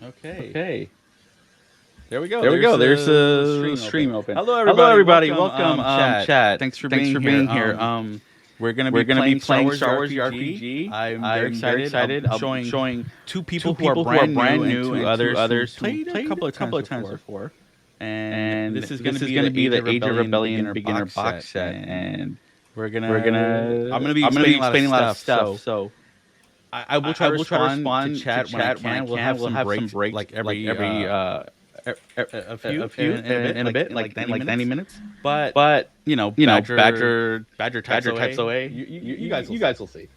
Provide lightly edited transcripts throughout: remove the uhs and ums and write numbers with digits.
Okay. Okay. There we go. There we There's go. There's a a stream stream open. open. Hello, Hello, everybody. everybody. Welcome, Welcome, chat. chat. Thanks for Thanks being for here. being here. We're gonna be We're gonna be playing Star playing Wars Star Wars RPG. RPG. I'm very I'm very excited. I'll excited. be I'll be showing showing two people two who are people who are brand new brand and new two and two others who others who played a played couple a of couple times of times before. before. And And this is gonna this is be going to the be Age the of Age of Rebellion Rebellion beginner beginner box box set, set, and and we're we're gonna. I'm gonna gonna be I'm gonna be explaining a lot of explaining a lot of stuff. stuff. So So I will try I to will try to respond to respond to chat when I chat when I can. We'll can. have We'll some have some breaks, breaks like like every every a a few few in a bit, in a like bit, in like like 90 in like 90 minutes. minutes. But But Badger Badger types types away. away. You guys will You see. guys will see.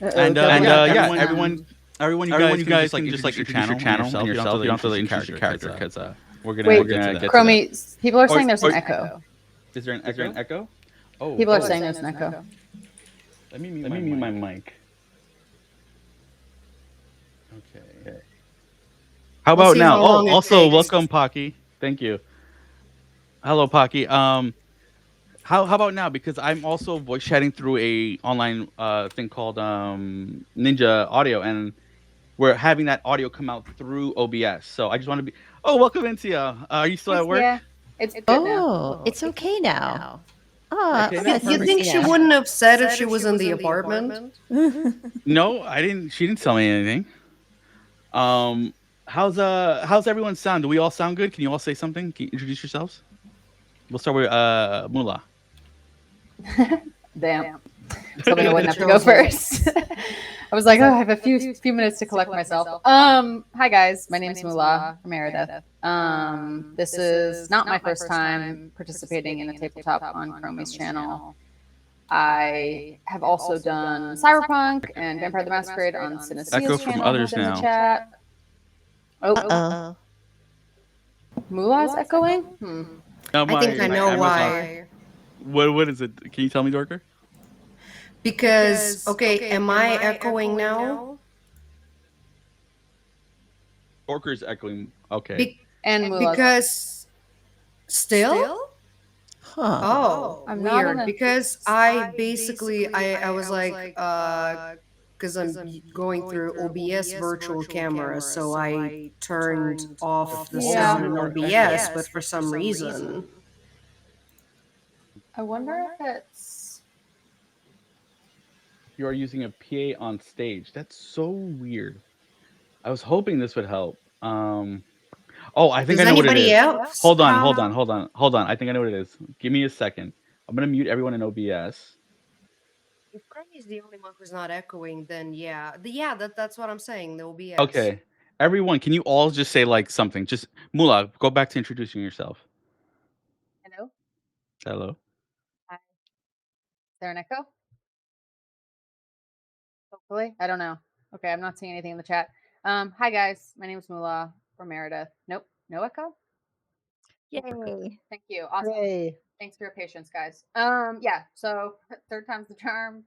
Uh-oh, And double And yeah, up. yeah, everyone, you everyone, guys you can guys just like can just like introduce your introduce your channel and channel and yourself. You don't have to yourself. You don't have to introduce introduce your your character character because because we're Wait, gonna we're get to gonna that. get to that. Chromie, people are Or, saying there's or an echo. is there an Is there echo? an echo? Oh, People are hold on. saying there's an echo. Let me mute Let my me mute my mic. mic. Okay. Okay. How We'll about see now? how Oh, long it also takes. welcome, Pocky. Thank you. Hello, Pocky. How about now? Because I'm also voice chatting through a online thing called Ninja Audio, and we're having that audio come out through OBS. So I just want to be. Oh, welcome, Intia. Are you still It's, at work? yeah, it's good now. Oh, it's okay now. Ah, Okay, I'm now gonna You send perfect. think she Lucia. wouldn't have said if she was in the apartment? No, I didn't. She didn't tell me anything. Um, how's everyone sound? Do we all sound good? Can you all say something? Can you introduce yourselves? We'll start with Mula. Damn. Told me I Okay. wouldn't have to go first. I was like, oh, I have a few minutes to collect myself. Hi guys, my name's Moolah from Meredith. This is not my first time participating in a tabletop on Chromie's channel. I have also done Cyberpunk and Vampire the Masquerade on Echo Cinecia's from channel, others who's in the now. chat. Oh, Uh-oh. Moolah's echoing? My, I think I know Amazon. why. What is it? Can you tell me, Dorker? Because, okay, am I echoing now? Dorker's echoing. Okay. And Moolah's. Because still? Huh. Oh, I'm not weird. on a- Because I basically I was like because I'm going through OBS virtual camera, so I turned off the Yeah. sound in You are OBS, but for some reason. I wonder if it's. You are using a PA on stage. That's so weird. I was hoping this would help. Oh, I think Does I know what it anybody is. else? Hold on. have- I think I know what it is. Give me a second. I'm gonna mute everyone in OBS. If Chrome is the only one who's not echoing, then that's what I'm saying. The OBS. Okay. Everyone, can you all just say like something? Just Mula, go back to introducing yourself. Hello? Hello. Hi. Is there an echo? Hopefully. I don't know. Okay, I'm not seeing anything in the chat. Hi guys, my name is Moolah from Meredith. Nope, no echo. Yay. Thank you. Awesome. Hooray. Thanks for your patience, guys. Yeah. So third time's the charm.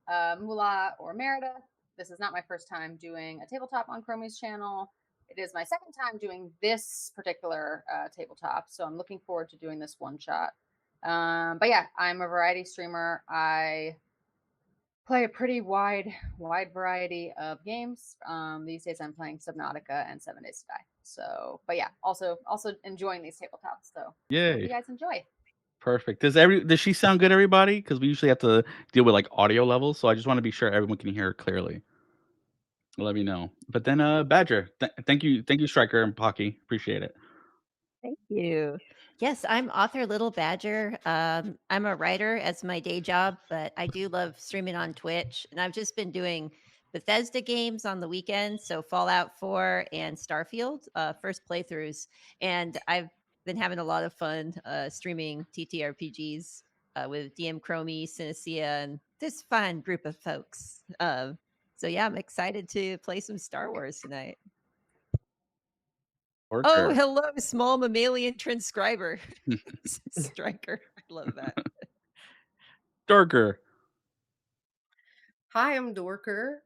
Moolah or Meredith. This is not my first time doing a tabletop on Chromie's channel. It is my second time doing this particular tabletop, so I'm looking forward to doing this one shot. But yeah, I'm a variety streamer. I play a pretty wide variety of games. These days I'm playing Subnautica and 7 Days to Die. So, but yeah, also enjoying these tabletops. So, hope Yay. you guys enjoy. Perfect. Does she sound good, everybody? Because we usually have to deal with like audio levels, so I just want to be sure everyone can hear her clearly. Let me know. But then, Badger, thank you, Striker and Pocky. Appreciate it. Thank you. Yes, I'm author Little Badger. I'm a writer as my day job, but I do love streaming on Twitch. And I've just been doing Bethesda games on the weekends. So Fallout 4 and Starfield, first playthroughs. And I've been having a lot of fun streaming TTRPGs with DM Chromie, Cinecea, and this fun group of folks. So yeah, I'm excited to play some Star Wars tonight. Dorker. Oh, hello, small mammalian transcriber. Striker. I love that. Dorker. Hi, I'm Dorker.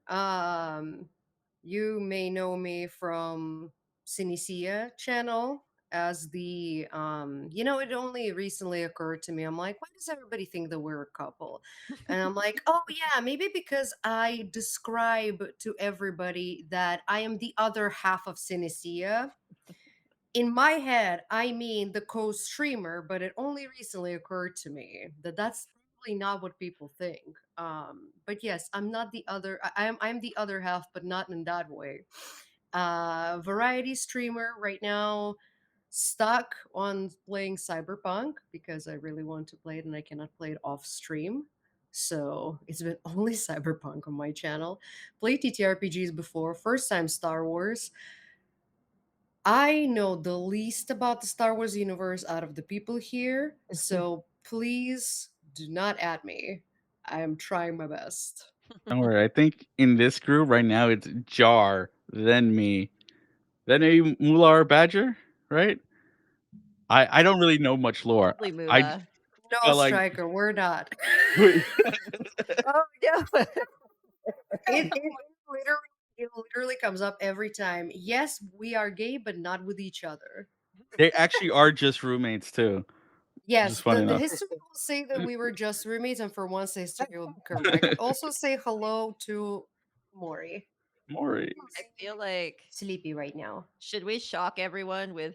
You may know me from Cinecea channel as the it only recently occurred to me. I'm like, why does everybody think that we're a couple? And I'm like, oh yeah, maybe because I describe to everybody that I am the other half of Synestia. In my head, I mean the co-streamer, but it only recently occurred to me that that's probably not what people think. But yes, I'm not the other. I'm the other half, but not in that way. Variety streamer right now, stuck on playing Cyberpunk because I really want to play it and I cannot play it off stream. So it's been only Cyberpunk on my channel. Played TTRPGs before, first time Star Wars. I know the least about the Star Wars universe out of the people here, so please do not add me. I am trying my best. Don't worry. I think in this group right now it's Jar, then me, then maybe Mular Badger, right? I don't really know much lore. Probably I Moolah. No, felt like Striker, we're not. Wait. Oh no. It literally comes up every time. Yes, we are gay, but not with each other. they actually are just roommates too. Yes, Just funny the enough. history will say that we were just roommates, and for once, the history will be correct. Also, say hello to Mori. Maury. I feel like Sleepy right now. should we shock everyone with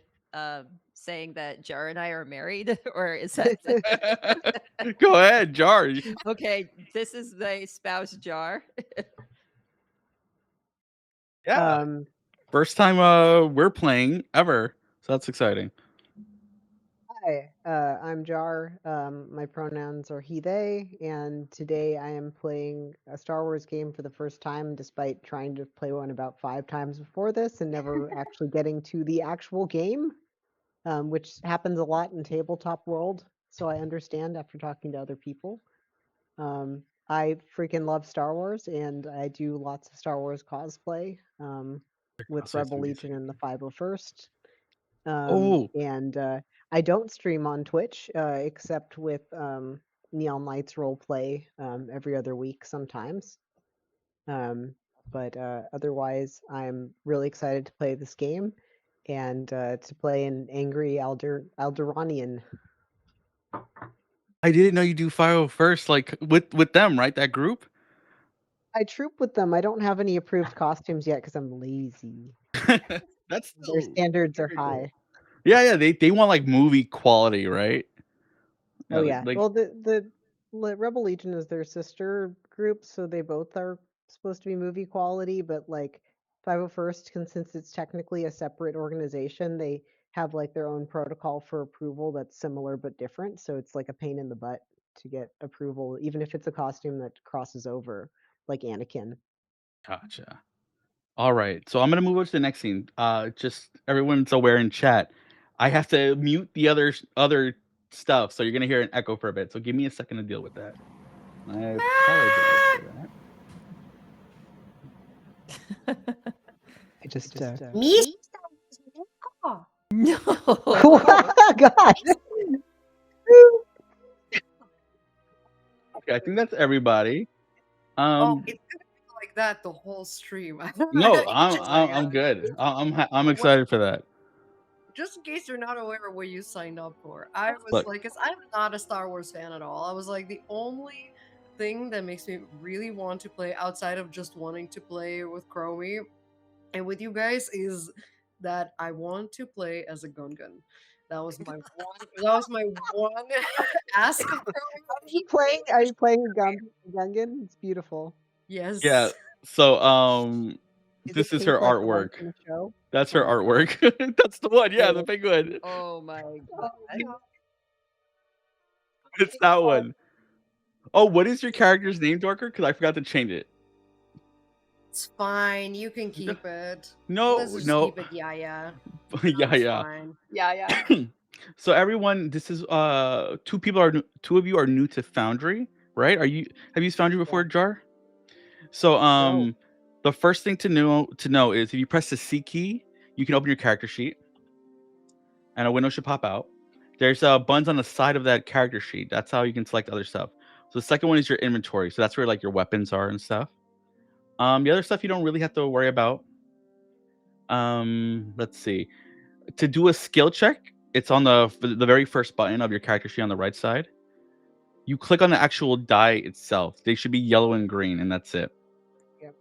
saying that Jar and I are married, or is that Go ahead, Jar. okay? This is the spouse Jar. Yeah. First time we're playing ever. So that's exciting. Hi, I'm Jar. My pronouns are he, they, and today I am playing a Star Wars game for the first time, despite trying to play one about 5 times before this and never actually getting to the actual game, which happens a lot in tabletop world. So I understand after talking to other people. I freaking love Star Wars, and I do lots of Star Wars cosplay with Cosplay's Rebel amazing. Legion and the 501st. Oh. And I don't stream on Twitch except with Neon Lights roleplay every other week sometimes. But otherwise, I'm really excited to play this game and to play an angry Alderanian. I didn't know you do 501st like with them, right? That group? I troop with them. I don't have any approved costumes yet because I'm lazy. That's Their standards are very cool. high. Yeah, they want like movie quality, right? Oh yeah. Like, Well, the Rebel Legion is their sister group, so they both are supposed to be movie quality. But like 501st, since it's technically a separate organization, they have like their own protocol for approval that's similar but different. So it's like a pain in the butt to get approval, even if it's a costume that crosses over, like Anakin. gotcha. All right, so I'm gonna move on to the next scene. Just everyone's aware in chat. I have to mute the other stuff, so you're gonna hear an echo for a bit. So give me a second to deal with that. I apologize for that. I just Me? No. God. Okay, I think that's everybody. Oh, it's gonna be like that the whole stream. No, Just like, I'm good. I'm excited for that. just in case you're not aware of what you signed up for, I was Look. like, because I'm not a Star Wars fan at all. I was like, the only thing that makes me really want to play outside of just wanting to play with Chromie and with you guys is that I want to play as a Gungan. That was my one. That was my one ask of Chromie. Are you playing Gungan? It's beautiful. Yes. Yeah. So Is this it is her pink like the one artwork. from the show? That's her artwork. That's the one. Yeah, the penguin. Oh my god. It's that one. Oh, what is your character's name, Dorker? Because I forgot to change it. It's fine. You can keep it. No, Let's just no. keep it. Yeah. yeah, It's yeah. fine. Yeah. So everyone, this is two of you are new to Foundry, right? Have you used Foundry before, Jar? So No. the first thing to know is if you press the C key, you can open your character sheet, and a window should pop out. There's buttons on the side of that character sheet. That's how you can select other stuff. So the second one is your inventory. So that's where like your weapons are and stuff. The other stuff you don't really have to worry about. Let's see. To do a skill check, it's on the very first button of your character sheet on the right side. You click on the actual die itself. They should be yellow and green, and that's it. Yep.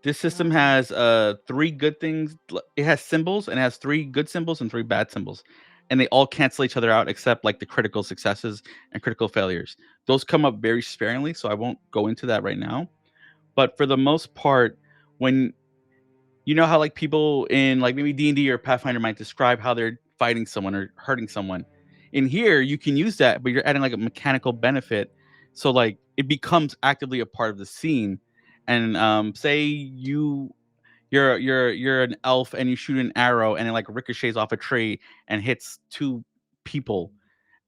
This system has 3 good things. It has symbols and it has 3 good symbols and 3 bad symbols. And they all cancel each other out except like the critical successes and critical failures. Those come up very sparingly, so I won't go into that right now. But for the most part, when you know how like people in like maybe D&D or Pathfinder might describe how they're fighting someone or hurting someone. In here, you can use that, but you're adding like a mechanical benefit. So like it becomes actively a part of the scene. And say you're an elf and you shoot an arrow and it like ricochets off a tree and hits 2 people.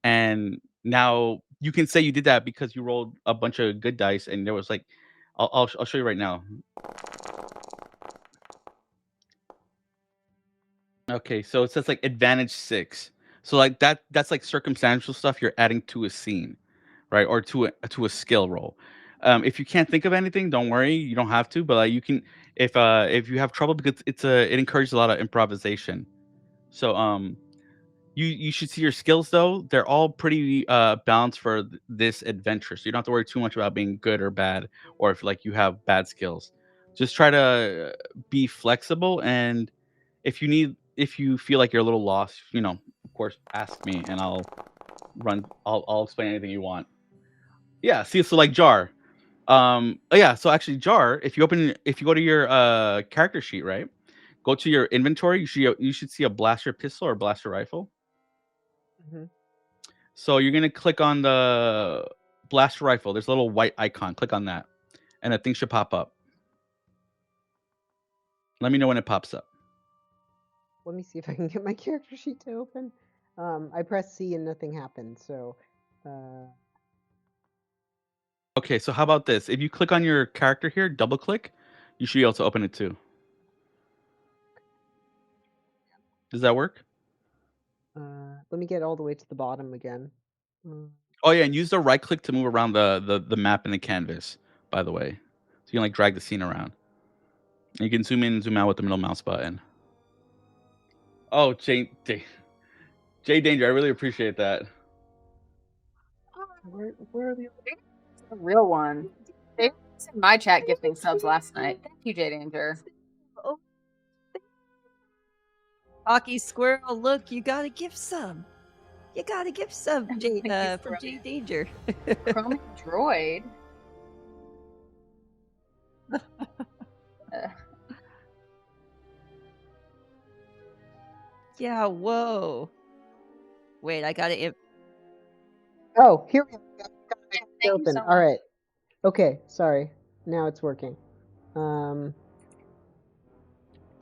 And now you can say you did that because you rolled a bunch of good dice and there was like I'll show you right now. Okay, so it says like advantage 6. So like that's like circumstantial stuff you're adding to a scene, right? Or to a skill roll. If you can't think of anything, don't worry, you don't have to, but like you can if you have trouble because it encourages a lot of improvisation. So you should see your skills though. They're all pretty balanced for this adventure. So you don't have to worry too much about being good or bad or if like you have bad skills. Just try to be flexible, and if you feel like you're a little lost, of course ask me and I'll explain anything you want. Yeah, see, so like Jar. Yeah, so actually Jar, if you go to your character sheet, right? Go to your inventory, you should see a blaster pistol or blaster rifle. Mhm. So you're gonna click on the blaster rifle. There's a little white icon. Click on that, and a thing should pop up. Let me know when it pops up. Let me see if I can get my character sheet to open. I pressed C and nothing happened. So, Okay, so how about this? If you click on your character here, double click, you should be able to open it too. Does that work? let me get all the way to the bottom again. Oh yeah, and use the right click to move around the map and the canvas, by the way. So you can like drag the scene around. And you can zoom in and zoom out with the middle mouse button. Oh, J Danger, I really appreciate that. Where are the The real one. They was in my chat gifting subs last night. Thank you, J Danger. Oh. Hockey Squirrel, look, you gotta give some. You gotta give some Thank you, from J Danger. Chrome Droid. Yeah, whoa. Wait, I gotta. Oh, here we go. Thank you Open. so All much. right. Okay, sorry. Now it's working.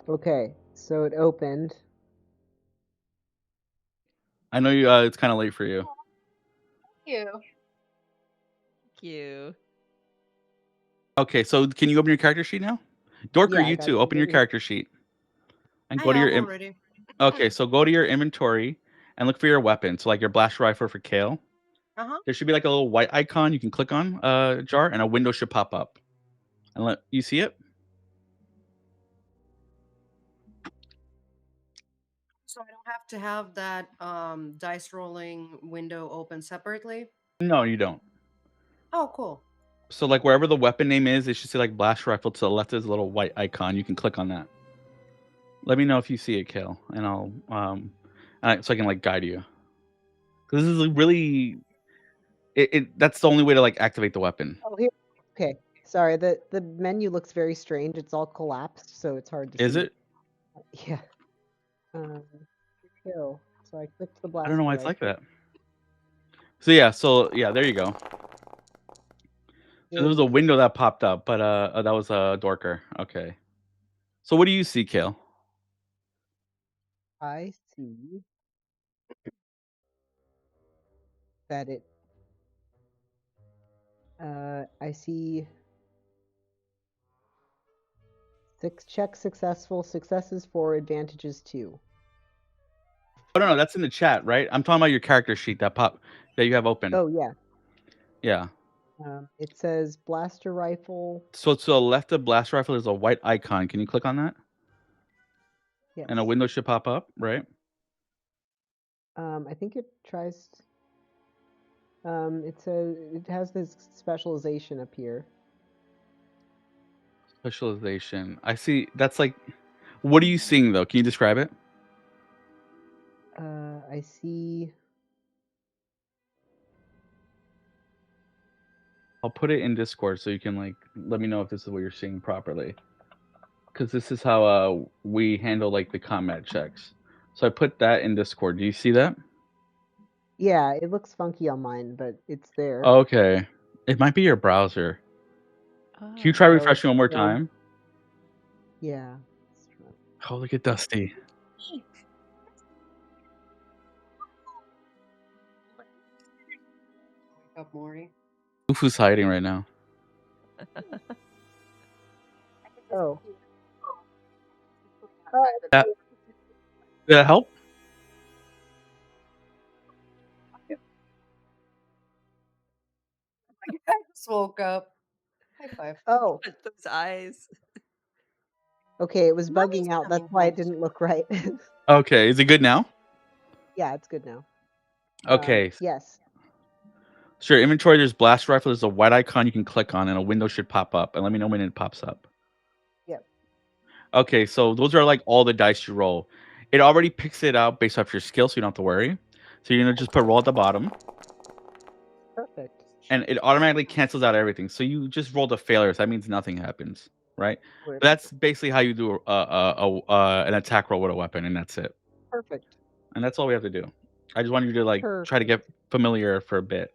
Okay, so it opened. I know you. It's kind of late for you. Thank you. Thank you. Okay, so can you open your character sheet now? Dorker, Yeah, I you got too. it Open your open. character sheet. And I go to your am already. Okay, so go to your inventory and look for your weapon. So like your blaster rifle for Kale. There should be like a little white icon you can click on, Jar, and a window should pop up. And let you see it. So I don't have to have that dice rolling window open separately? No, you don't. Oh, cool. So like wherever the weapon name is, it should say like blaster rifle. To the left is a little white icon. You can click on that. Let me know if you see it, Kale, and I'll so I can like guide you. Because this is really that's the only way to like activate the weapon. Oh, here. Okay, sorry. The menu looks very strange. It's all collapsed, so it's hard to see. Is it? Yeah. Kill. So I clicked the blaster. I don't know why it's like that. So yeah, there you go. So there was a window that popped up, but that was a Dorker. Okay. So what do you see, Kale? I see that it. I see 6 checks successful, successes 4, advantages 2. Oh no, that's in the chat, right? I'm talking about your character sheet that you have open. Oh yeah. Yeah. It says blaster rifle. So to the left of blaster rifle, there's a white icon. Can you click on that? Yes. And a window should pop up, right? I think it tries. It has this specialization up here. Specialization. I see. That's like, what are you seeing though? Can you describe it? I see. I'll put it in Discord so you can like let me know if this is what you're seeing properly. Because this is how we handle like the combat checks. So I put that in Discord. Do you see that? Yeah, it looks funky on mine, but it's there. Okay. It might be your browser. Can you try Oh, refreshing one more yeah. time? Yeah. Oh, look at Dusty. Wake up, Morty. Ufu's hiding right now. Oh. That, did that help? I just woke up. High five. Oh. Those eyes. Okay, it was Mommy's bugging out. That's coming why it home didn't look right. Okay, is it good now? Yeah, it's good now. Okay. Yes. So your inventory, there's blast rifle, there's a white icon you can click on, and a window should pop up. And let me know when it pops up. Yep. Okay, so those are like all the dice you roll. It already picks it out based off your skill, so you don't have to worry. So you're gonna just put roll at the bottom. Perfect. And it automatically cancels out everything. So you just roll the failures. That means nothing happens, right? Great. But that's basically how you do an attack roll with a weapon, and that's it. Perfect. And that's all we have to do. I just wanted you to like try to get familiar for a bit.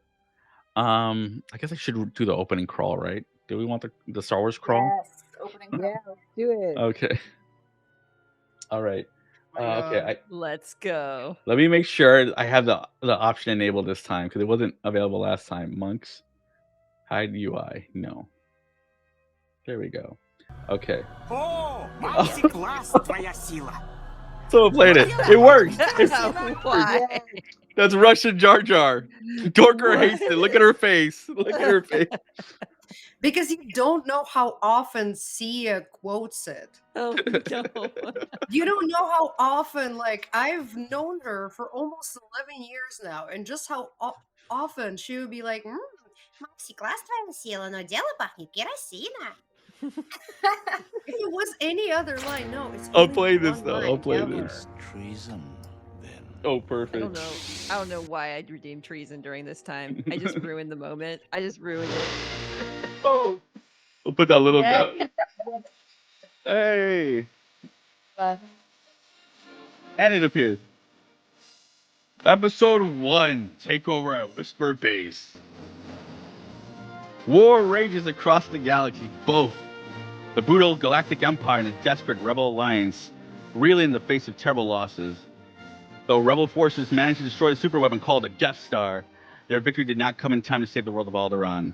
I guess I should do the opening crawl, right? Do we want the Star Wars crawl? Yes, opening crawl. Yeah, let's do it. Okay. All right. Okay. Let's go. Let me make sure I have the option enabled this time because it wasn't available last time. Monks, hide UI. No. There we go. Okay. О, Макси, класс твоя сила. Someone played it. It worked. Why? That's Russian Jar Jar. Dorker hates it. Look at her face. Look at her face. Because you don't know how often Sia quotes it. Oh no. You don't know how often, like, I've known her for almost 11 years now, and just how often she would be like, Макси, класс твоя сила, но дело пахнет керосина. If it was any other line, no, it's I'll only play this one though. line I'll play ever. this. Treason, then. Oh, I perfect. don't know why I'd redeem treason during this time. I just ruined the moment. I just ruined it. Oh. We'll put that little Yeah. down. Hey. And it appears. Episode 1, Takeover at Whisper Base. War rages across the galaxy. Both the brutal Galactic Empire and the desperate Rebel Alliance reel in the face of terrible losses. Though Rebel forces managed to destroy the superweapon called the Death Star, their victory did not come in time to save the world of Alderaan.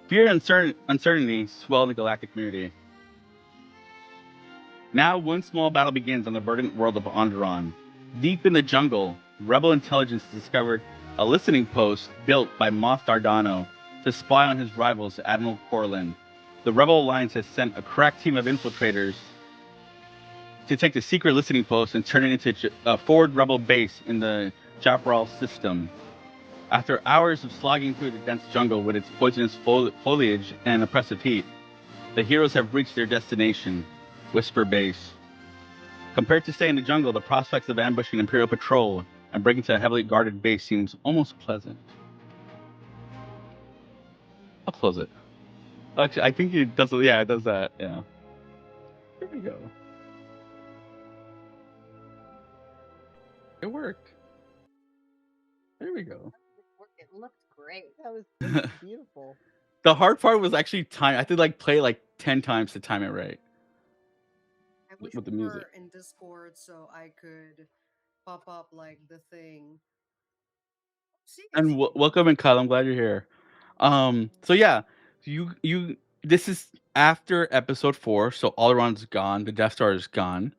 Fear and uncertainty swell in the galactic community. Now, one small battle begins on the verdant world of Alderaan. Deep in the jungle, Rebel intelligence discovered a listening post built by Moff Dardano to spy on his rivals, Admiral Corlin. The Rebel Alliance has sent a crack team of infiltrators to take the secret listening post and turn it into a forward Rebel base in the Japral system. After hours of slogging through the dense jungle with its poisonous foliage and oppressive heat, the heroes have reached their destination, Whisper Base. Compared to staying in the jungle, the prospects of ambushing Imperial patrol and breaking into a heavily guarded base seems almost pleasant. I'll close it. Actually, I think it does. Yeah, it does that. Yeah. There we go. It worked. There we go. It looked great. That was beautiful. The hard part was actually time. I had to like play like 10 times to time it right. I wish With the we music. were in Discord so I could pop up like the thing. And welcome in, Kyle. I'm glad you're here. So yeah, you this is after episode 4, so Alderaan's gone, the Death Star is gone.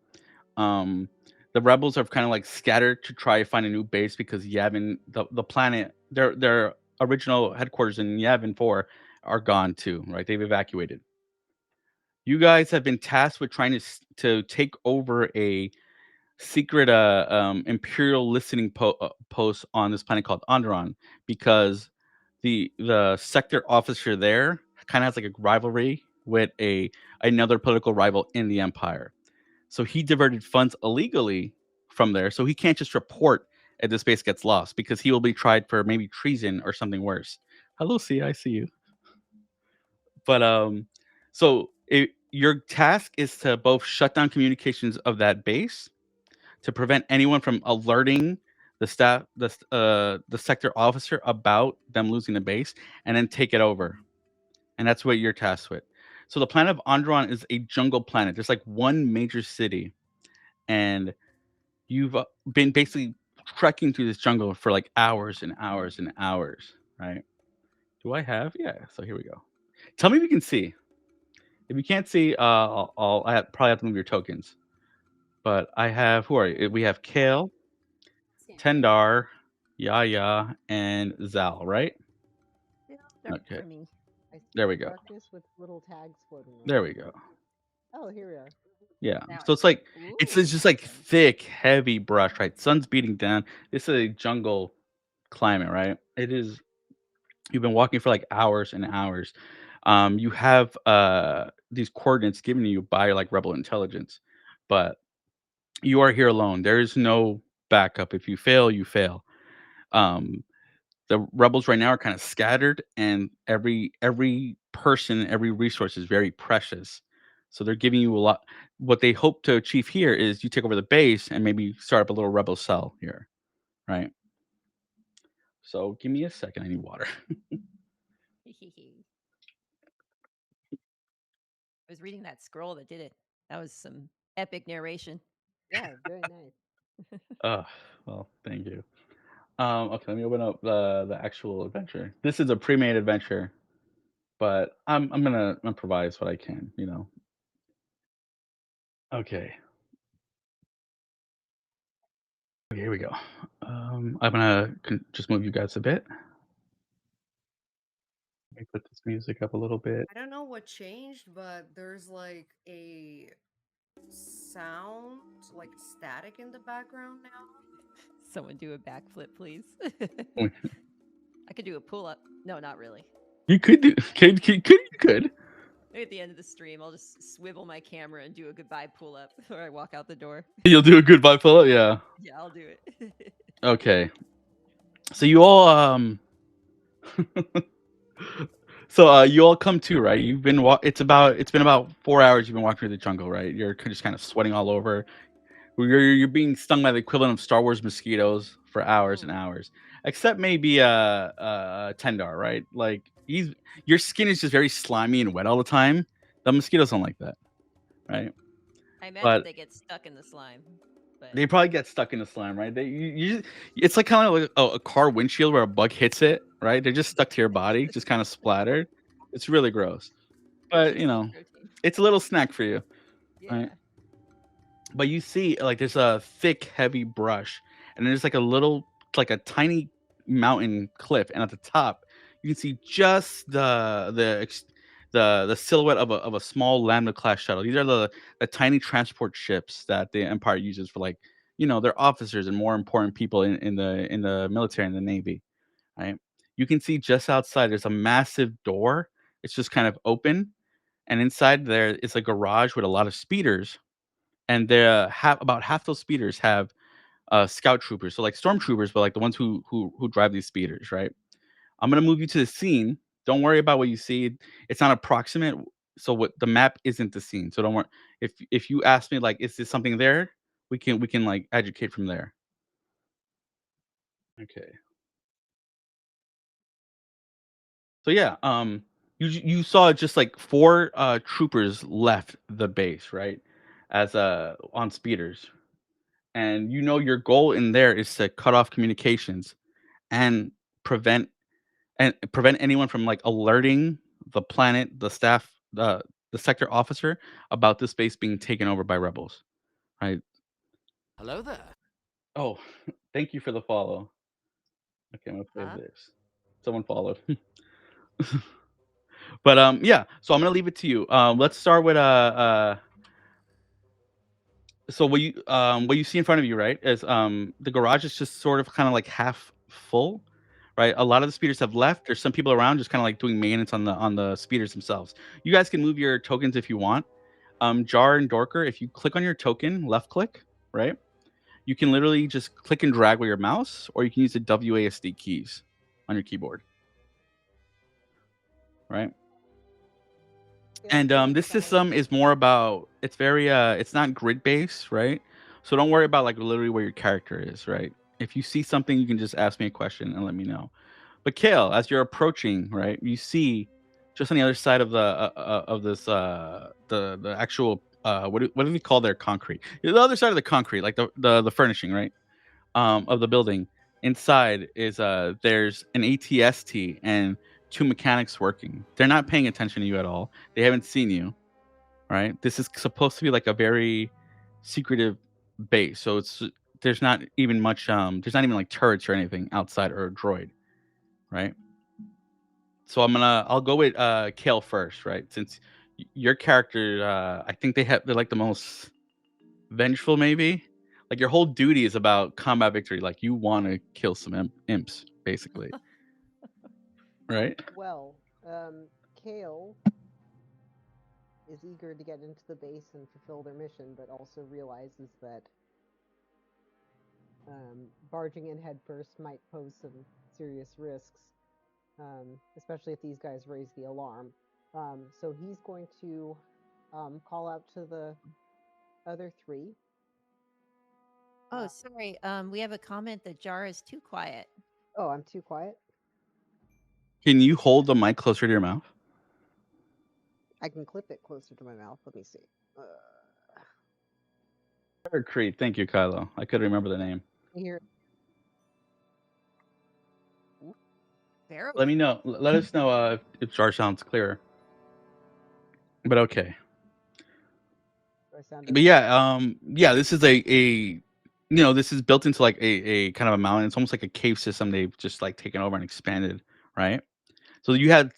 The rebels have kind of like scattered to try to find a new base because Yavin, the planet, their original headquarters in Yavin 4 are gone too, right? They've evacuated. You guys have been tasked with trying to take over a secret imperial listening post on this planet called Onderon, because the sector officer there kind of has like a rivalry with another political rival in the empire. So he diverted funds illegally from there, so he can't just report if the space gets lost, because he will be tried for maybe treason or something worse. Hello, C, I see you. But so your task is to both shut down communications of that base, to prevent anyone from alerting the staff, the sector officer about them losing the base, and then take it over. And that's what you're tasked with. So the planet of Andron is a jungle planet. There's like one major city, and you've been basically trekking through this jungle for like hours and hours and hours, right? Do I have? Yeah. So here we go. Tell me if you can see. If you can't see, probably have to move your tokens. But I have, who are you? We have Kale, Tendar, Yaya, and Zal, right? Yeah, dark Okay. for me. I see There we go. darkness with little tags floating around. There we go. Oh, here we are. Yeah. Now So it's like it's Ooh. just like thick, heavy brush, right? Sun's beating down. This is a jungle climate, right? It is. You've been walking for like hours and hours. You have these coordinates given to you by like rebel intelligence, but you are here alone. There is no backup. If you fail, you fail. Um, the rebels right now are kind of scattered, and every person, every resource is very precious. So they're giving you a lot. What they hope to achieve here is you take over the base and maybe start up a little rebel cell here, right? So give me a second. I need water. I was reading that scroll that did it. That was some epic narration. Yeah, very nice. Well, thank you. Okay, let me open up the actual adventure. This is a pre-made adventure, but I'm gonna improvise what I can, you know. Okay. Okay, here we go. I'm gonna just move you guys a bit. Let me put this music up a little bit. I don't know what changed, but there's like a sound, like static in the background now. Someone do a backflip, please. Oh, I could do a pull up. No, not really. you could do, could. Maybe at the end of the stream, I'll just swivel my camera and do a goodbye pull up before I walk out the door. You'll do a good bipolar, yeah. Yeah, I'll do it. Okay. So you all so you all come to, right? You've been it's been about 4 hours you've been walking through the jungle, right? You're just kind of sweating all over. You're being stung by the equivalent of Star Wars mosquitoes for hours and hours. Except maybe Tendar, right? Like your skin is just very slimy and wet all the time. The mosquitoes don't like that, right? I imagine But they get stuck in the slime. But they probably get stuck in the slime, right? It's like kind of like a car windshield where a bug hits it, right? They're just stuck to your body, just kind of splattered. It's really gross. But you know, protein. it's a little snack for you, Yeah. right? But you see, like, there's a thick, heavy brush, and there's like a tiny mountain cliff, and at the top, you can see just the silhouette of a small Lambda class shuttle. These are the tiny transport ships that the Empire uses for, like, you know, their officers and more important people in the military and the navy, right? You can see just outside there's a massive door. It's just kind of open, and inside there is a garage with a lot of speeders, and about half those speeders have scout troopers, so like stormtroopers, but like the ones who drive these speeders, right? I'm gonna move you to the scene. Don't worry about what you see. It's not approximate, so what the map isn't the scene. So don't worry. If you ask me like, is this something there? We can like educate from there. Okay. So yeah, you saw just like four troopers left the base, right? As on speeders, and you know your goal in there is to cut off communications and prevent prevent anyone from like alerting the planet, the staff, the sector officer about this base being taken over by rebels, right? Hello there. Oh, thank you for the follow. Okay, I'm gonna play Huh? this. Someone followed. But yeah, so I'm gonna leave it to you. Let's start with So what you see in front of you, right, is the garage is just sort of kind of like half full, right? A lot of the speeders have left. There's some people around just kind of like doing maintenance on the speeders themselves. You guys can move your tokens if you want. Jar and Dorker, if you click on your token, left click, right? You can literally just click and drag with your mouse, or you can use the WASD keys on your keyboard, right? And this system is more about it's very it's not grid based, right? So don't worry about like literally where your character is, right? If you see something, you can just ask me a question and let me know. But Kale, as you're approaching, right, you see just on the other side of the of this the actual what do we call their concrete? The other side of the concrete, like the furnishing, right? Of the building. Inside is there's an ATST and two mechanics working. They're not paying attention to you at all. They haven't seen you, right? This is supposed to be like a very secretive base. So there's not even much there's not even like turrets or anything outside or a droid, right? So I'll go with Kale first, right? Since your character I think they're like the most vengeful maybe. Like your whole duty is about combat victory. Like you want to kill some imps, basically, right? Well, Kale is eager to get into the base and fulfill their mission, but also realizes that barging in headfirst might pose some serious risks, especially if these guys raise the alarm. So he's going to call out to the other three. Oh, sorry. We have a comment that Jar is too quiet. Oh, I'm too quiet? Can you hold the mic closer to your mouth? I can clip it closer to my mouth. Let me see. Creed. Thank you, Kylo. I could remember the name. Here. Very Let me know. Let us know if Jar sounds clearer. But okay. Do I sound But yeah, this is a this is built into like a kind of a mountain. It's almost like a cave system they've just like taken over and expanded, right? So you had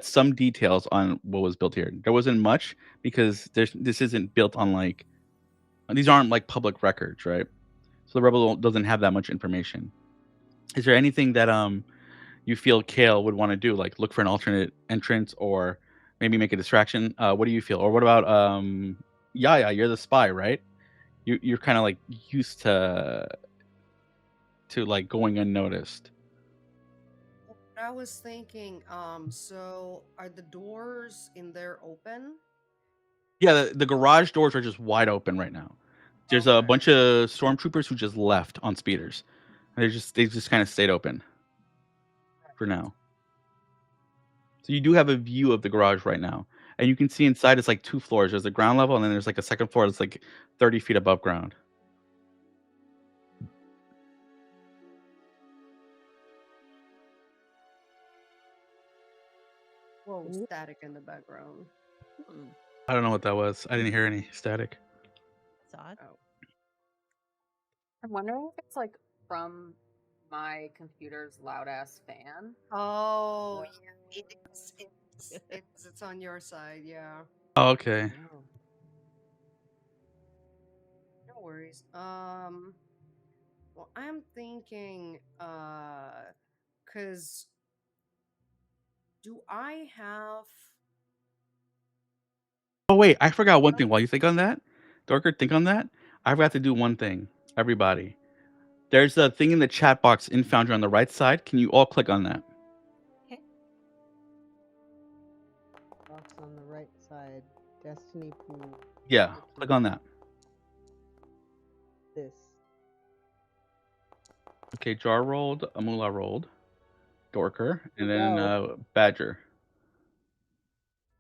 some details on what was built here. There wasn't much because this isn't built on like these aren't like public records, right? So the rebel doesn't have that much information. Is there anything that you feel Kale would want to do, like look for an alternate entrance or maybe make a distraction? What do you feel? Or what about Yaya? You're the spy, right? You're kind of like used to like going unnoticed. I was thinking, so are the doors in there open? Yeah, the garage doors are just wide open right now. There's a Okay. bunch of stormtroopers who just left on speeders. They just kind of stayed open for now. So you do have a view of the garage right now, and you can see inside it's like two floors. There's the ground level, and then there's like a second floor that's like 30 feet above ground. Whoa, static in the background. I don't know what that was. I didn't hear any static. That's odd. Oh. I'm wondering if it's like from my computer's loud ass fan. Oh, yeah, it's on your side, yeah. Oh, okay. No worries. Well, I'm thinking, cause do I have? Oh wait, I forgot one thing. While you think on that, Dorker, think on that. I forgot to do one thing. Everybody, there's a thing in the chat box in Foundry on the right side. Can you all click on that? Okay. Box on the right side. Destiny pool. Yeah, click on that. This. Okay, Jar rolled, Amula rolled, Dorker, and then No. Badger.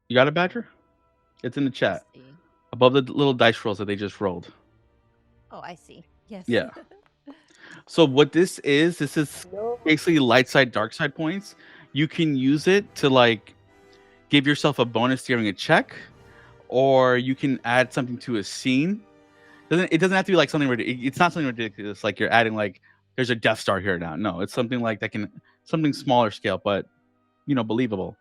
You got a Badger? It's in the chat Let's see. above the little dice rolls that they just rolled. Oh, I see. Yes. Yeah. So what this is No. basically light side, dark side points. You can use it to like give yourself a bonus during a check, or you can add something to a scene. It doesn't have to be like something ridiculous. It's not something ridiculous like you're adding like there's a Death Star here now. No, it's something like that can something smaller scale, but believable.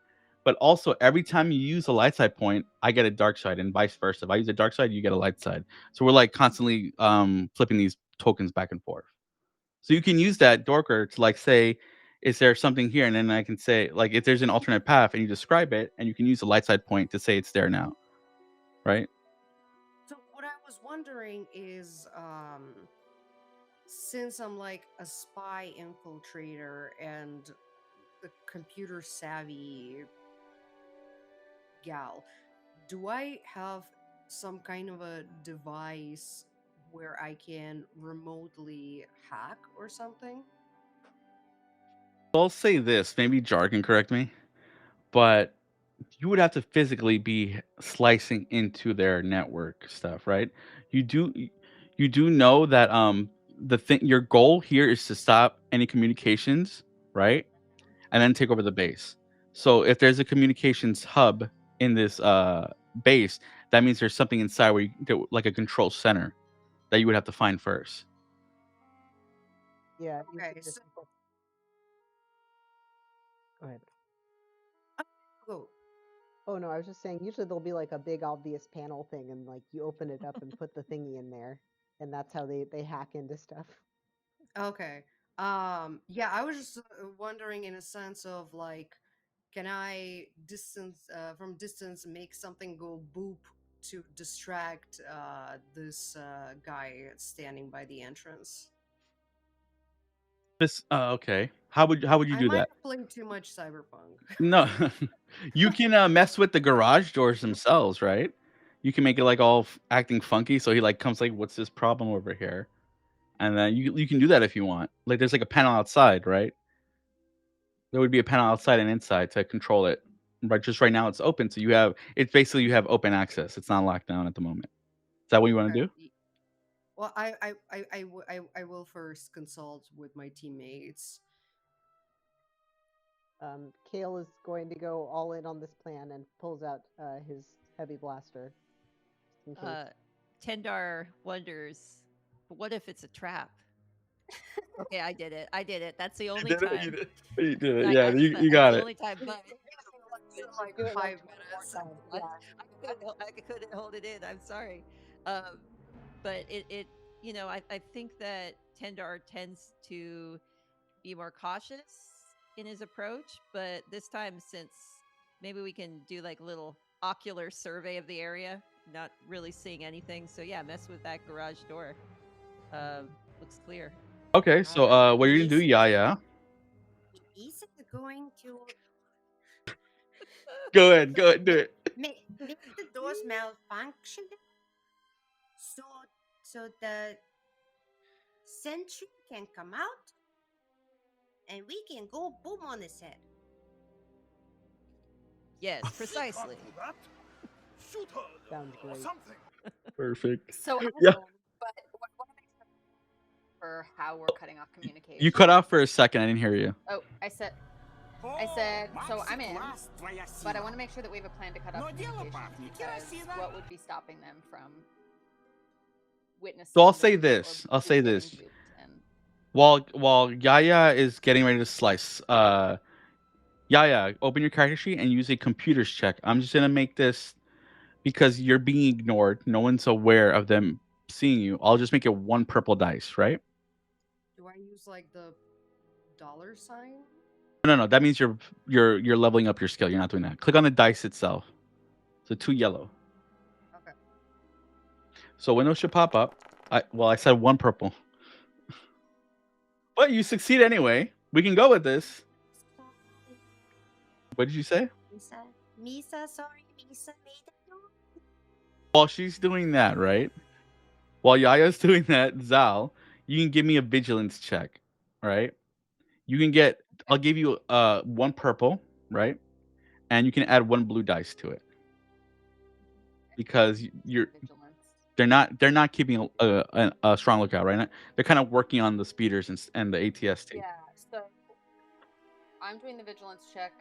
But also, every time you use a light side point, I get a dark side, and vice versa. If I use a dark side, you get a light side. So we're like constantly flipping these tokens back and forth. So you can use that Dorker to like say, is there something here? And then I can say, like, if there's an alternate path and you describe it, and you can use the light side point to say it's there now. Right? So what I was wondering is, since I'm like a spy infiltrator and a computer savvy gal, do I have some kind of a device where I can remotely hack or something? I'll say this, maybe Jar can correct me, but you would have to physically be slicing into their network stuff, right? You do you do know that the thing your goal here is to stop any communications, right? And then take over the base. So if there's a communications hub in this base, that means there's something inside where like a control center that you would have to find first. Yeah. Okay, usually so Go ahead. go. Oh no, I was just saying usually there'll be like a big obvious panel thing and like you open it up and put the thingy in there, and that's how they hack into stuff. Okay. Yeah, I was just wondering in a sense of like, can I from distance make something go boop to distract this guy standing by the entrance? This okay. How would you I do might that? have played too much Cyberpunk. No, you can mess with the garage doors themselves, right? You can make it like all acting funky, so he like comes like, "What's this problem over here?" And then you can do that if you want. Like there's like a panel outside, right? There would be a panel outside and inside to control it. But just right now it's open, so it's basically you have open access. It's not locked down at the moment. Is that what you want to Okay. do? Well, I will first consult with my teammates. Kale is going to go all in on this plan and pulls out his heavy blaster. Just in case. Tendar wonders, but what if it's a trap? Okay, I did it. I did it. That's the only time. You did it. I- Yeah, I- you that's got the it. only time, but Like Do it 5 2 minutes. more times, yeah. I couldn't hold it in. I'm sorry. But it I think that Tendar tends to be more cautious in his approach, but this time, since maybe we can do like a little ocular survey of the area, not really seeing anything. So yeah, mess with that garage door. Looks clear. Okay, so what are you gonna do, Yaya? Is it going to Go ahead, do it. make the doors malfunction? So the sentry can come out and we can go boom on his head. Yes, precisely. Shoot her Sounds or great. something. Perfect. So Yeah. but what want to make sure for how we're cutting off communication. You cut off for a second. I didn't hear you. Oh, I said, so I'm in, but I want to make sure that we have a plan to cut off No дело, communication парни. because Красиво. what would be stopping them from witnessing? So I'll the say boot or this. I'll boot say getting this. booped and- While Yaya is getting ready to slice, Yaya, open your character sheet and use a computers check. I'm just gonna make this because you're being ignored. No one's aware of them seeing you. I'll just make it 1 purple dice, right? Do I use like the dollar sign? No. That means you're leveling up your skill. You're not doing that. Click on the dice itself. So 2 yellow. Okay. So windows should pop up. I said 1 purple. But you succeed anyway. We can go with this. What did you say? Misa, sorry, Misa made it. While she's doing that, right? While Yaya's doing that, Zal, you can give me a vigilance check, right? You can get. I'll give you 1 purple, right? And you can add 1 blue dice to it because you're. vigilance. They're not keeping a strong lookout, right? They're kind of working on the speeders and the ATST. Yeah, so I'm doing the vigilance check.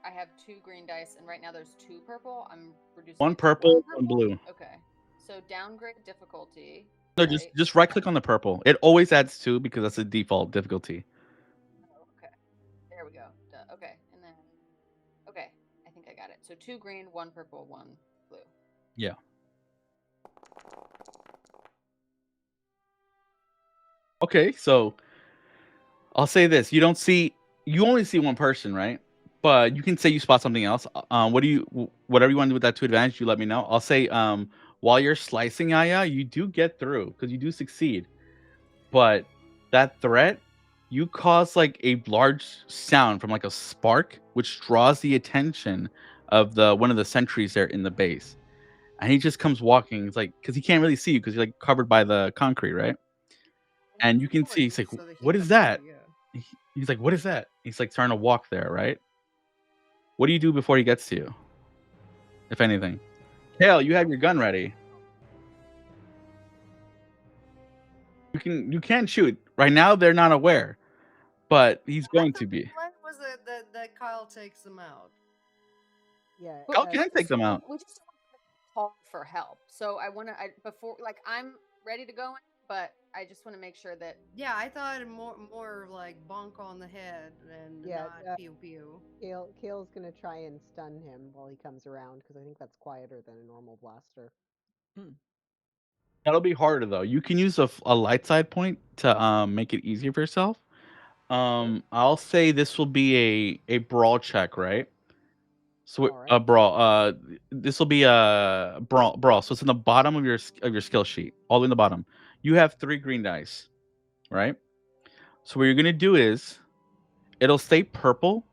I have 2 green dice, and right now there's 2 purple. I'm reducing 1 it to purple, 1 purple? blue. Okay, so downgrade difficulty. No, right? just right click on the purple. It always adds 2 because that's the default difficulty. Oh, okay, there we go. Okay, and then I think I got so 2 green, 1 purple, 1 blue. Yeah. Okay, so I'll say this: you only see one person, right? But you can say you spot something else. Whatever you want to do with that to advantage, you let me know. I'll say, while you're slicing Aya, you do get through because you do succeed. But that threat, you cause like a large sound from like a spark, which draws the attention of one of the sentries there in the base. And he just comes walking. It's like because he can't really see you because you're like covered by the concrete, right? And you can see he's like, So that he "What is can that?" see, yeah. He's like, "What is that?" He's like trying to walk there, right? What do you do before he gets to you, if anything? Kale, you have your gun ready. You can shoot. Right now they're not aware, but he's I going thought to the be. plan was that Kyle takes them out. Yeah. Kyle can take them out. We just want to call for help. So I want to before like I'm ready to go in, but I just want to make sure that Yeah, I thought more like bonk on the head and Yeah, not pew pew. Kale's gonna try and stun him while he comes around because I think that's quieter than a normal blaster. That'll be harder though. You can use a light side point to make it easier for yourself. I'll say this will be a brawl check, right? So All right. a brawl. This will be a brawl. So it's in the bottom of your skill sheet, all the way in the bottom. You have 3 green dice, right? So what you're gonna do is, it'll stay purple,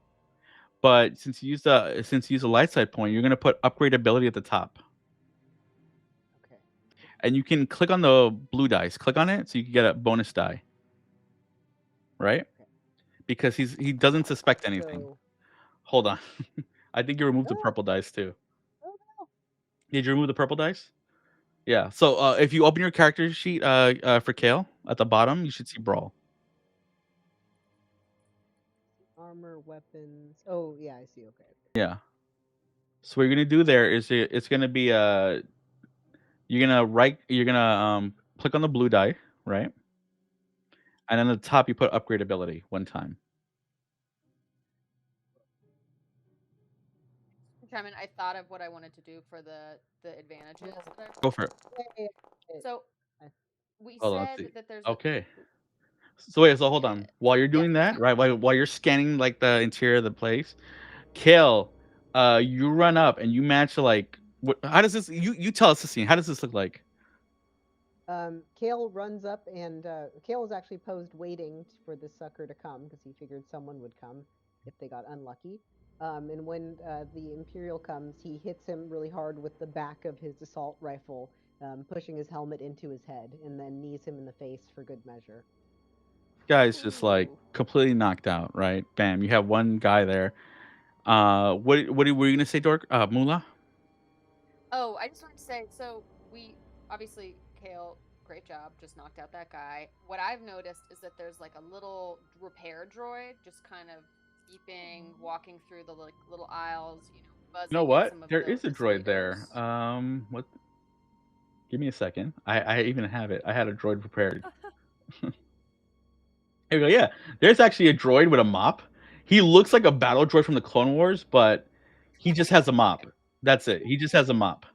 but since you use a light side point, you're gonna put upgrade ability at the top, Okay. and you can click on the blue dice. Click on it so you can get a bonus die, right? Okay. Because he doesn't suspect anything. So, Hold on, I think you removed the oh, purple dice too. oh no. Did you remove the purple dice? Yeah. So if you open your character sheet for Kale at the bottom, you should see brawl. Armor, weapons. Oh yeah, I see. Okay. Yeah. So what you're gonna do there is it's gonna be you're gonna click on the blue die, right? And then at the top you put upgrade ability one time. Chairman, I thought of what I wanted to do for the advantages. that I- Go for it. So I- we Hold on, let's said see. that there's Okay. So wait, so hold on. While you're Yeah, doing that, sorry. right? While you're scanning like the interior of the place, Kale, you run up and you match like how does this you tell us the scene. How does this look like? Kale runs up and Kale was actually posed waiting for the sucker to come because he figured someone would come if they got unlucky. And when the Imperial comes, he hits him really hard with the back of his assault rifle, pushing his helmet into his head, and then knees him in the face for good measure. Guy's just like Ooh. completely knocked out, right? Bam, you have one guy there. What were you gonna say, Dork? Mula? Oh, I just wanted to say, so we obviously Kale, great job, just knocked out that guy. What I've noticed is that there's like a little repair droid just kind of beeping, walking through the like little aisles, buzzing You know at what? some of There is a the droid there. speeders. What? Give me a second. I even have it. I had a droid prepared. Here we go. Yeah, there's actually a droid with a mop. He looks like a battle droid from the Clone Wars, but he just has a mop. That's it. He just has a mop.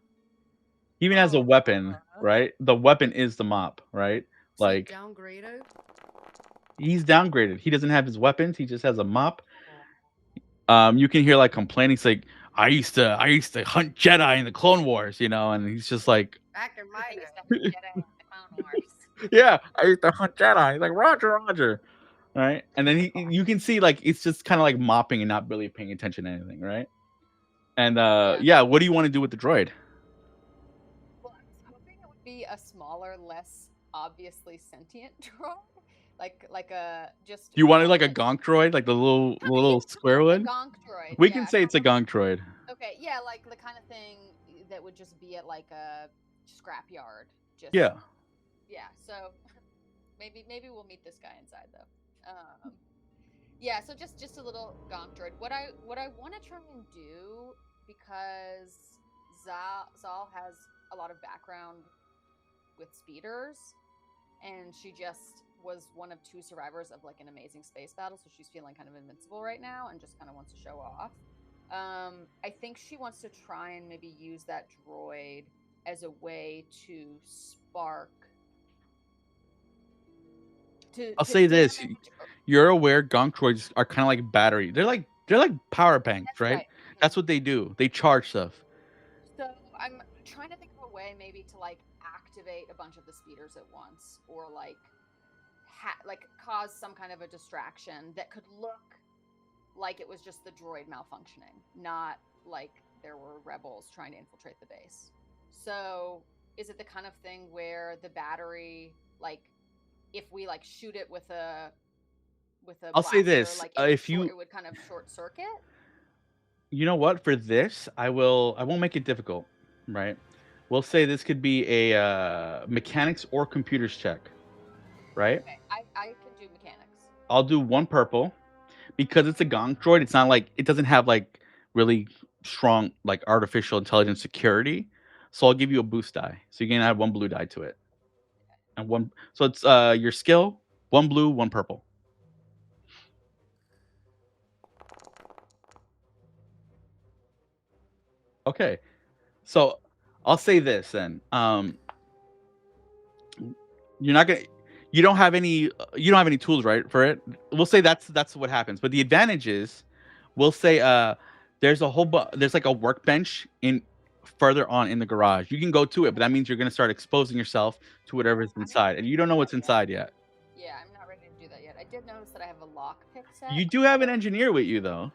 He even has a weapon, right? The weapon is the mop, right? So Like downgraded. he's downgraded. He doesn't have his weapons. He just has a mop. You can hear like complaining. He's like, I used to hunt Jedi in the Clone Wars, and he's just like, Back in my I day. used to hunt Jedi in the Clone Wars. yeah, I used to hunt Jedi. He's like, Roger, Roger. Right? And then you can see like it's just kind of like mopping and not really paying attention to anything, right? And yeah, what do you want to do with the droid? Well, I was hoping it would be a smaller, less obviously sentient droid, like a just. Do you want it one like a that- gonk droid, like the little Kinda, little yeah, square a one? gonk droid. We Yeah, can say it's a gonk droid. Okay, yeah, like the kind of thing that would just be at like a scrapyard. Just Yeah. yeah. So maybe we'll meet this guy inside though. Yeah, so just a little gonk droid. What I want to try and do, because Zal has a lot of background with speeders, and she just was one of 2 survivors of like an amazing space battle, so she's feeling kind of invincible right now and just kind of wants to show off. I think she wants to try and maybe use that droid as a way to spark I'll to say this: damage. you're aware gonk droids are kind of like battery. They're like power banks, That's right? right. That's what they do. They charge stuff. So I'm trying to think of a way maybe to like activate a bunch of the speeders at once, or like like cause some kind of a distraction that could look like it was just the droid malfunctioning, not like there were rebels trying to infiltrate the base. So is it the kind of thing where the battery, like, if we like shoot it with a I'll say blaster, this: like if you, it would kind of short circuit? you know what, for this, I won't make it difficult, right? We'll say this could be a mechanics or computers check, right? Okay, I can do mechanics. I'll do one purple because it's a gonk droid. It's not like it doesn't have like really strong like artificial intelligence security. So I'll give you a boost die. So you can add one blue die to it. And one, so it's your skill, one blue, one purple. Okay. So I'll say this then. You're not gonna you don't have any tools, right, for it. We'll say that's what happens. But the advantage is, we'll say there's there's like a workbench in further on in the garage. You can go to it, but that means you're gonna start exposing yourself to whatever's I'm not inside, ready and to you don't do know that what's yet. inside yet. Yeah, I'm not ready to do that yet. I did notice that I have a lock pick set. You do have an engineer with you though.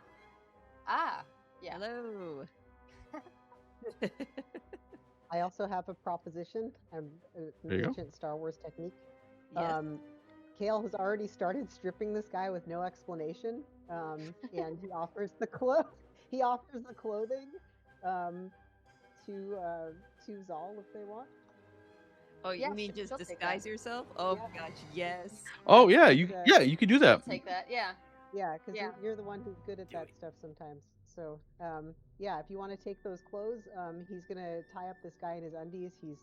Ah, yeah. Hello. I also have a proposition. I'm an There you go. ancient Star Wars technique. Yes. Kale has already started stripping this guy with no explanation, and he offers the he offers the clothing to Zal if they want. Oh, Yeah, you mean she'll just take disguise that. yourself? Oh Yeah. gosh, yes. Oh yeah, He's, you could do that. Take that. Yeah. Yeah, because Yeah. you're the one who's good at that stuff sometimes. So, yeah, if you want to take those clothes, he's gonna tie up this guy in his undies. He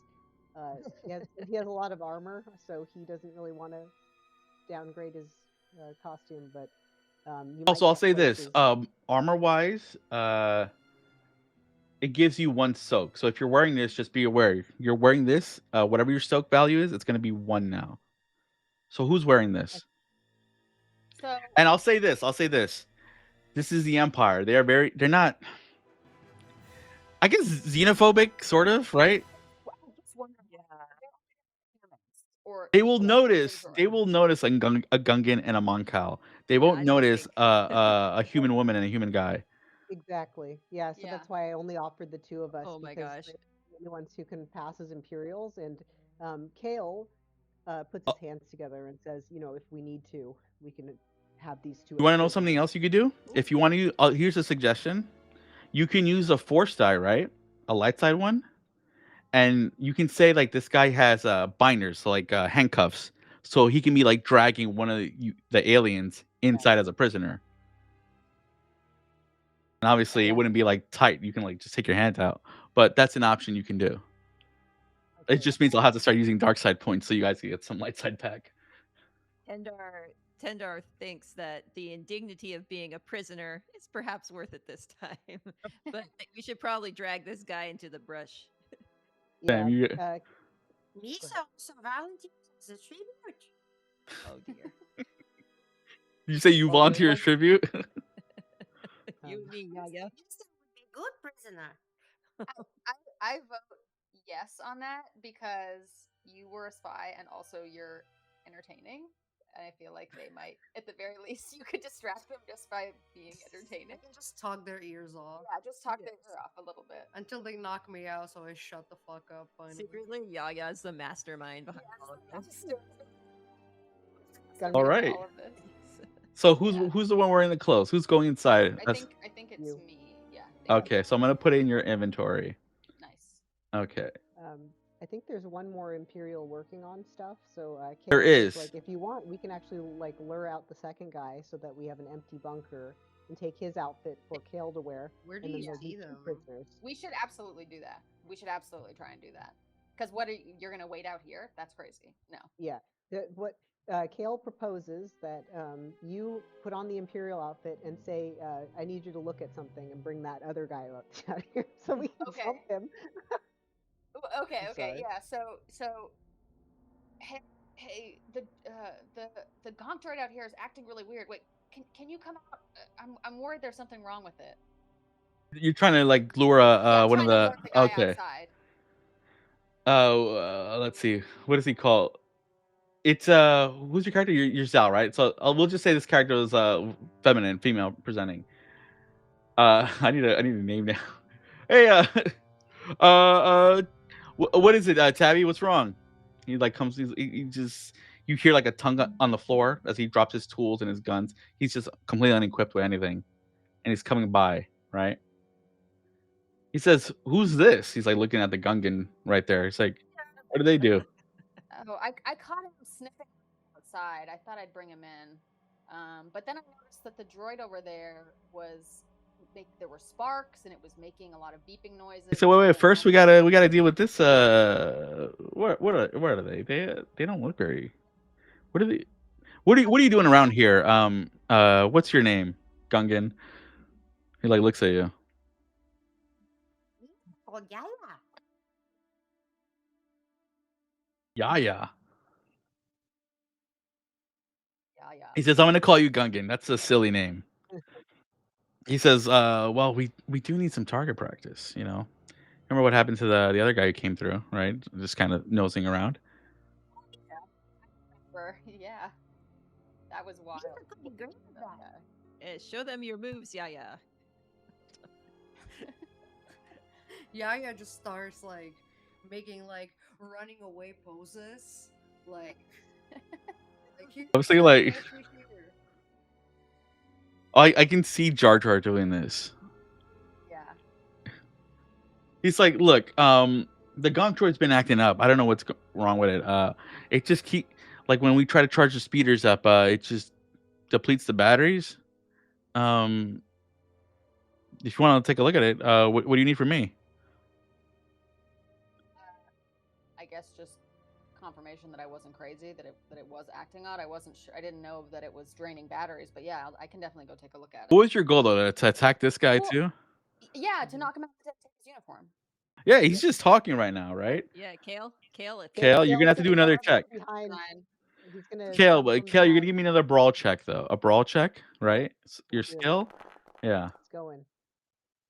has a lot of armor, so he doesn't really want to downgrade his costume. But you might Also, I'll get say this: places. armor wise, it gives you one soak. So if you're wearing this, just be aware. You're wearing this, whatever your soak value is, it's going to be 1 now. So who's wearing this? So And I'll say this. This is the Empire. They're not, I guess, xenophobic, sort of, right? I just wonder. Yeah. Or They will like, notice. Azor. They will notice a Gungan and a Moncal. They won't I notice think. a human woman and a human guy. Exactly. Yeah, so Yeah. that's why I only offered the two of us Oh my because gosh. they're the only ones who can pass as Imperials. And Kale puts Uh, his hands together and says, if we need to, we can have these two. You want to as know something prisoners." else you could do? If you want to use, here's a suggestion. You can use a force die, right? A light side one. And you can say like this guy has binders, so like handcuffs, so he can be like dragging one of the aliens inside as a prisoner. And obviously, it Yeah. wouldn't be like tight. You can like just take your hand out, but that's an option you can do. It Okay. just means I'll have to start using dark side points so you guys can get some light side pack. Tendar thinks that the indignity of being a prisoner is perhaps worth it this time, but we should probably drag this guy into the brush. Damn, you, Me Go so volunteers as a tribute. Oh dear. you say you Well, volunteer as once- tribute? You Um, mean Yaya? Winston would be a good prisoner. I vote yes on that because you were a spy and also you're entertaining. And I feel like they might, at the very least, you could distract them just by being I entertaining. can just talk their ears off Yeah, just talk their Yes. ear off a little bit. until they knock me out, so I shut the fuck up. Finally. Secretly, Yaya is the mastermind behind all of this. Gun All gun. right. All of this. So who's Yeah. who's the one wearing the clothes? Who's going inside? I think it's You. me. Yeah. I think Okay, so I'm gonna put it in your inventory. Nice. Okay. I think there's one more Imperial working on stuff. So There Kale says, is. like, if you want, we can actually like lure out the second guy so that we have an empty bunker and take his outfit for Kale to wear. Where do And then you there'll be see two them? prisoners. We should absolutely do that. We should absolutely try and do that. Because what are you're gonna wait out here? That's crazy. No. Yeah. What Kale proposes that you put on the Imperial outfit and say, "I need you to look at something," and bring that other guy out here so we can Okay. jump him. Okay. I'm Okay. sorry. Yeah. So hey, the gonk droid out here is acting really weird. Wait, can you come out? I'm worried there's something wrong with it. You're trying to like lure Yeah, one of trying to the lure the guy okay. outside. Let's see. What is he called? It's who's your character? You're Zal, right? So we'll just say this character is feminine, female presenting. I need a name now. Hey, what is it, Tabby? What's wrong? He like comes. He just you hear like a tongue on the floor as he drops his tools and his guns. He's just completely unequipped with anything, and he's coming by, right? He says, "Who's this?" He's like looking at the Gungan right there. He's like, "What do they do?" Oh, I caught him sniffing outside. I thought I'd bring him in, but then I noticed that the droid over there was there were sparks and it was making a lot of beeping noises. So wait. and First, we then- gotta deal with this. What are they? They don't look very. What are they? What are you doing around here? What's your name, Gungan? He like looks at you. Oh, yeah. Yeah. Yeah, yeah. He says, "I'm gonna call you Gungan. That's a silly name." He says, well, we do need some target practice. You know, remember what happened to the other guy who came through, right? Just kind of nosing around." Yeah, that was wild. could be great at that. Show them your moves, Yaya. Yaya just starts like making like running away poses, like. I was thinking like, I can see Jar Jar doing this. Yeah. He's like, look, the Gonk droid's been acting up. I don't know what's wrong with it. It just keep like when we try to charge the speeders up, it just depletes the batteries. If you want to take a look at it, what do you need from me? I guess just confirmation that I wasn't crazy, that it was acting odd. I wasn't sure. I didn't know that it was draining batteries, but yeah, I can definitely go take a look at it. What was your goal though? To attack this guy Well, too? Yeah, to knock him out to take his uniform. Yeah, he's just talking right now, right? Yeah, Kale. It's Kale, you're gonna have to do another check. Behind. He's gonna. Kale, come but Kale, you're gonna behind. give me another brawl check though. A brawl check, right? Your Yeah. skill. Yeah. It's going.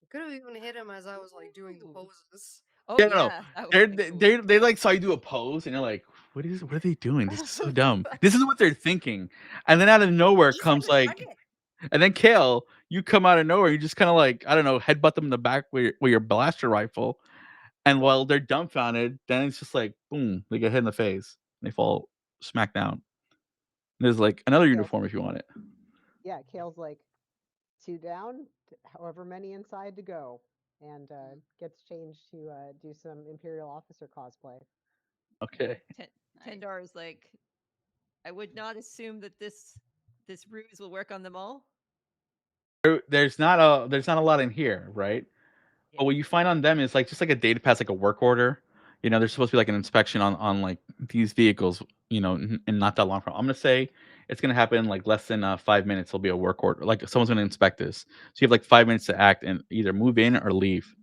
Could have even hit him as I was like doing the poses. Oh Yeah, no, yeah. that would've been cool. they like saw you do a pose and you're like, what are they doing? This is so dumb. This is what they're thinking. And then out of nowhere comes like, and then Kale, you come out of nowhere, you just kind of like, I don't know, headbutt them in the back with your blaster rifle. And while they're dumbfounded, then it's just like, boom, they get hit in the face. And they fall smack down. There's like another uniform if you want it. Yeah, Kale's like 2 down, however many inside to go, and gets changed to do some Imperial officer cosplay. Okay. Tendar is like, I would not assume that this ruse will work on them all. There's not a lot in here, right? Yeah. But what you find on them is like just like a data pass, like a work order. You know, there's supposed to be like an inspection on like these vehicles. You know, and not that long from. I'm gonna say it's gonna happen in like less than 5 minutes. There'll be a work order. Like someone's gonna inspect this, so you have like 5 minutes to act and either move in or leave.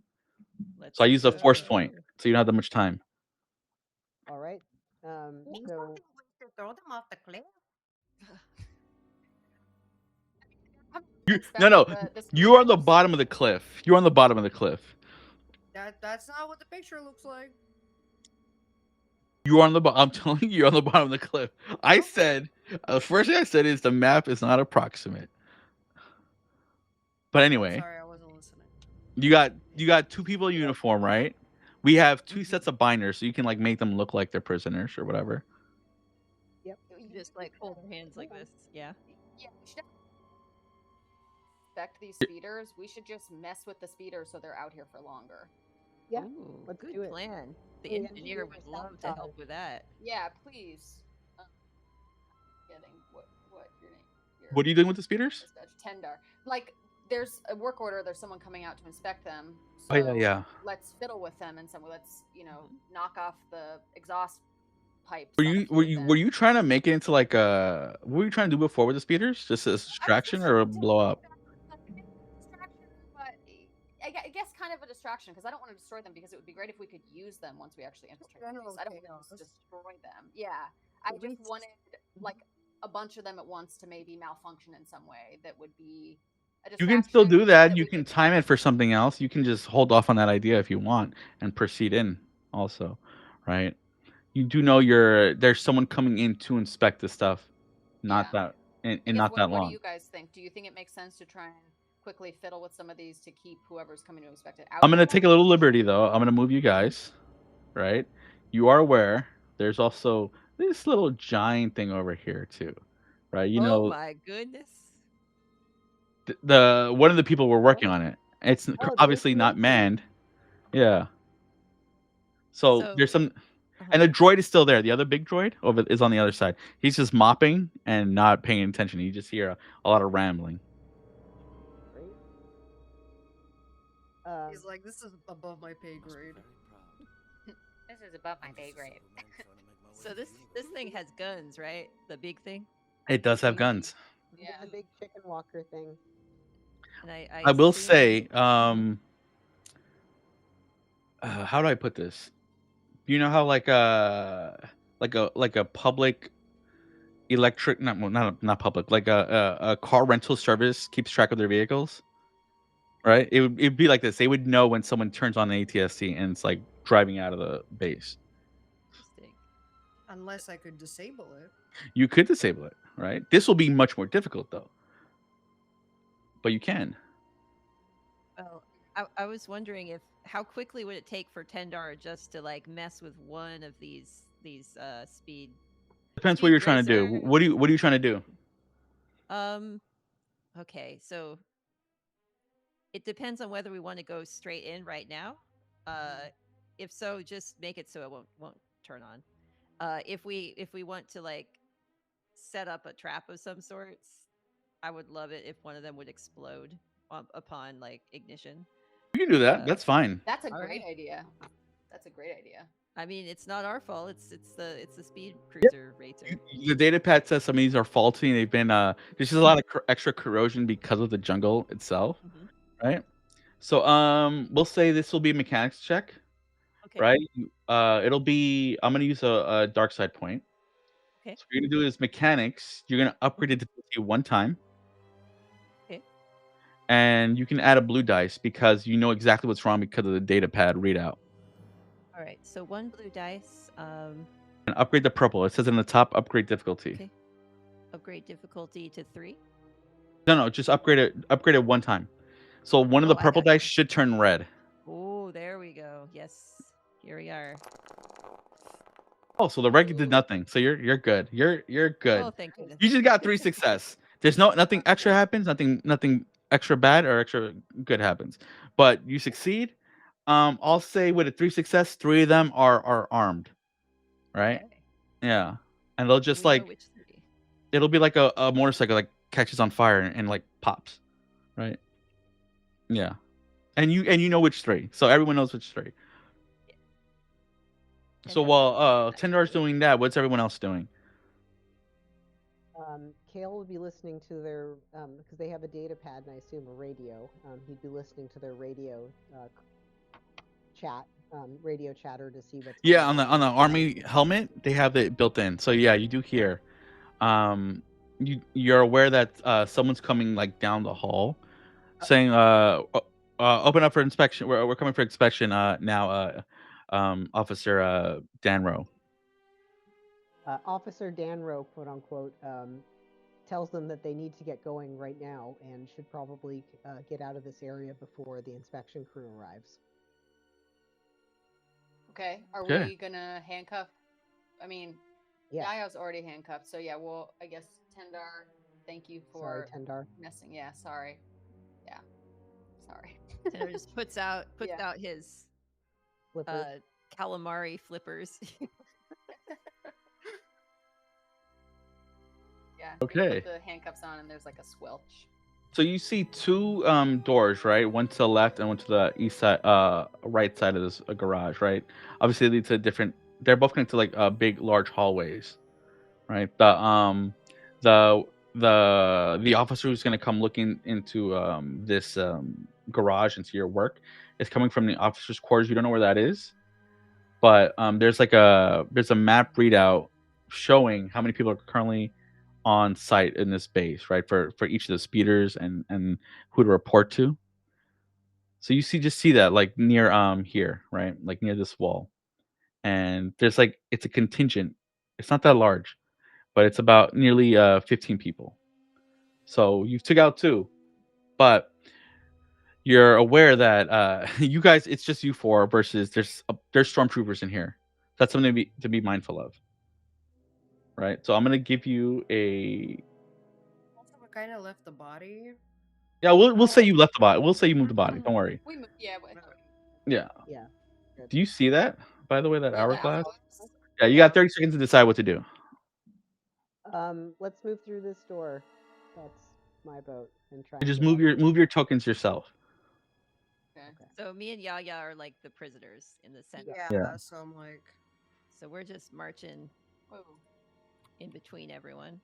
So I use a force point, so you don't have that much time. All right. So Throw them off the cliff. No, you're on the bottom of the cliff. You're on the bottom of the cliff. That's not what the picture looks like. You're on the bottom. I'm telling you, you're on the bottom of the cliff. I said the first thing I said is the map is not approximate. But anyway, Sorry, I wasn't listening. you got 2 people in uniform, right? We have 2 sets of binders, so you can like make them look like they're prisoners or whatever. Yep. Just like hold their hands like this. Yeah. Yeah, we should inspect these speeders. We should just mess with the speeders so they're out here for longer. Yeah, Ooh, let's good do it. plan. The Oh, yeah, engineer do would it love to sometime. help with that. Yeah, please. Getting what your name? What are you doing with the speeders? Tendar. Like, there's a work order. There's someone coming out to inspect them. So Oh, yeah. Let's fiddle with them and let's knock off the exhaust pipes. Were on a you few were of you them. were you trying to make it into like a what were you trying to do before with the speeders? Just a distraction or a blow up? Distraction, but I guess kind of a distraction because I don't want to destroy them because it would be great if we could use them once we actually infiltrate the General base. I don't want to chaos. just destroy them. Yeah, I We- just wanted like a bunch of them at once to maybe malfunction in some way that would be a You can still distraction do that. You we can could- time it for something else. You can just hold off on that idea if you want and proceed in also, right? You do know there's someone coming in to inspect the stuff, not Yeah. that in I guess not that what do long. you guys think? Do you think it makes sense to try and quickly fiddle with some of these to keep whoever's coming to inspect it out? I'm gonna take a little liberty though. I'm gonna move you guys, right? You are aware there's also this little giant thing over here too, right? You Oh know, my goodness. the one of the people were working on it. It's Oh, the obviously not information. manned. Yeah. So So- there's some, Uh-huh. and the droid is still there. The other big droid is on the other side. He's just mopping and not paying attention. You just hear a lot of rambling. Great. He's like, this is above my pay grade. This is above my pay grade. So this thing has guns, right? The big thing. It does have guns. Yeah. The big chicken walker thing. And I will assume- say, how do I put this? You know how like a public electric not public like a car rental service keeps track of their vehicles, right? It'd be like this. They would know when someone turns on an ATST and it's like driving out of the base. Interesting. Unless I could disable it. You could disable it, right? This will be much more difficult though, but you can. Well, I was wondering how quickly would it take for Tendar just to like mess with one of these speed. Depends what you're Speed trying to do. racer. What are you trying to do? Okay, so it depends on whether we want to go straight in right now. If so, just make it so it won't turn on. If we want to like set up a trap of some sorts, I would love it if one of them would explode upon like ignition. You can do that. That's fine. That's a All great right. idea. That's a great idea. I mean, it's not our fault. It's the speed cruiser racer. The data pad says some of these are faulty and they've been there's just a lot of extra corrosion because of the jungle itself, Mhm. right? So we'll say this will be a mechanics check, Okay. right? It'll be I'm gonna use a dark side point. Okay. So what you're gonna do is mechanics. You're gonna upgrade the difficulty one time. Okay. And you can add a blue dice because you know exactly what's wrong because of the data pad readout. All right. So one blue dice. And upgrade the purple. It says in the top upgrade difficulty. Okay. Upgrade difficulty to 3. No, just upgrade it one time. So one of the Oh, I purple got you. dice should turn red. Oh, there we go. Yes. Here we are. Oh, so the red did nothing. So you're good. You're good. Oh, thank goodness. You just got 3 success. There's nothing extra happens. Nothing extra bad or extra good happens. But you succeed. I'll say with a 3 success, 3 of them are armed. Right? Okay. Yeah. And they'll just We know like which 3. it'll be like a motorcycle like catches on fire and like pops. Right? Yeah. And you know which 3. So everyone knows which 3. So Tendar while knows that. Tendar's doing that, what's everyone else doing? Kale will be listening to their because they have a data pad and I assume a radio. He'd be listening to their radio chat, radio chatter to see what's Yeah, going on the army helmet, they have it built in. So yeah, you do hear. You're aware that someone's coming like down the hall, saying open up for inspection. We're coming for inspection now. Officer Danro. Officer Danro, quote unquote, tells them that they need to get going right now and should probably get out of this area before the inspection crew arrives. Okay. Are Okay. we gonna handcuff? I mean, Yeah. Yaya's already handcuffed, so yeah. Well, I guess Tendar. Thank you Sorry, for Tendar. messing. Yeah. Sorry. Yeah. Sorry. Tendar just puts out Yeah. his Flippers. calamari flippers. Yeah. we Okay. Put the handcuffs on, and there's like a squelch. So you see 2 doors, right? One to the left and one to the east side, right side of this garage, right? Obviously, they lead to different they're both connected to like big, large hallways, right? The officer who's gonna come looking into this garage into your work is coming from the officer's quarters. You don't know where that is, but there's a map readout showing how many people are currently on site in this base, right? For each of the speeders and who to report to. So you just see that like near here, right? Like near this wall. And there's like it's a contingent. It's not that large, but it's about nearly 15 people. So you took out 2, but you're aware that you guys it's just you 4 versus there's stormtroopers in here. That's something to be mindful of. Right? So I'm going to give you a Also, we kind of left the body. yeah, we'll say you left the body. We'll say you moved the body. Mhm. Don't worry. We yeah. Yeah. Yeah. Good. Do you see that? By the way, that The hourglass? hourglass? Yeah, you got 30 seconds to decide what to do. Let's move through this door. That's my vote. And try. And just and get move your tokens yourself. Okay. So me and Yaya are like the prisoners in the center. Yeah, Yeah. so I'm like, So we're just marching Whoa. in between everyone.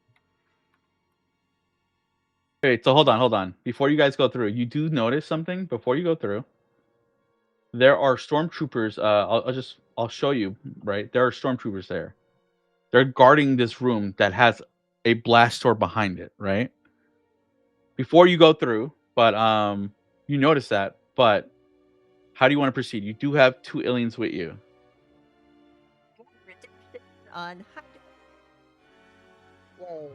Okay, so hold on. Before you guys go through, you do notice something before you go through. There are stormtroopers. I'll show you. Right, there are stormtroopers there. They're guarding this room that has a blast door behind it. Right. Before you go through, but you notice that. But how do you want to proceed? You do have 2 aliens with you. On Yay.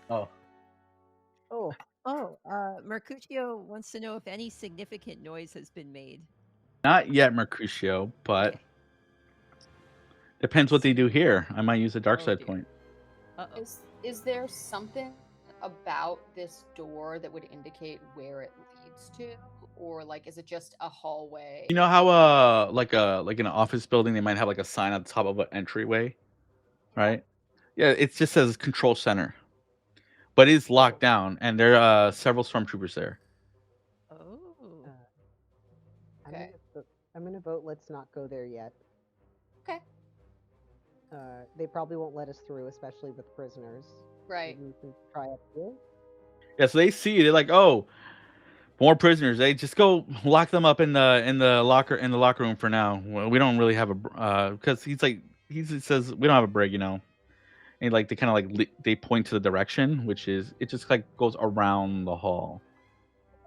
Oh. Oh. Mercutio wants to know if any significant noise has been made. Not yet, Mercutio, but Okay. depends what they do here. I might use a dark Oh, side dear. point. Uh-oh. Is there something about this door that would indicate where it leads to, or like is it just a hallway? You know how like in an office building they might have like a sign at the top of an entryway, right? Yeah, it just says control center, but it's locked down, and there are several stormtroopers there. Oh. Okay. I'm gonna vote. Let's not go there yet. Okay. They probably won't let us through, especially with prisoners. Right. Maybe we can try up here. Yeah, so they see they're like, oh, more prisoners. They just go lock them up in the locker room for now. Well, we don't really have a because he says we don't have a brig, you know. And like they kind of like they point to the direction, which is it just like goes around the hall.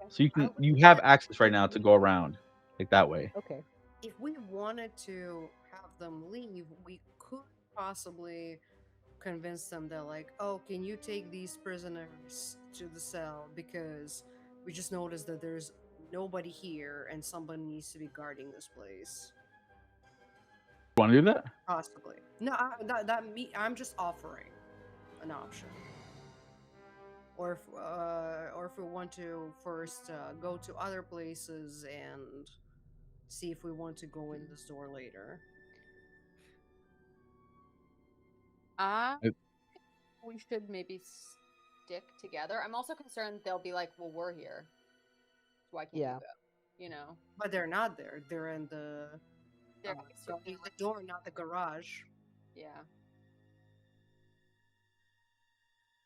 So you have access right now to go around like that way. Okay. if we wanted to have them leave, we could possibly convince them that, like, oh, can you take these prisoners to the cell because we just noticed that there's nobody here and somebody needs to be guarding this place. You want to do that? Possibly. No, I'm just offering an option. Or if we want to first go to other places and see if we want to go in this door later. It- We should maybe stick together. I'm also concerned they'll be like, "Well, we're here. Why can't Yeah. you go?" You know. But they're not there. They're in the They're guarding the door, not the garage. Yeah.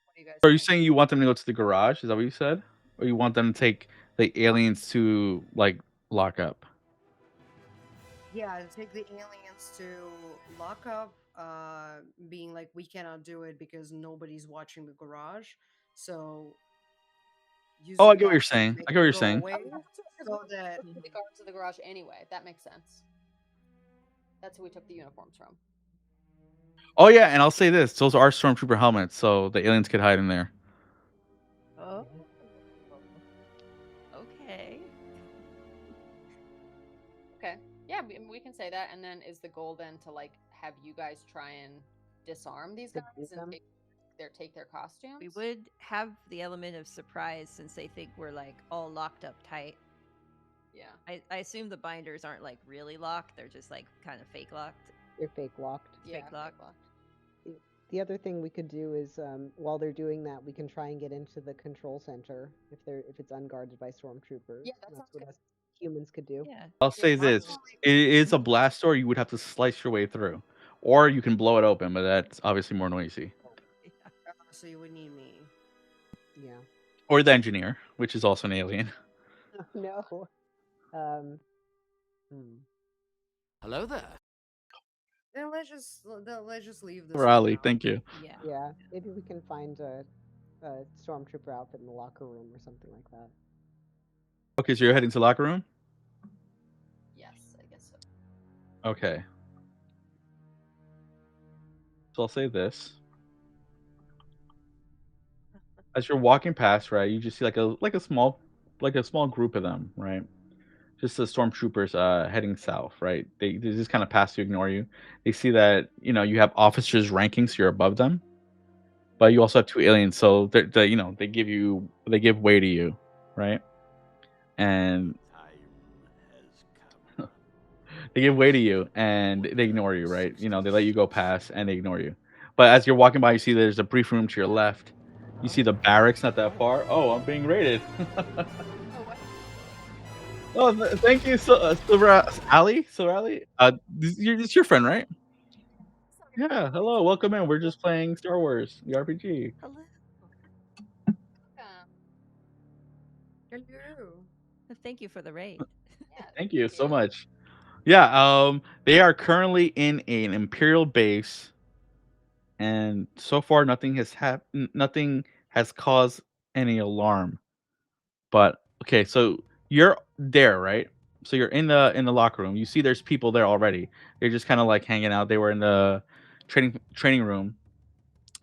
What do you guys Are you think? saying you want them to go to the garage? Is that what you said? Or you want them to take the aliens to like lock up? Yeah, take the aliens to lock up, being like, we cannot do it because nobody's watching the garage. So Oh, I using get what that you're to saying. make I get what you're them go saying. away, so that The guards of the garage anyway. That makes sense. That's who we took the uniforms from. Oh yeah, and I'll say this: those are stormtrooper helmets, so the aliens could hide in there. Oh. Okay. Okay. Yeah, we can say that. And then is the goal then to like have you guys try and disarm these guys Subdue them? and take their costumes? We would have the element of surprise since they think we're like all locked up tight. Yeah. I assume the binders aren't like really locked, they're just like kind of fake locked. They're fake locked. Yeah. Fake lock. The other thing we could do is, while they're doing that, we can try and get into the control center if it's unguarded by stormtroopers. Yeah, that That's sounds what good. us humans could do. Yeah. I'll say this: it is a blast door. You would have to slice your way through, or you can blow it open, but that's obviously more noisy. So you would need me. Yeah. Or the engineer, which is also an alien. No. Hmm. Hello there. Then let's just leave this. Raleigh, for now. thank you. Yeah. Yeah. Maybe we can find a stormtrooper outfit in the locker room or something like that. Okay, so you're heading to locker room. Yes, I guess so. Okay. So I'll say this: as you're walking past, right, you just see like a small group of them, right? Just the stormtroopers heading south, right? They just kind of pass you, ignore you. They see that you have officers ranking, so you're above them, but you also have two aliens, so they give way to you, right? And Time has come. they give way to you, and they ignore you, right? They let you go past, and they ignore you. But as you're walking by, you see there's a brief room to your left. You see the barracks not that far. Oh, I'm being raided. Oh, what? Oh, thank you, Ali. This is your friend, right? Yeah. Hello, welcome in. We're just playing Star Wars, the RPG. Hello. Hello. Thank you for the raid. Yeah, Thank you so much. Yeah. They are currently in an Imperial base, and so far nothing has happened. Nothing has caused any alarm. But okay, so you're there, right? So you're in the locker room. You see there's people there already. They're just kind of like hanging out. They were in the training room,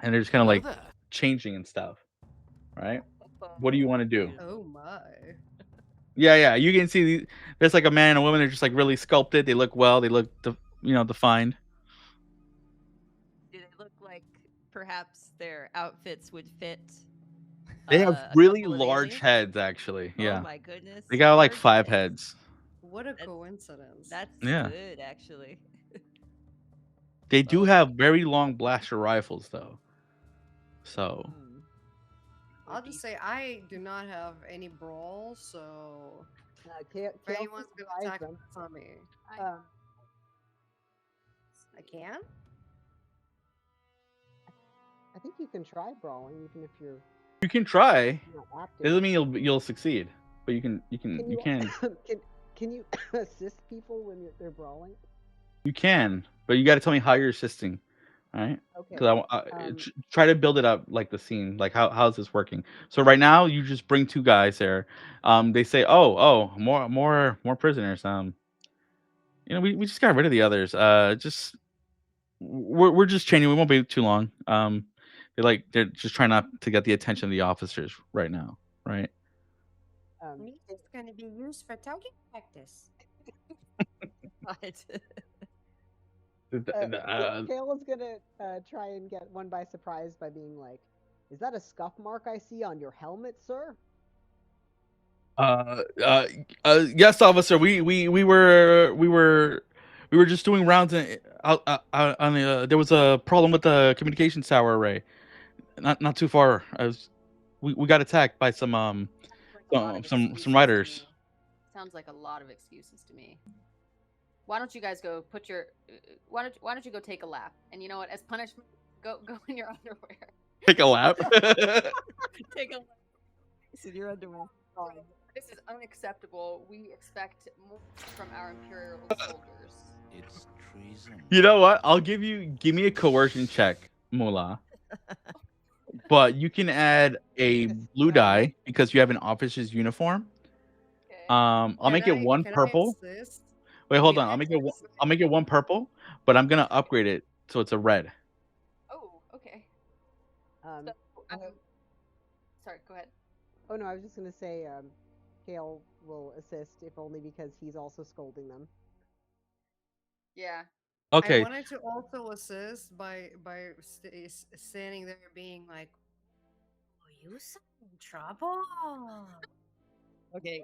and they're just kind of Hello like there. changing and stuff, right? What do you want to do? Oh my. Yeah. You can see there's like a man and a woman. They're just like really sculpted. They look well. They look defined. Do they look like perhaps their outfits would fit? They have a really couple of large aliens? heads, actually. Oh Yeah, my goodness. they got like large 5 heads. What a That's- coincidence. That's Yeah. good, actually. They do Oh. have very long blaster rifles, though. So Hmm. I'll Would just be- say I do not have any brawl, so Kale if anyone's can gonna surprise attack them. it's on me. Um, I can? I think you can try brawling even if you're you can try. not It active. doesn't mean you'll succeed, but you can Can you assist people when they're brawling? you can, but you got to tell me how you're assisting, all right? Okay. Because try to build it up like the scene, like how's this working? So right now you just bring 2 guys there. They say, oh, more prisoners. We just got rid of the others. Just we're just training. We won't be too long. They're just trying not to get the attention of the officers right now, right? Meat is gonna be used for target practice. What? Kale is gonna try and get one by surprise by being like, "Is that a scuff mark I see on your helmet, sir?" Yes, officer. We were just doing rounds out on the. There was a problem with the communications tower array. Not too far. We got attacked by some Sounds like a lot of some excuses to riders. me. Sounds like a lot of excuses to me. Why don't you guys go put your? Why don't you go take a lap? And you know what? As punishment, go in your underwear. Take a lap. Take a look in your underwear. This is unacceptable. We expect more from our imperial soldiers. It's treason. You know what? Give me a coercion check, Mullah. But you can add a blue die because you have an officer's uniform. Okay. I'll make it 1 purple. Wait, hold on. I'll make it 1 purple, but I'm gonna upgrade it so it's a red. Oh, okay. Um, So, sorry, go ahead. oh no, I was just gonna say, Kale will assist if only because he's also scolding them. Yeah. Okay. I wanted to also assist by standing there being like, "Oh, you some trouble." Okay.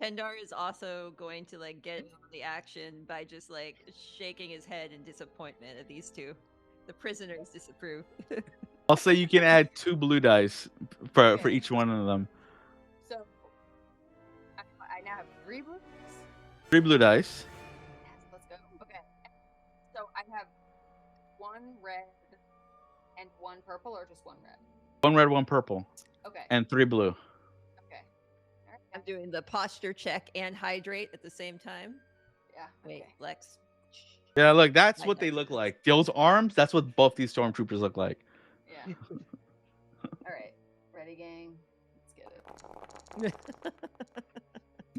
Kendar is also going to like get the action by just like shaking his head in disappointment at these 2. The prisoners disapprove. I'll say you can add 2 blue dice for Okay. each one of them. So I now have 3 blue. 3 blue dice. Yes, let's go. Okay. So I have 1 red and 1 purple, or just 1 red? 1 red, 1 purple, Okay. and 3 blue. Okay. All right. I'm doing the posture check and hydrate at the same time. Yeah. Wait, Okay. Lex. Yeah, look, that's I what know they this look is- like. Those arms, that's what both these stormtroopers look like. Yeah. All right. Ready, gang? Let's get it.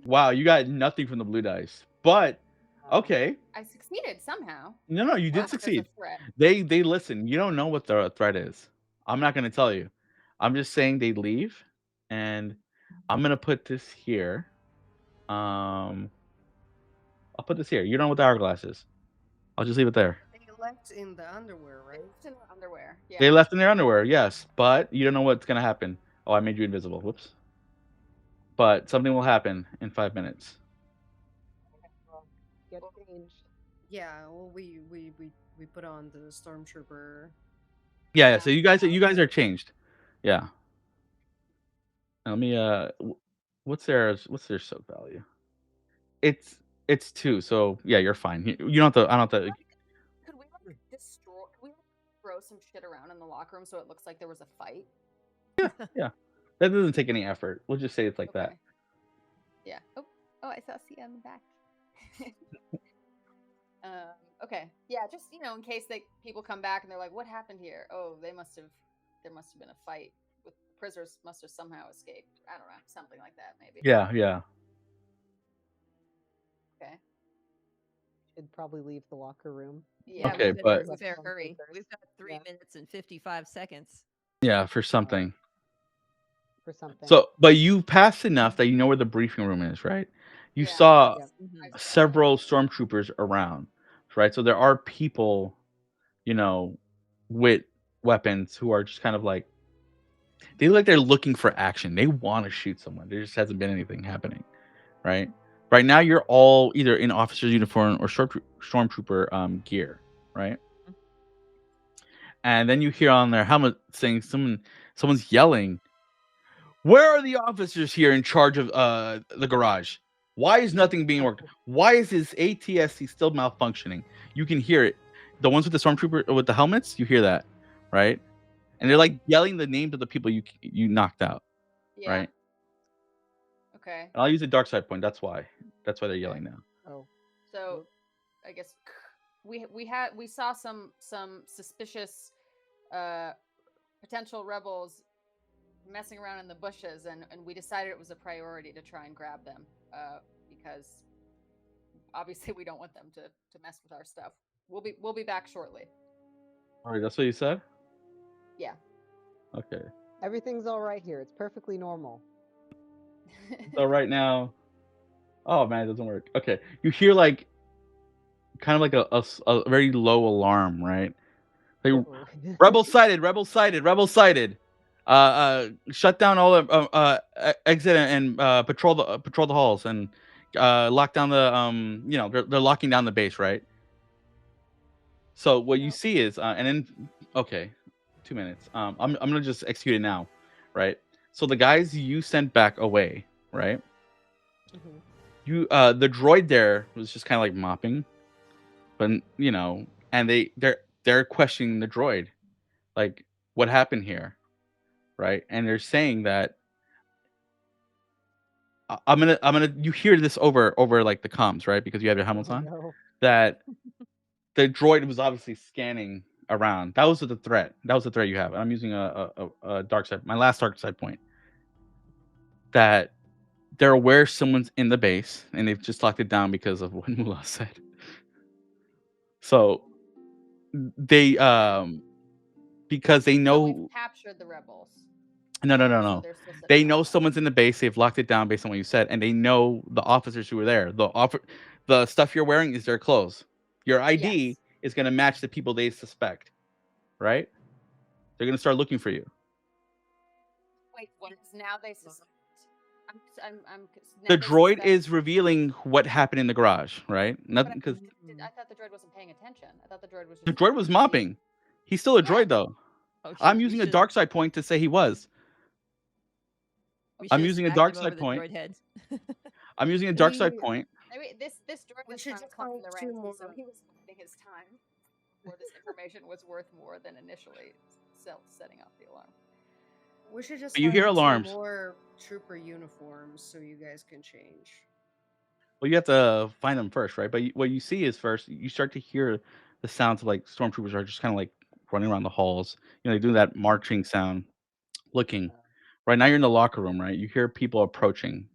Wow, you got nothing from the blue dice. But okay. I succeeded somehow. No, you did There's a succeed. threat. They listen. You don't know what the threat is. I'm not gonna tell you. I'm just saying they leave, and I'm gonna put this here. I'll put this here. You don't know what the hourglass is. I'll just leave it there. They left in the underwear, right? It's in the underwear. Yeah. They left in their underwear, yes, but you don't know what's gonna happen. Oh, I made you invisible. Whoops. But something will happen in 5 minutes. Get changed. Yeah. Well, we put on the stormtrooper. Yeah. So you guys are changed. Yeah. Let me what's their soak value? It's 2. So yeah, you're fine. You don't have to. I don't have to. Could we like destroy? Could we throw some shit around in the locker room so it looks like there was a fight? Yeah. That doesn't take any effort. We'll just say it's like that. Okay. Yeah. Oh, I saw Cia in the back. Okay. Yeah, just in case people come back and they're like, "What happened here?" Oh, there must have been a fight. With prisoners must have somehow escaped. I don't know, something like that, maybe. Yeah. Okay. Should probably leave the locker room. Yeah. Okay, we but- better hurry. We've got 3 Yeah. minutes and 55 seconds. Yeah, for something. For something. So, but you passed enough that you know where the briefing room is, right? You Yeah. saw Yeah. Mhm. several stormtroopers around, right? So there are people, with weapons who are just kind of like they look like they're looking for action. They want to shoot someone. There just hasn't been anything happening, right? Right now, you're all either in officer's uniform or stormtrooper gear, right? And then you hear on their helmet saying someone's yelling, "Where are the officers here in charge of the garage? Why is nothing being worked? Why is this ATSC still malfunctioning?" You can hear it. The ones with the stormtrooper with the helmets, you hear that, right? And they're like yelling the names of the people you knocked out, Yeah. right? Okay. And I'll use a dark side point. That's why they're yelling now. Oh. So, I guess we saw some suspicious potential rebels messing around in the bushes, and we decided it was a priority to try and grab them because obviously we don't want them to mess with our stuff. We'll be back shortly. All right, that's what you said. Yeah. Okay. Everything's all right here. It's perfectly normal. So right now, oh man, it doesn't work. Okay, you hear like kind of like a very low alarm, right? Like Uh-oh. rebel sighted, rebel sighted, rebel sighted. Shut down all the exit and patrol the halls and lock down the they're locking down the base, right? So what you see is and then okay, 2 minutes. I'm gonna just execute it now, right? So the guys you sent back away, right? Mhm. You the droid there was just kind of like mopping, but and they're questioning the droid, like what happened here, right? And they're saying that I'm gonna you hear this over like the comms, right? Because you have your helmets Oh, on. no. That the droid was obviously scanning around. That was the threat. That was the threat you have. I'm using a dark side, my last dark side point. That they're aware someone's in the base and they've just locked it down because of what Mullah said. So they because they So know we've captured the rebels. no. So they're still sitting They know outside. someone's in the base. They've locked it down based on what you said, and they know the officers who were there. The stuff you're wearing is their clothes. Your ID Yes. is going to match the people they suspect, right? They're going to start looking for you. Wait, what? Now they suspect. I'm now The they droid suspect- is revealing what happened in the garage, right? but Nothing because I thought the droid wasn't paying attention. I thought the droid was. the Just droid was mopping. He's still a Yeah. droid though. Oh, I'm shoot, we using a should- dark side point to say he was. we I'm should've using a smacked dark him side over the point. droid head. I'm using a dark side Maybe- point. I mean, this during We this should time just climbing find the two ranks, so more. he was spending his time where this information was worth more than initially setting off the alarm. We should just But you hear find two alarms. more trooper uniforms so you guys can change. Well, you have to find them first, right? But what you see is first you start to hear the sounds of like stormtroopers are just kind of like running around the halls. You know, they do that marching sound, looking. Right now, you're in the locker room, right? You hear people approaching,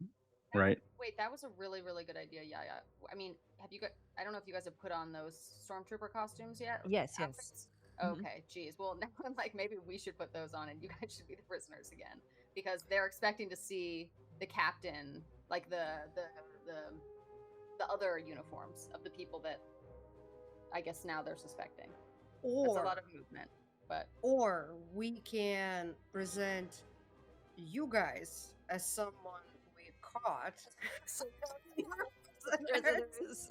right? Wait, that was a really, really good idea. Yeah, yeah. I mean, have you got? I don't know if you guys have put on those stormtrooper costumes yet. Yes, yes. Outfits? Okay, geez. Well, now I'm like, maybe we should put those on, and you guys should be the prisoners again, because they're expecting to see the captain, like the other uniforms of the people that I guess now they're suspecting. That's a lot of movement, but Or we can present you guys as someone we caught. So that we're prisoners. Prisoners.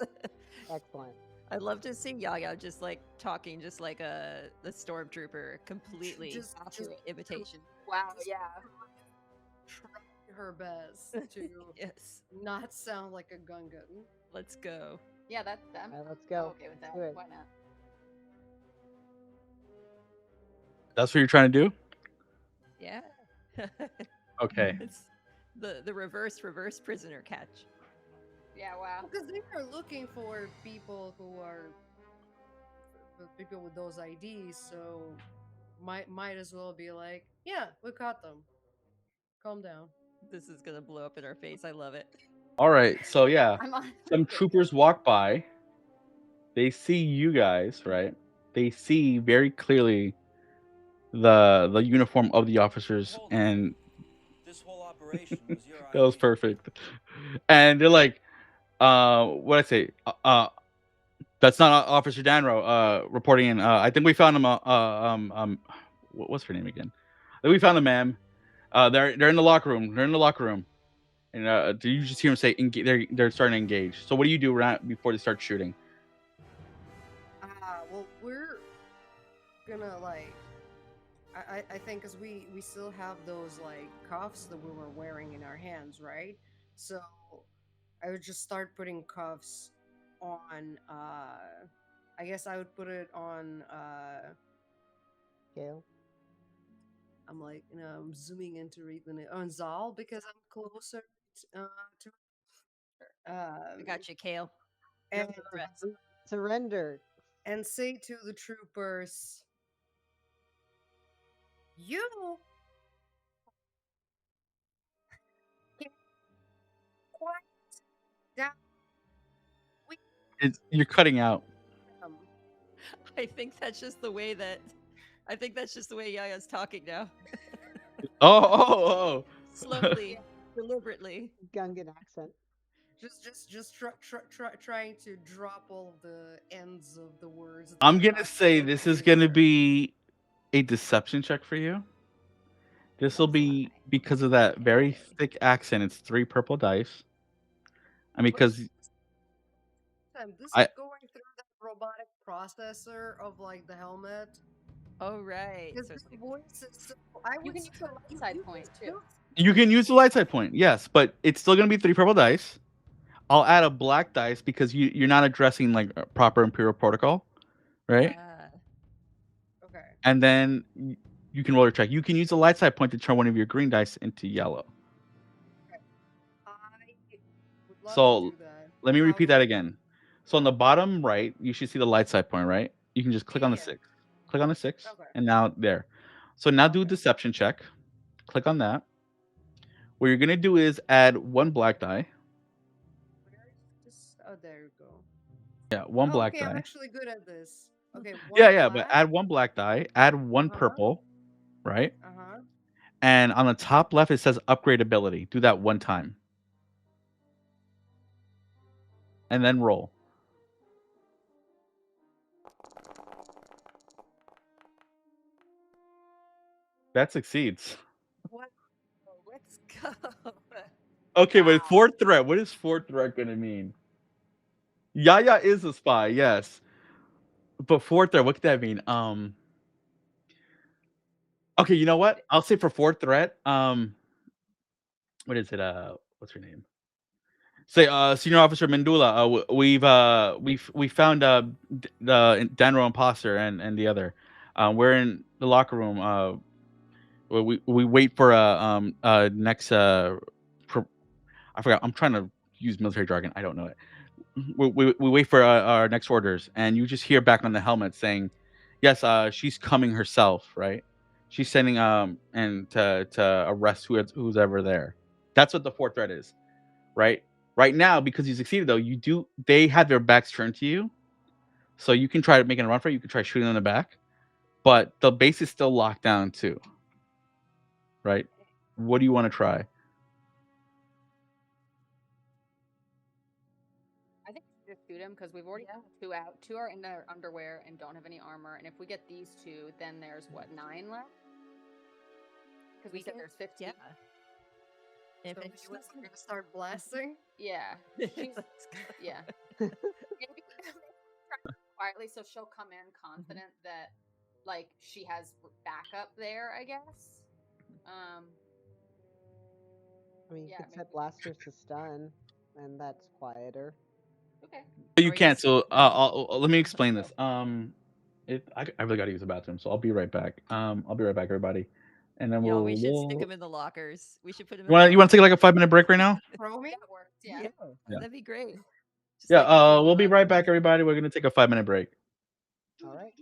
Excellent. I'd love to see Yaya just like talking just like the stormtrooper, completely Just- accurate imitation. wow, yeah. Trying her best to Yes. not sound like a Gungan. Let's go. Yeah, that I'm All right, let's I'm go. okay with that. Do it. Why not? That's what you're trying to do. Yeah. Okay. It's the reverse prisoner catch. Yeah, wow. Because they are looking for people who are people with those IDs, so might as well be like, yeah, we caught them. Calm down. This is gonna blow up in our face. I love it. All right. So yeah, I'm on. some troopers walk by. They see you guys, right? They see very clearly the uniform of the officers, Hold on. and This whole operation was your that was idea. perfect. And they're like, what I say? That's not Officer Danro reporting in. I think we found him. What's her name again? I think we found the ma'am. They're in the locker room. They're in the locker room. And do you just hear them say they're starting to engage? So what do you do right before they start shooting? Well, we're gonna like. I think because we still have those like cuffs that we were wearing in our hands, right? So I would just start putting cuffs on. I guess I would put it on. Gale. I'm like, I'm zooming into Ethan on Zal because I'm closer to. I got you, Kale. And Surrender. and say to the troopers, you get quiet down. You're cutting out. I think that's just the way Yaya's talking now. Oh. Slowly, deliberately. Gungan accent. Just trying to drop all of the ends of the words. I'm gonna say this is gonna be a deception check for you. This will be because of that very thick accent. It's 3 purple dice. I mean, because This I- is going through that robotic processor of like the helmet. Oh right. Because So this it's- voice is so. I You would can use the light side point too. you can use the light side point, yes, but it's still gonna be 3 purple dice. I'll add a black dice because you're not addressing like proper Imperial protocol, right? Okay. And then you can roll your check. You can use the light side point to turn one of your green dice into yellow. I would love So, to do that. Let me How repeat do that I- again. So on the bottom right, you should see the light side point, right? You can just click on the Yeah. 6. Click on the 6, Okay. and now there. So now do a Okay. deception check. Click on that. What you're gonna do is add 1 black die. Oh, there you go. Yeah, 1 black okay, I'm die. actually good at this. Okay. Yeah, black. but add 1 black die. Add 1 Uh-huh. purple, right? Uh-huh. And on the top left, it says upgrade ability. Do that 1 time. And then roll. That succeeds. What? let's go. Okay, but Wow. 4th threat. What is 4th threat gonna mean? Yaya is a spy, yes. But 4th threat, what could that mean? Okay, you know what? I'll say for 4th threat, what is it? What's her name? Say, Senior Officer Mandula, we found the Danro imposter and the other. We're in the locker room. We wait for next I forgot. I'm trying to use military jargon. I don't know it. We wait for our next orders, and you just hear back on the helmet saying, "Yes, she's coming herself." Right? She's sending and to arrest who's ever there. That's what the fourth threat is. Right? Right now, because you succeeded though, they have their backs turned to you, so you can try making a run for it. You can try shooting them in the back, but the base is still locked down too. Right? What do you want to try? I think we should just shoot him because we've already got 2 out. 2 are in their underwear and don't have any armor. And if we get these 2, then there's what, 9 left? Because we said there's 15. Yeah. If So it's we're gonna start blasting. Yeah. She's, Let's go. yeah. Maybe try quietly so she'll come in confident that like she has backup there, I guess. I mean, you Yeah, could set maybe. blasters to stun, and that's quieter. Okay. You Or you can't. So just- let me explain this. I really got to use the bathroom, so I'll be right back. I'll be right back, everybody, and then we should stick them in the lockers. We should put them. You want to take like a 5-minute break right now? Romy? That worked. Yeah. Yeah. That'd be great. Just Yeah. like before We'll be run. right back, everybody. We're gonna take a 5-minute break. All right.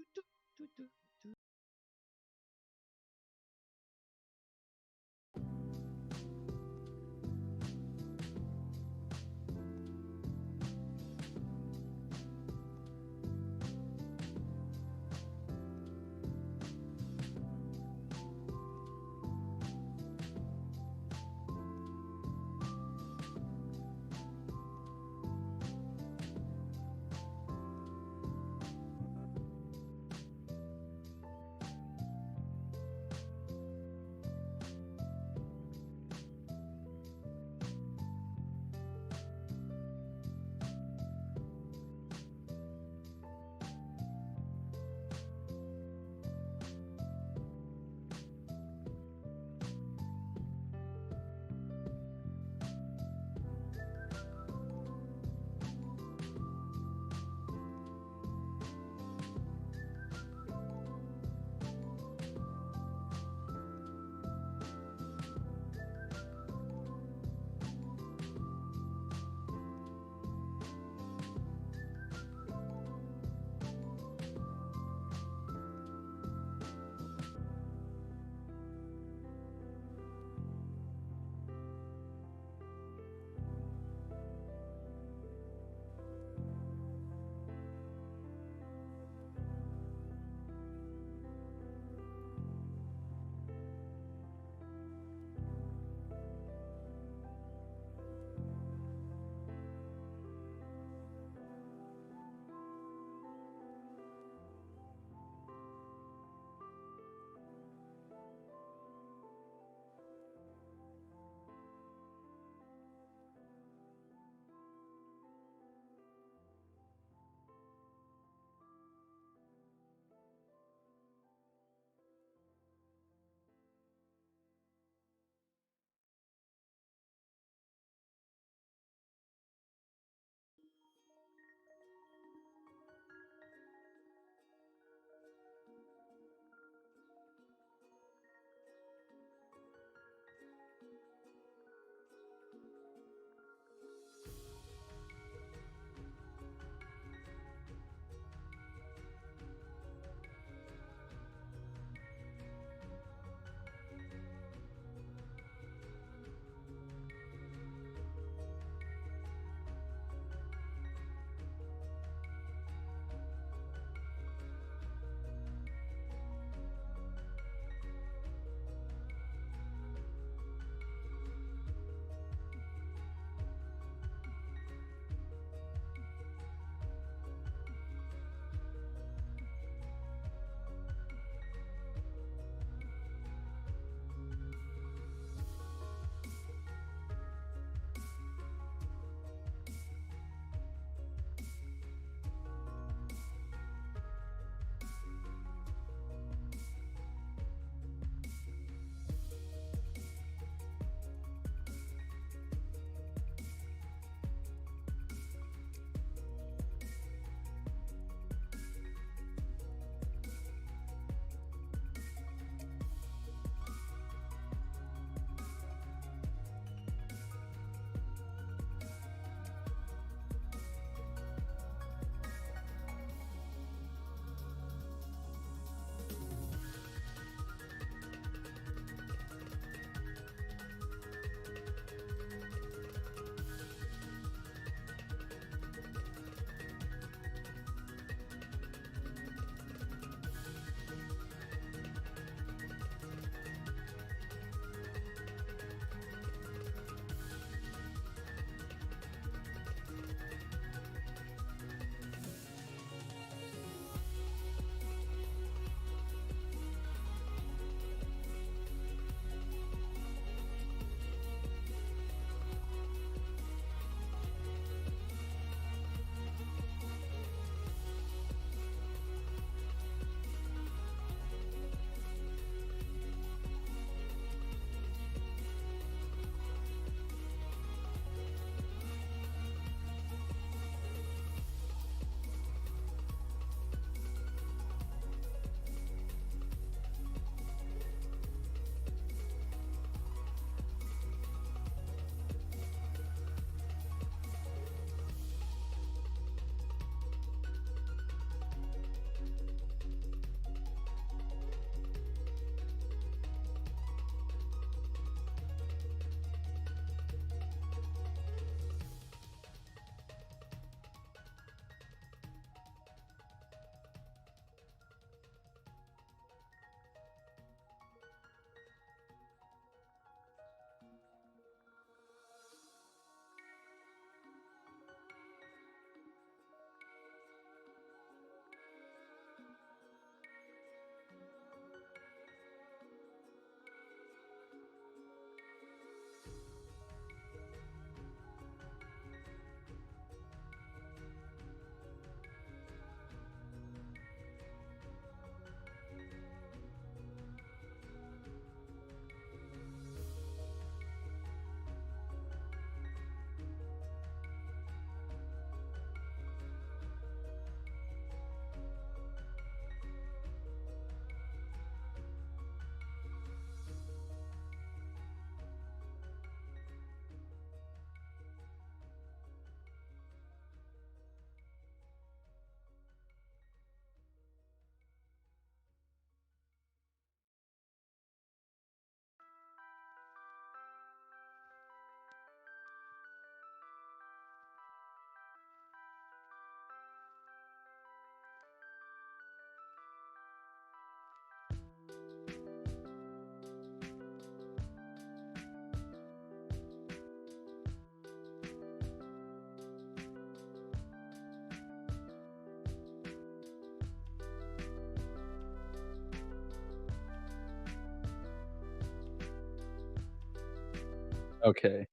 Okay.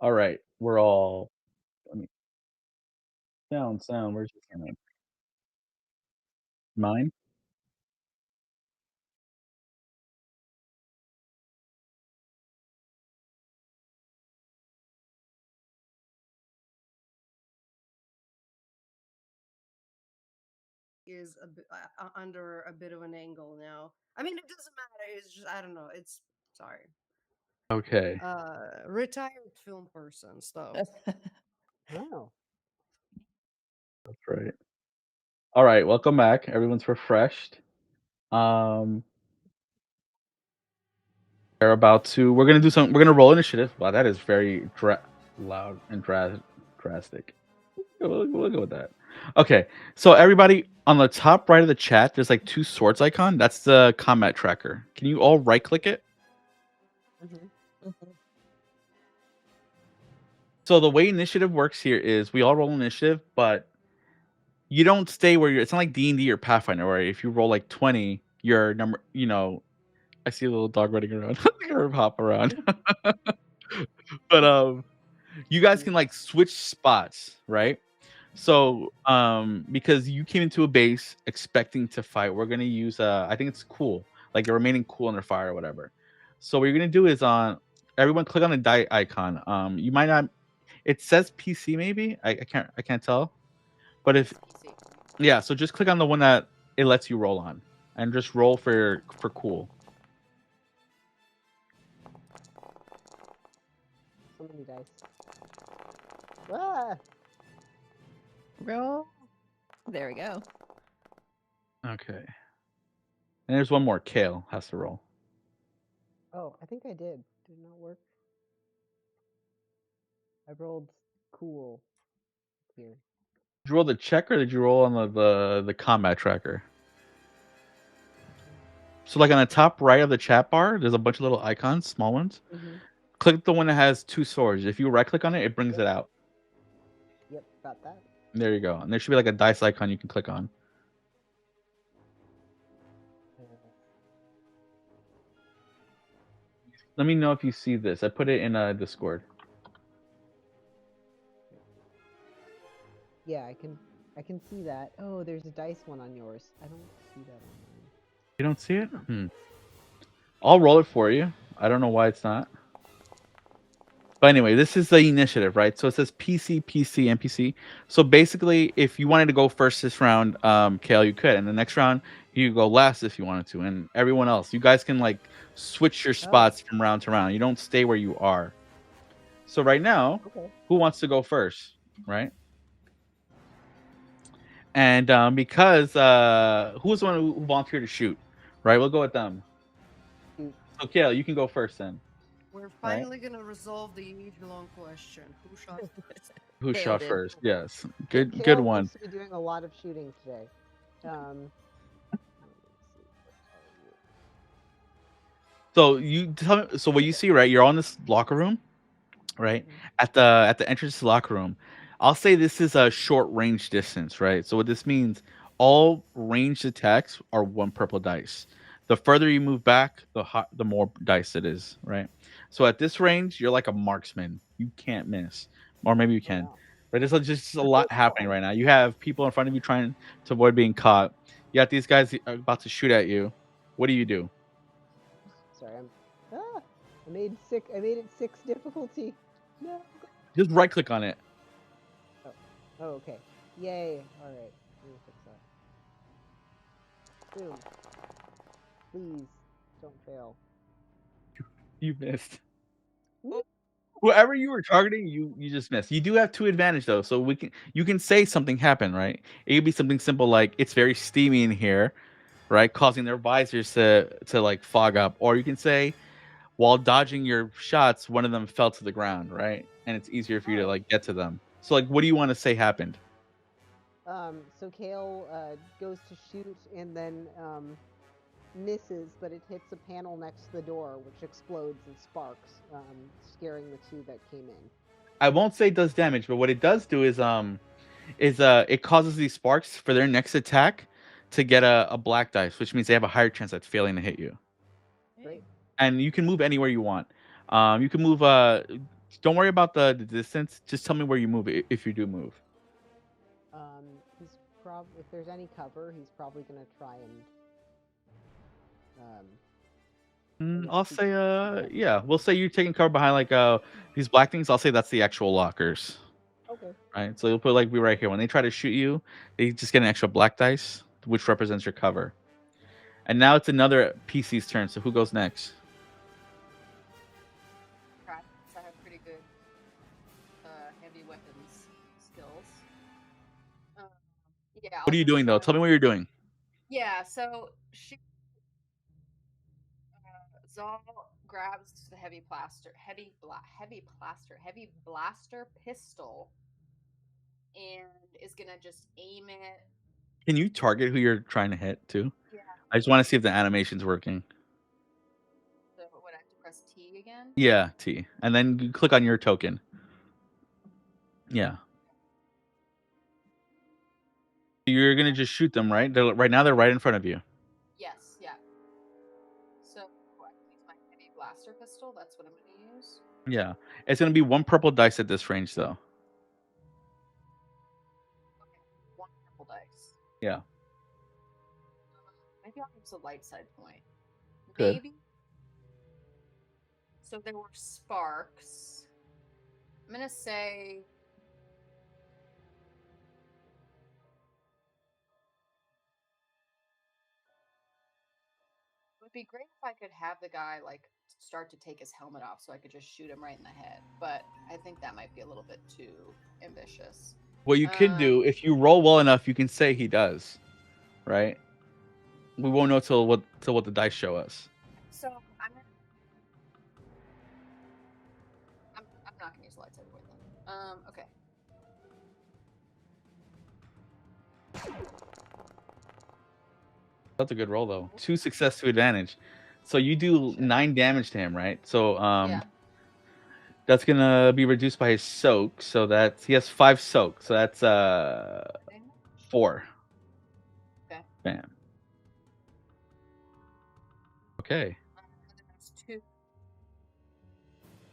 All right. We're all. Let me sound. Where's your camera? Mine. Is under a bit of an angle now. I mean, it doesn't matter. It's just I don't know. It's sorry. Okay. Retired film person stuff. Oh. That's right. All right. Welcome back. Everyone's refreshed. Um, we're gonna do some. We're gonna roll initiative. Wow, that is very loud and drastic. We'll go with that. Okay, so everybody on the top right of the chat, there's like 2 swords icon. That's the combat tracker. Can you all right click it? Mm-hmm. So the way initiative works here is we all roll initiative, but you don't stay where you're. It's not like D&D or Pathfinder, where if you roll like 20, your number. I see a little dog running around. Or hop around. But you guys can like switch spots, right? So because you came into a base expecting to fight, we're gonna use I think it's cool, like you're remaining cool under fire or whatever. So what you're gonna do is everyone click on the die icon. You might not, it says PC maybe, I can't tell, but if yeah, so just click on the one that it lets you roll on and just roll for cool. So many dice. Ah! Roll. There we go. Okay. And there's one more. Kale has to roll. Oh, I think I did. Did it not work? I rolled cool here. Did you roll the check or did you roll on the combat tracker? So like on the top right of the chat bar, there's a bunch of little icons, small ones. Mm-hmm. Click the one that has 2 swords. If you right click on it, it brings it out. Yep, got that. There you go. And there should be like a dice icon you can click on. Let me know if you see this. I put it in Discord. Yeah, I can see that. Oh, there's a dice one on yours. I don't see that on mine. You don't see it? I'll roll it for you. I don't know why it's not. But anyway, this is the initiative, right? So it says PC, NPC. So basically, if you wanted to go first this round, Kale, you could. And the next round, you could go last if you wanted to. And everyone else, you guys can like switch your spots from round to round. You don't stay where you are. So right now, who wants to go first, right? And because who was the one who volunteered to shoot, right? We'll go with them. So Kale, you can go first then. We're finally gonna resolve the age-long question: who shot first? Who shot first? Yes, Kale good one. seems to be doing a lot of shooting today. So you tell me. So what you see, right? You're on this locker room, right? At the entrance to the locker room. I'll say this is a short range distance, right? So what this means, all ranged attacks are 1 purple dice. The further you move back, the more dice it is, right? So at this range, you're like a marksman. You can't miss, or maybe you can. But there's just a lot happening right now. You have people in front of you trying to avoid being caught. You got these guys about to shoot at you. What do you do? Sorry, I made it 6 difficulty. No. Just right click on it. Oh, okay. Yay. All right. Let me fix that. Boom. Please don't fail. You missed. Whoever you were targeting, you just missed. You do have 2 advantage though, so you can say something happened, right? It could be something simple like it's very steamy in here, right, causing their visors to like fog up, or you can say while dodging your shots, one of them fell to the ground, right, and it's easier for you to like get to them. So like, what do you want to say happened? So Kale goes to shoot and then misses, but it hits a panel next to the door, which explodes and sparks, scaring the 2 that came in. I won't say it does damage, but what it does do is it causes these sparks for their next attack to get a black dice, which means they have a higher chance at failing to hit you. Great. And you can move anywhere you want. You can move. Don't worry about the distance. Just tell me where you move if you do move. He's if there's any cover, he's probably gonna try and I'll say yeah. We'll say you're taking cover behind like these black things. I'll say that's the actual lockers. okay. Right. So you'll put like be right here. When they try to shoot you, they just get an extra black dice, which represents your cover. And now it's another PC's turn. So who goes next? Practice. I have pretty good heavy weapons skills. Yeah. What are you doing though? Tell me what you're doing. Yeah. So she Zal grabs the heavy blaster pistol, and is gonna just aim it. Can you target who you're trying to hit too? Yeah. I just want to see if the animation's working. So what, I have to press T again? Yeah, T. And then you click on your token. Yeah. You're gonna just shoot them, right? Right now they're right in front of you. Yes, yeah. So what, use my heavy blaster pistol? That's what I'm gonna use? Yeah. It's gonna be one purple dice at this range though. Okay, one purple dice. Yeah. Maybe I'll use a light side point. Good. Maybe. So there were sparks. I'm gonna say it would be great if I could have the guy like start to take his helmet off so I could just shoot him right in the head. But I think that might be a little bit too ambitious. What you can do, if you roll well enough, you can say he does. Right? We won't know till what the dice show us. So I'm not gonna use light side point then. Okay. That's a good roll though. 2 success to advantage. So you do 9 damage to him, right? So Yeah. that's gonna be reduced by his soak. So that's he has 5 soak. So that's 4. Okay. Bam. Okay. That's 2.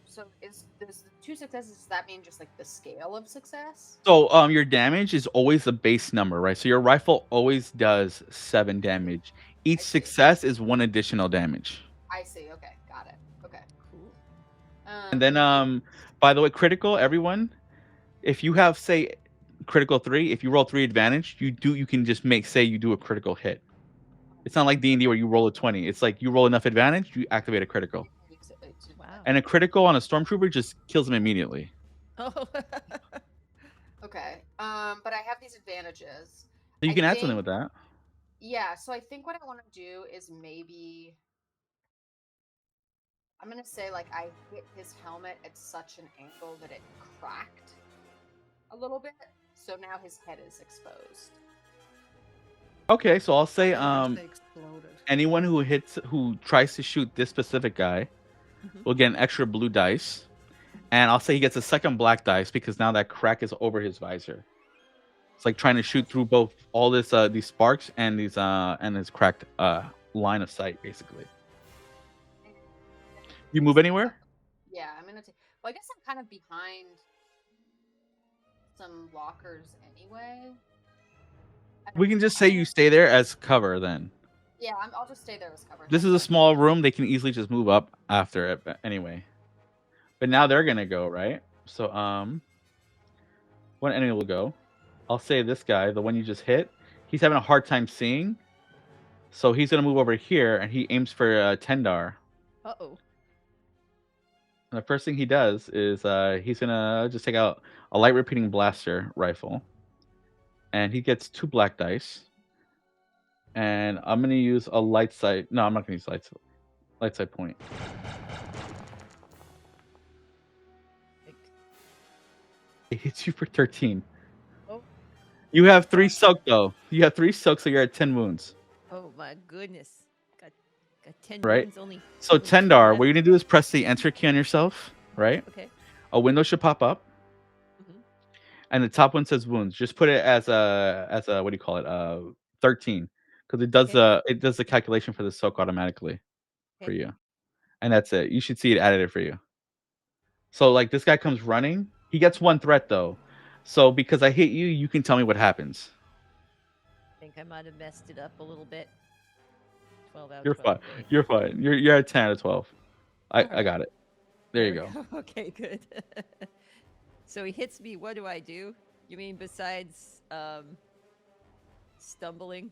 So is this 2 successes? Does that mean just like the scale of success? So your damage is always the base number, right? So your rifle always does 7 damage. Each I see. success is 1 additional damage. I see. Okay, got it. Okay, cool. And then by the way, critical, everyone, if you have say critical 3, if you roll 3 advantage, you can just say you do a critical hit. It's not like D&D where you roll a 20. It's like you roll enough advantage, you activate a critical. Wow. And a critical on a stormtrooper just kills him immediately. Oh. Okay. But I have these advantages. So you I can add something think- with that. Yeah, so I think what I want to do is maybe I'm gonna say like I hit his helmet at such an angle that it cracked a little bit, so now his head is exposed. Okay, so I'll say They exploded. anyone who tries to shoot this specific guy Mhm. will get an extra blue dice. And I'll say he gets a second black dice because now that crack is over his visor. It's like trying to shoot through both all this these sparks and these and his cracked line of sight basically. You move anywhere? Yeah, I'm gonna take. Well, I guess I'm kind of behind some lockers anyway. We can just say you stay there as cover then. Yeah, I'll just stay there as cover. This is a small room. They can easily just move up after it anyway. But now they're gonna go, right? So one enemy will go. I'll say this guy, the one you just hit, he's having a hard time seeing. So he's gonna move over here and he aims for Tendar. Uh-oh. And the first thing he does is he's gonna just take out a light repeating blaster rifle. And he gets 2 black dice. And I'm gonna use a light sight. No, I'm not gonna use light sight point. It hits you for 13. Oh. You have 3 soak though. You have 3 soak, so you're at 10 wounds. Oh my goodness. Got 10 Right. wounds only. So only 2 Tendar, left. what you're gonna do is press the enter key on yourself, right? Okay. A window should pop up. Mhm. And the top one says wounds. Just put it as a what do you call it? 13. Because it does Okay. the calculation for the soak automatically for Okay. you. and that's it. You should see it added for you. So like this guy comes running. He gets 1 threat though. So because I hit you, you can tell me what happens. I think I might have messed it up a little bit. 12 out of You're 12. fine. Okay. You're fine. You're at 10 out of 12. I Alright. got it. There you we go. Okay, good. So he hits me. What do I do? You mean besides stumbling?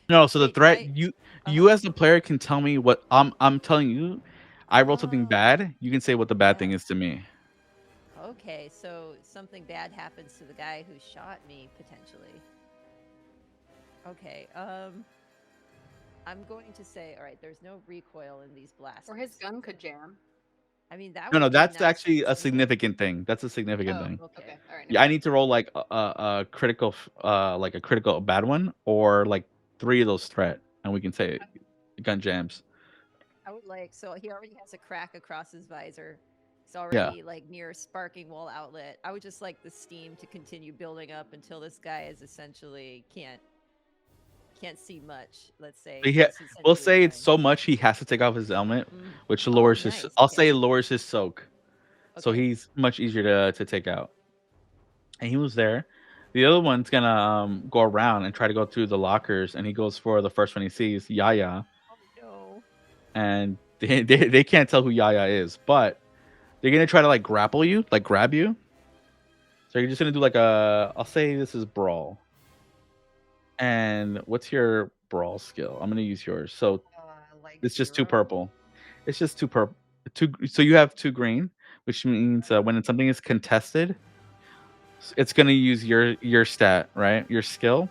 No, so the Wait, threat right? you as the player can tell me what I'm telling you. I rolled something Oh, bad. You can say what the bad thing yeah. is to me. Okay, so something bad happens to the guy who shot me potentially. Okay, I'm going to say, all right, there's no recoil in these blasts. Or his gun could jam. I mean, that No, would no, be that's nice actually a to know. significant thing. That's a significant Oh, thing. okay. Okay. All right. Yeah, I need to roll like a critical, like a critical bad one, or like 3 of those threat, and we can say gun jams. I would like, so he already has a crack across his visor. He's Yeah. already like near a sparking wall outlet. I would just like the steam to continue building up until this guy is essentially can't see much. Let's say He he's we'll essentially say it's dying. so much he has to take off his helmet, which Oh, lowers his. nice. I'll Okay. say lowers his soak, so Okay. he's much easier to take out. And he was there. The other one's gonna go around and try to go through the lockers, and he goes for the first one he sees, Yaya, Oh no. and they can't tell who Yaya is, but they're gonna try to like grapple you, like grab you. So you're just gonna do like a. I'll say this is brawl. And what's your brawl skill? I'm gonna use yours. So Like it's just 2 0. purple. It's just 2 purple. 2. So you have 2 green, which means when something is contested, it's gonna use your stat, right? Your skill.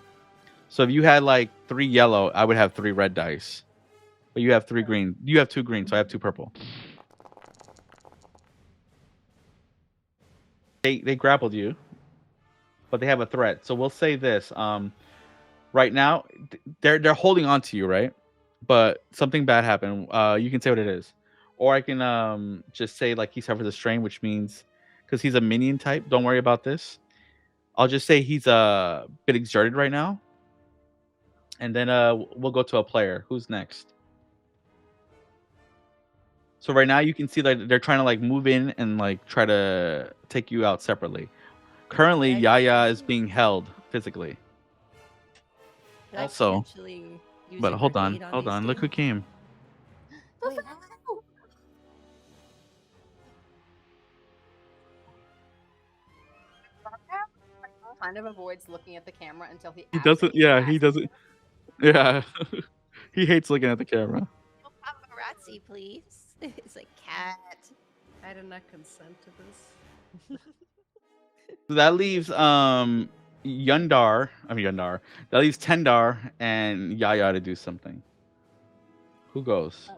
So if you had like 3 yellow, I would have 3 red dice. But you have 3 green. You have 2 green, so I have 2 purple. They grappled you, but they have a threat. So we'll say this. Right now they're holding on to you, right? But something bad happened. You can say what it is, or I can just say like he suffered a strain, which means because he's a minion type. Don't worry about this. I'll just say he's a bit exerted right now, and then we'll go to a player. Who's next? So right now you can see that they're trying to like move in and like try to take you out separately. Currently, Could I Yaya is potentially- being held physically. could I Also, potentially use but a hold on, grenade hold these on. Look who two? came. Wait, kind of avoids looking at the camera until he. He doesn't. actually Yeah, has he to. doesn't. Yeah, he hates looking at the camera. No paparazzi, please. It's like cat. I did not consent to this. So that leaves Yundar. I mean Yundar. That leaves Tendar and Yaya to do something. Who goes?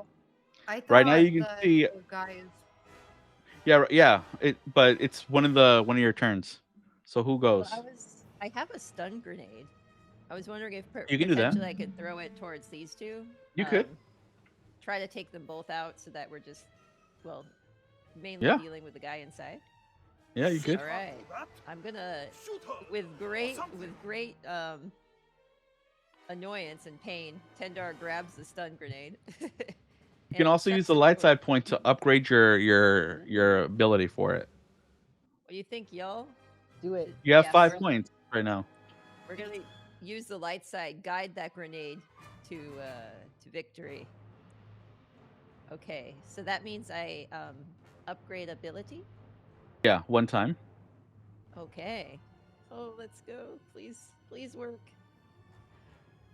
I thought Right now you can the see. guys. Yeah, yeah. But it's one of your turns. So who Well, goes? I have a stun grenade. I was wondering if You can do that. potentially I could throw it towards these two. You could. Try to take them both out so that we're just, well, mainly Yeah. dealing with the guy inside. Yeah, you could. All right. I'm gonna, with great annoyance and pain, Tendar grabs the stun grenade. You can also use the light side point to upgrade your ability for it. What do you think, y'all? Do it. You have Yeah, 5 we're- points right now. We're gonna use the light side, guide that grenade to victory. Okay, so that means I upgrade ability. Yeah, 1 time. Okay. Oh, let's go. Please work.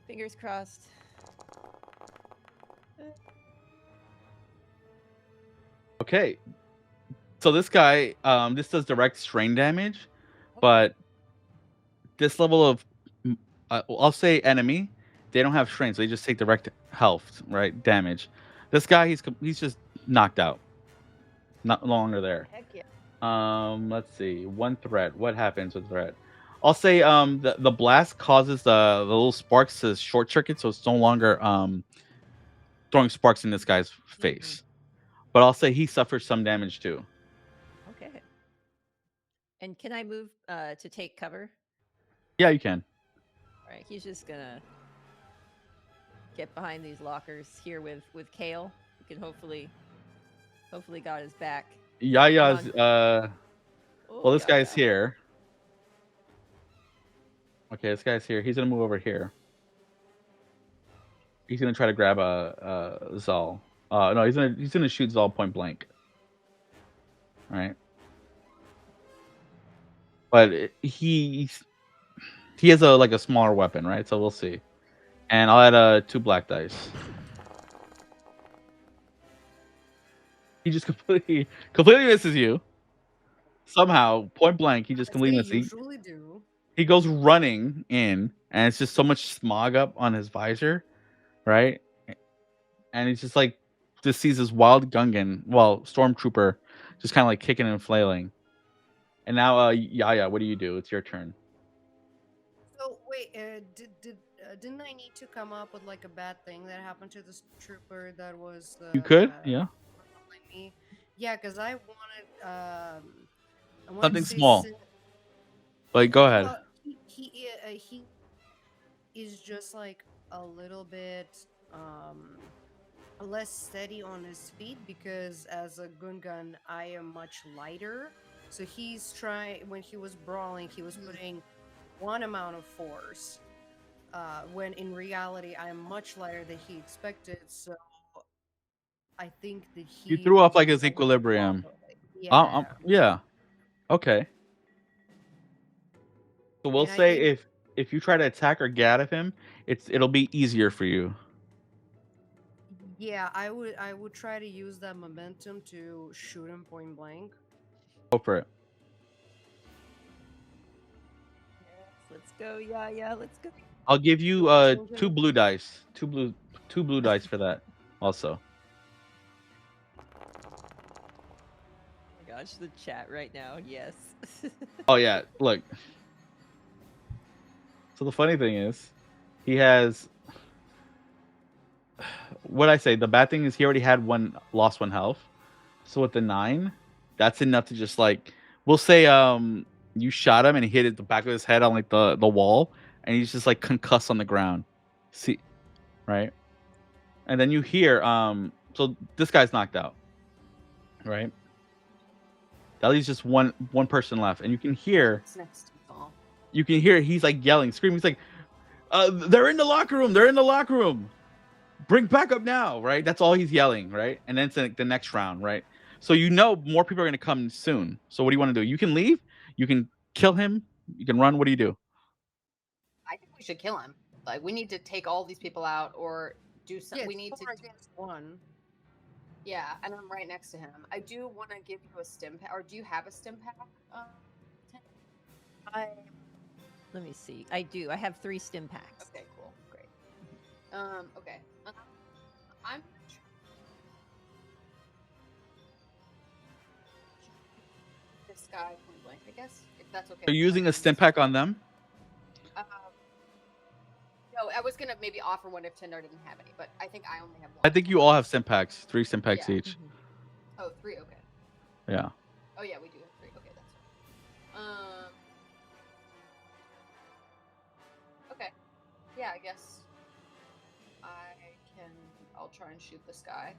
Fingers crossed. Okay. So this guy, this does direct strain damage, but this level of, I'll say enemy, they don't have strain, so they just take direct health, right? Damage. This guy, he's just knocked out. Not no longer there. Heck yeah. Let's see. 1 threat. What happens with threat? I'll say the blast causes the little sparks to short circuit, so it's no longer throwing sparks in this guy's face. But I'll say he suffers some damage too. Okay. And can I move to take cover? Yeah, you can. All right, he's just gonna get behind these lockers here with Kale. We can hopefully got his back. Yaya's Oh, well, this guy's Yaya. here. Okay, this guy's here. He's gonna move over here. He's gonna try to grab a Zal. No, he's gonna shoot Zal point blank. All right. But he has a smaller weapon, right? So we'll see. And I'll add 2 black dice. He just completely misses you. Somehow, point blank, he just As completely they misses. usually do. He goes running in, and it's just so much smog up on his visor, right? And he's just sees this wild Gungan, stormtrooper, just kind of like kicking and flailing. And now, Yaya, what do you do? It's your turn. So wait, didn't I need to come up with like a bad thing that happened to this trooper that was? You could, yeah. Me? Yeah, because I wanted Something to say small. But go ahead. Well, he is just like a little bit less steady on his feet because as a Gungan I am much lighter. So he's when he was brawling, he was putting one amount of force. When in reality I am much lighter than he expected. So I think that You threw off like his was equilibrium. Yeah. Yeah. Okay. So we'll And I say think- if you try to attack or get out of him, it'll be easier for you. Yeah, I would try to use that momentum to shoot him point blank. Go for it. Let's go, Yaya. Let's go. I'll give you 2 blue dice. 2 blue dice for that also. Oh my gosh, the chat right now. Yes. Oh yeah, look. So the funny thing is, he has what I say, the bad thing is he already had lost 1 health. So with the 9, that's enough to just we'll say you shot him and he hit the back of his head on the wall and he's just concussed on the ground. See, right? And then you hear so this guy's knocked out. Right? That leaves just one person left and you can hear he's yelling, screaming. He's like, they're in the locker room. They're in the locker room. Bring back up now, right? That's all he's yelling, right? And then it's the next round, right? So more people are going to come soon. So what do you want to do? You can leave. You can kill him. You can run. What do you do? I think we should kill him. We need to take all these people out or do something. Yeah, We need to. 4 against 1. Yeah, and I'm right next to him. I do want to give you a stim pack. Or do you have a stim pack? Let me see. I do. I have 3 stim packs. Okay, cool, great. Okay. I'm this guy point blank, I guess, if that's okay. Are you using a stim pack on them? No, I was gonna maybe offer one if Tindar didn't have any, but I think I only have one. I think you all have stim packs. 3 stim packs Yeah. each. Oh, 3. Okay. Yeah. Oh yeah, we do have 3. Okay, that's right. Okay. Yeah, I guess I'll try and shoot this guy.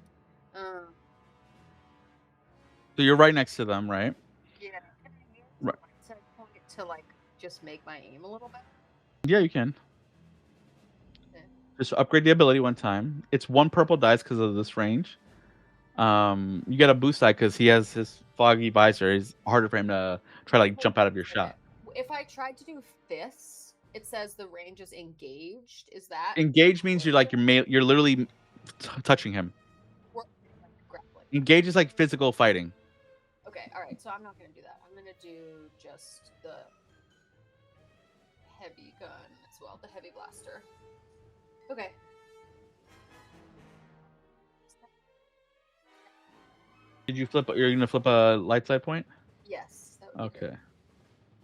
So you're right next to them, right? Yeah. Can I use Right. the set point to just make my aim a little better? Yeah, you can. Okay. Just upgrade the ability 1 time. It's 1 purple dice because of this range. You get a boost die because he has his foggy visor. It's harder for him to try to jump out of your shot. If I tried to do fists, it says the range is engaged. Is that Engage means you're literally touching him. or, grappling? Engage is physical fighting. Okay, all right. So I'm not gonna do that. I'm gonna do just the heavy gun as well, the heavy blaster. Okay. Did you flip? You're gonna flip a light side point? Yes. That would be Okay. good.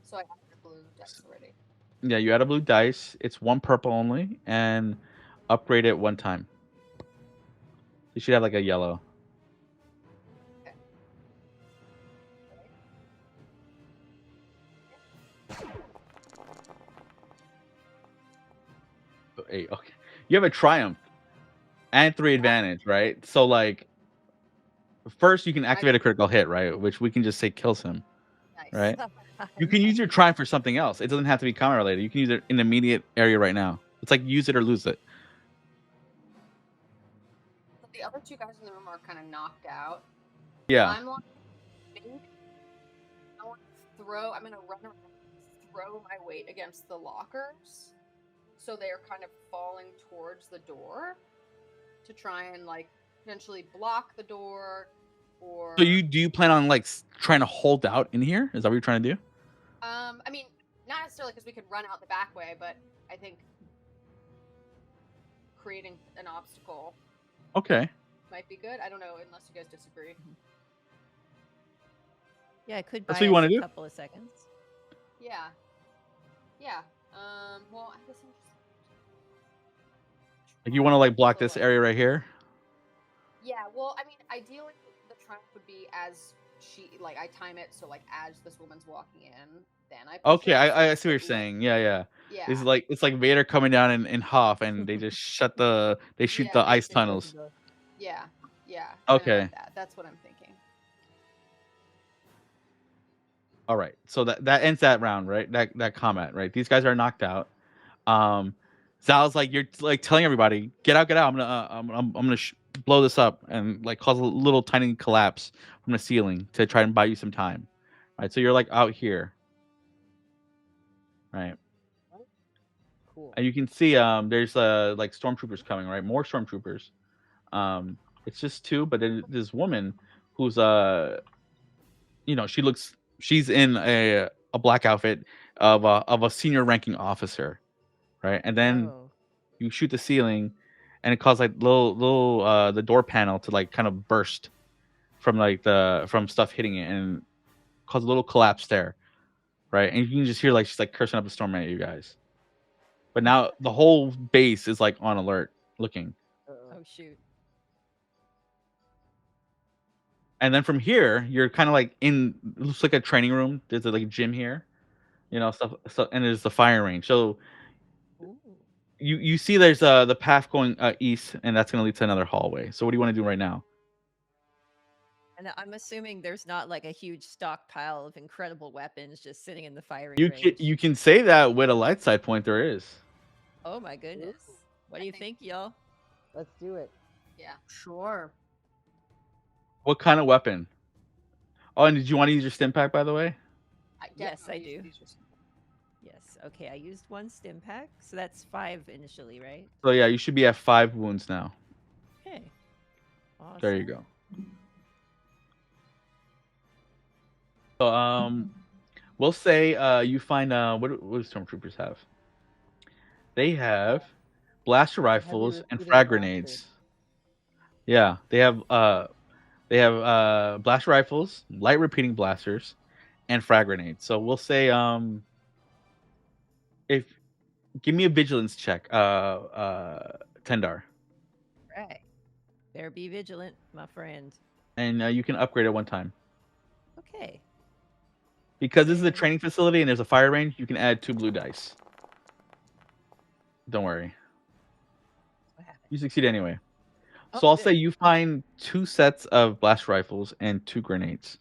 So I have the blue dice already. Yeah, you add a blue dice. It's 1 purple only, and upgrade it 1 time. You should have a yellow. Okay. You have a triumph and 3 advantage, right? So First, you can activate a critical hit, right? Which we can just say kills him, Nice. right? You can use your triumph for something else. It doesn't have to be combat related. You can use it in the immediate area right now. It's like use it or lose it. So the other two guys in the room are kind of knocked out. Yeah. I'm like, I want to throw. I'm gonna run around, throw my weight against the lockers, so they are kind of falling towards the door, to try and like potentially block the door, or. So do you plan on like trying to hold out in here? Is that what you're trying to do? I mean, not necessarily because we could run out the back way, but I think creating an obstacle Okay. might be good. I don't know, unless you guys disagree. Yeah, it could buy That's what you us wanna a do? couple of seconds. Yeah. Yeah. Well, I guess I'm just. Like you want to like block this area right here? Yeah. Well, I mean, ideally, the triumph would be as I time it so like as this woman's walking in, then I. Push Okay, it, so I it's see what you're like- saying. Yeah. Yeah. It's like Vader coming down in Hoth, and they just shoot Yeah, the ice tunnels. Yeah. Yeah. kinda Okay. Like that. That's what I'm thinking. All right. So that ends that round, right? That combat, right? These guys are knocked out. Zal's like you're like telling everybody, get out. I'm gonna blow this up and like cause a little tiny collapse from the ceiling to try and buy you some time. Right. So you're like out here. Right. Cool. And you can see there's like stormtroopers coming, right? More stormtroopers. It's just two, but then this woman who's she's in a black outfit of a senior ranking officer, right? And then Oh. you shoot the ceiling, and it causes like little the door panel to like kind of burst from like from stuff hitting it and cause a little collapse there, right? And you can just hear like she's like cursing up a storm at you guys. But now the whole base is like on alert, looking. Oh shoot. And then from here, you're kind of like in. It looks like a training room. There's like a gym here, stuff. So and there's the fire range. So Ooh. you see there's the path going east, and that's gonna lead to another hallway. So what do you want to do right now? And I'm assuming there's not like a huge stockpile of incredible weapons just sitting in the firing You range. you can say that with a light side point. There is. Oh my goodness. What do you think, y'all? Let's do it. Yeah. Sure. What kind of weapon? Oh, and did you want to use your stim pack, by the way? Yes, I definitely do. use these. Yes. Okay, I used one stim pack, so that's 5 initially, right? So yeah, you should be at 5 wounds now. Okay. Awesome. There you go. So we'll say you find what do stormtroopers have? They have blaster rifles and repeating frag blasters. grenades. Yeah, they have blaster rifles, light repeating blasters, and frag grenades. So we'll say if give me a vigilance check, Tendar, Right. Better be vigilant, my friend. and you can upgrade at one time. Okay. Because this is a training facility and there's a fire range, you can add 2 blue dice. Don't worry. What happened? You succeed anyway. Oh, So I'll good. say you find 2 sets of blast rifles and 2 grenades.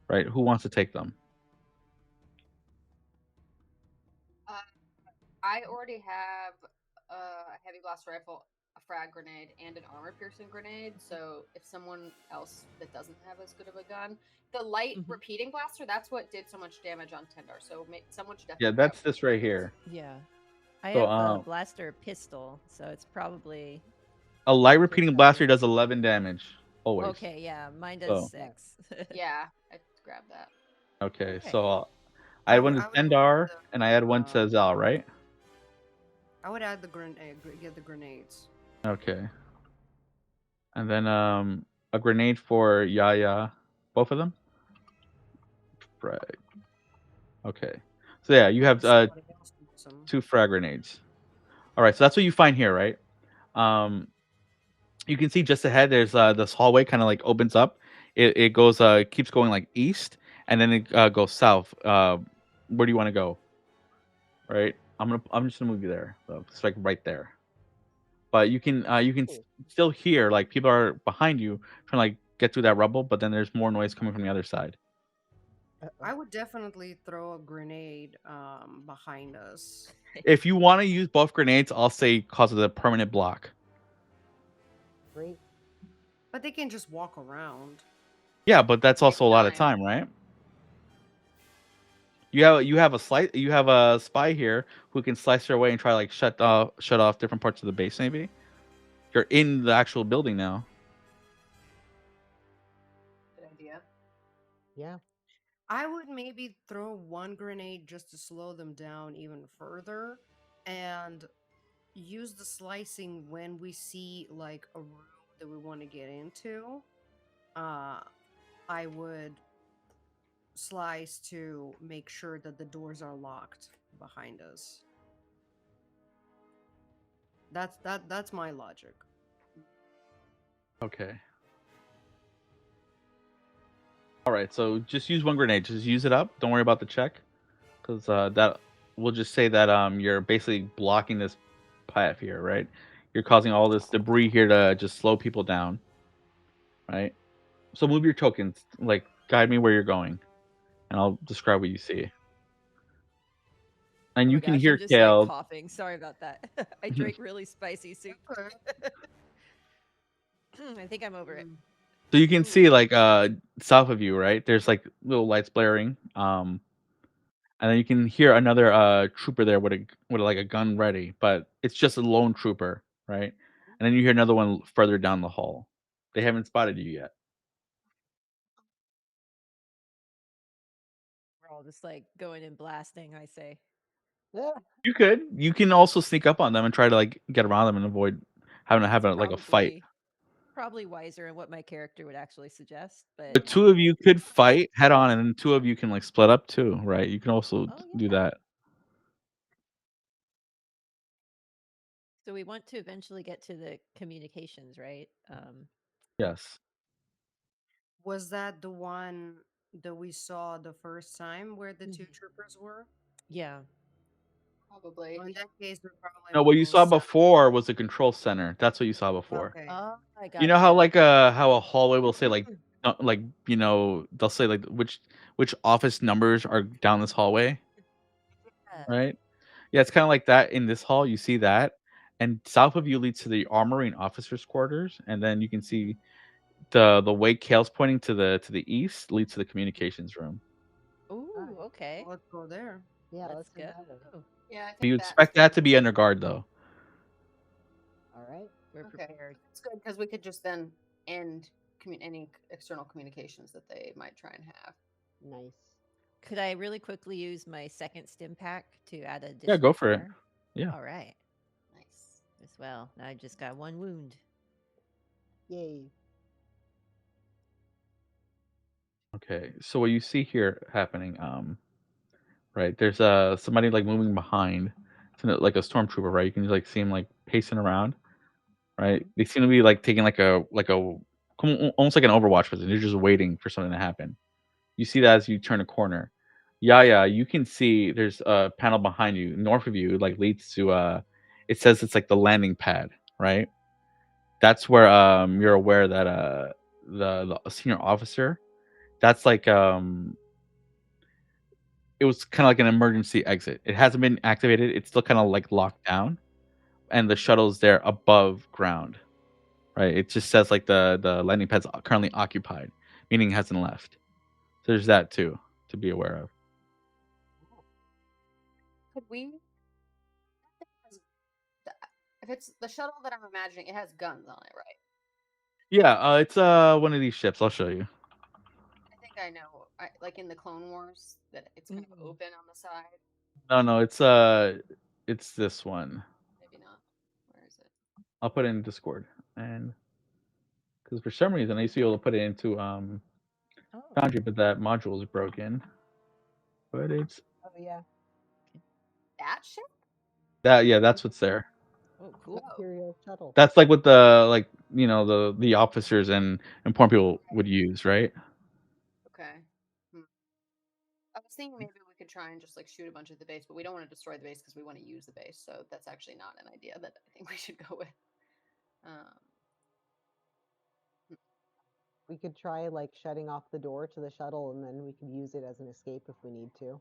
Right? Who wants to take them? I already have a heavy blast rifle, a frag grenade, and an armor-piercing grenade. So if someone else that doesn't have as good of a gun, the light Mhm. repeating blaster, that's what did so much damage on Tendar. So someone should definitely. Yeah, that's this right here. Yeah. I So, have a blaster pistol, so it's probably A light repeating blaster does 11 damage. Always. okay. Yeah, mine does Oh. 6. Yeah, I grabbed that. Okay, Okay. so I add one to I would Tendar, the, and I add one to Zal, right? I would add the get the grenades. Okay. And then a grenade for Yaya. Both of them? Frag. Okay. So yeah, you have Somebody else needs some. 2 frag grenades. All right, so that's what you find here, right? You can see just ahead there's this hallway kind of like opens up. It goes keeps going like east, and then it goes south. Where do you want to go? Right? I'm just gonna move you there. So it's like right there. But you can still hear like people are behind you trying to like get through that rubble, but then there's more noise coming from the other side. Uh-oh. I would definitely throw a grenade behind us. If you want to use both grenades, I'll say cause it a permanent block. Great. But they can just walk around. Yeah, but that's Takes also a lot of time. time, right? You have a spy here who can slice their way and try to, like, shut off different parts of the base. Maybe you're in the actual building now. Good idea. Yeah. I would maybe throw one grenade just to slow them down even further and use the slicing when we see like a room that we want to get into. I would slice to make sure that the doors are locked behind us. That's my logic. Okay. All right. So just use one grenade. Just use it up. Don't worry about the check, because that we'll just say that you're basically blocking this path here, right? You're causing all this debris here to just slow people down, right? So move your tokens. Like, guide me where you're going, and I'll describe what you see. And Oh you my can gosh, hear I'm just like Kale. coughing. Sorry about that. I drank really spicy soup. I think I'm over it. So you can Ooh. see, like, south of you, right? There's like little lights blaring. And then you can hear another trooper there with like a gun ready, but it's just a lone trooper, right? And then you hear another one further down the hall. They haven't spotted you yet. We're all just like going and blasting, I say. Yeah. You can also sneak up on them and try to, like, get around them and avoid having to have like a fight. Probably wiser in what my character would actually suggest, The but two of you could fight head on, and then two of you can, like, split up too, right? You can also do that. so we want to eventually get to the communications, right? Yes. Was that the one that we saw the first time where the two troopers were? Yeah. Probably. Well, in that case, we're probably No, what you saw almost done. before was the control center. That's what you saw before. Okay. Oh, I got You know how, like, how a hallway will say, like, they'll say, like, which office numbers are down this hallway, right? Yeah, it's kind of like that in this hall. You see that, and south of you leads to the armory and officers' quarters, and then you can see the way Kale's pointing to the east leads to the communications room. Ooh, okay. Let's go there. Yeah. Let's Let's go. go. Yeah, I think You that's expect good. that to be under guard, though. All right. We're Okay. prepared. It's good because we could just then end any external communications that they might try and have. Nice. Could I really quickly use my second stim pack to add a Yeah, go for it. fire? Yeah. All right. Nice. As well. Now I just got one wound. Yay. Okay, so what you see here happening, right? There's somebody, like, moving behind. It's like a stormtrooper, right? You can, like, see him, like, pacing around, right? They seem to be, like, taking almost like an Overwatch position. They're just waiting for something to happen. You see that as you turn a corner. Yeah, you can see there's a panel behind you, north of you, like, leads to it says it's like the landing pad, right? That's where you're aware that the senior officer, that's like it was kind of like an emergency exit. It hasn't been activated. It's still kind of, like, locked down, and the shuttle's there above ground, right? It just says, like, the landing pad's currently occupied, meaning it hasn't left. So there's that too to be aware of. Could we? If it's the shuttle that I'm imagining, it has guns on it, right? Yeah, it's one of these ships. I'll show you. I think I know. Like in the Clone Wars, that it's kind of open on the side. No, it's this one. Maybe not. Where is it? I'll put it in Discord, and because for some reason I used to be able to put it into Foundry, but that module is broken. But it's Oh yeah. That ship? that's what's there. Oh, cool. Imperial shuttle. That's like what the the officers and important people would use, right? Okay. I was thinking maybe we could try and just like shoot a bunch at the base, but we don't want to destroy the base because we want to use the base. So that's actually not an idea that I think we should go with. We could try like shutting off the door to the shuttle, and then we could use it as an escape if we need to.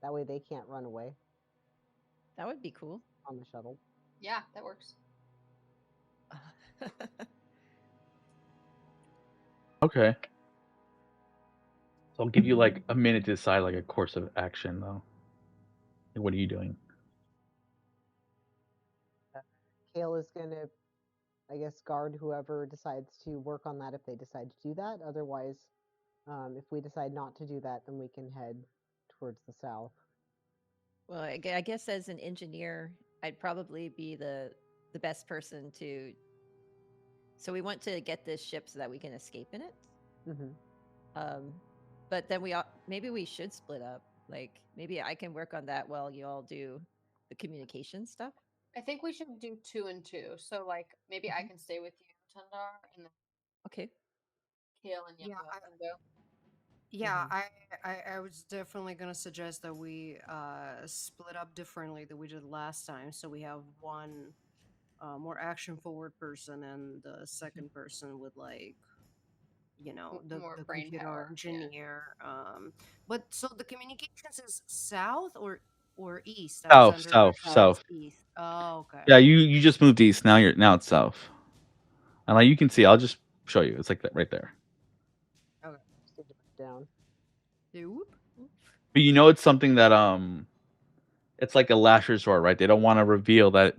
That way they can't run away That would be cool. on the shuttle. Yeah, that works. Okay. So I'll give you like a minute to decide like a course of action though. Like, what are you doing? Kale is gonna, I guess, guard whoever decides to work on that if they decide to do that. Otherwise, if we decide not to do that, then we can head towards the south. Well, I guess as an engineer, I'd probably be the best person to. So we want to get this ship so that we can escape in it. Mm-hmm. But then maybe we should split up. Like maybe I can work on that while you all do the communication stuff. I think we should do 2 and 2. So like maybe I can stay with you, Tundar, and then Okay. Kale and Yeah, Yanga can go. Yeah, I was definitely gonna suggest that we split up differently than we did last time. So we have one more action forward person and the second person with like the More the brain computer power. Yeah. engineer. But so the communications is south or east? I was South, under south, the south. east. Oh, okay. Yeah, you just moved east. Now it's south. And like you can see, I'll just show you. It's like that right there. Stick it down. Whoop. But you know it's something that it's like a last resort, right? They don't want to reveal that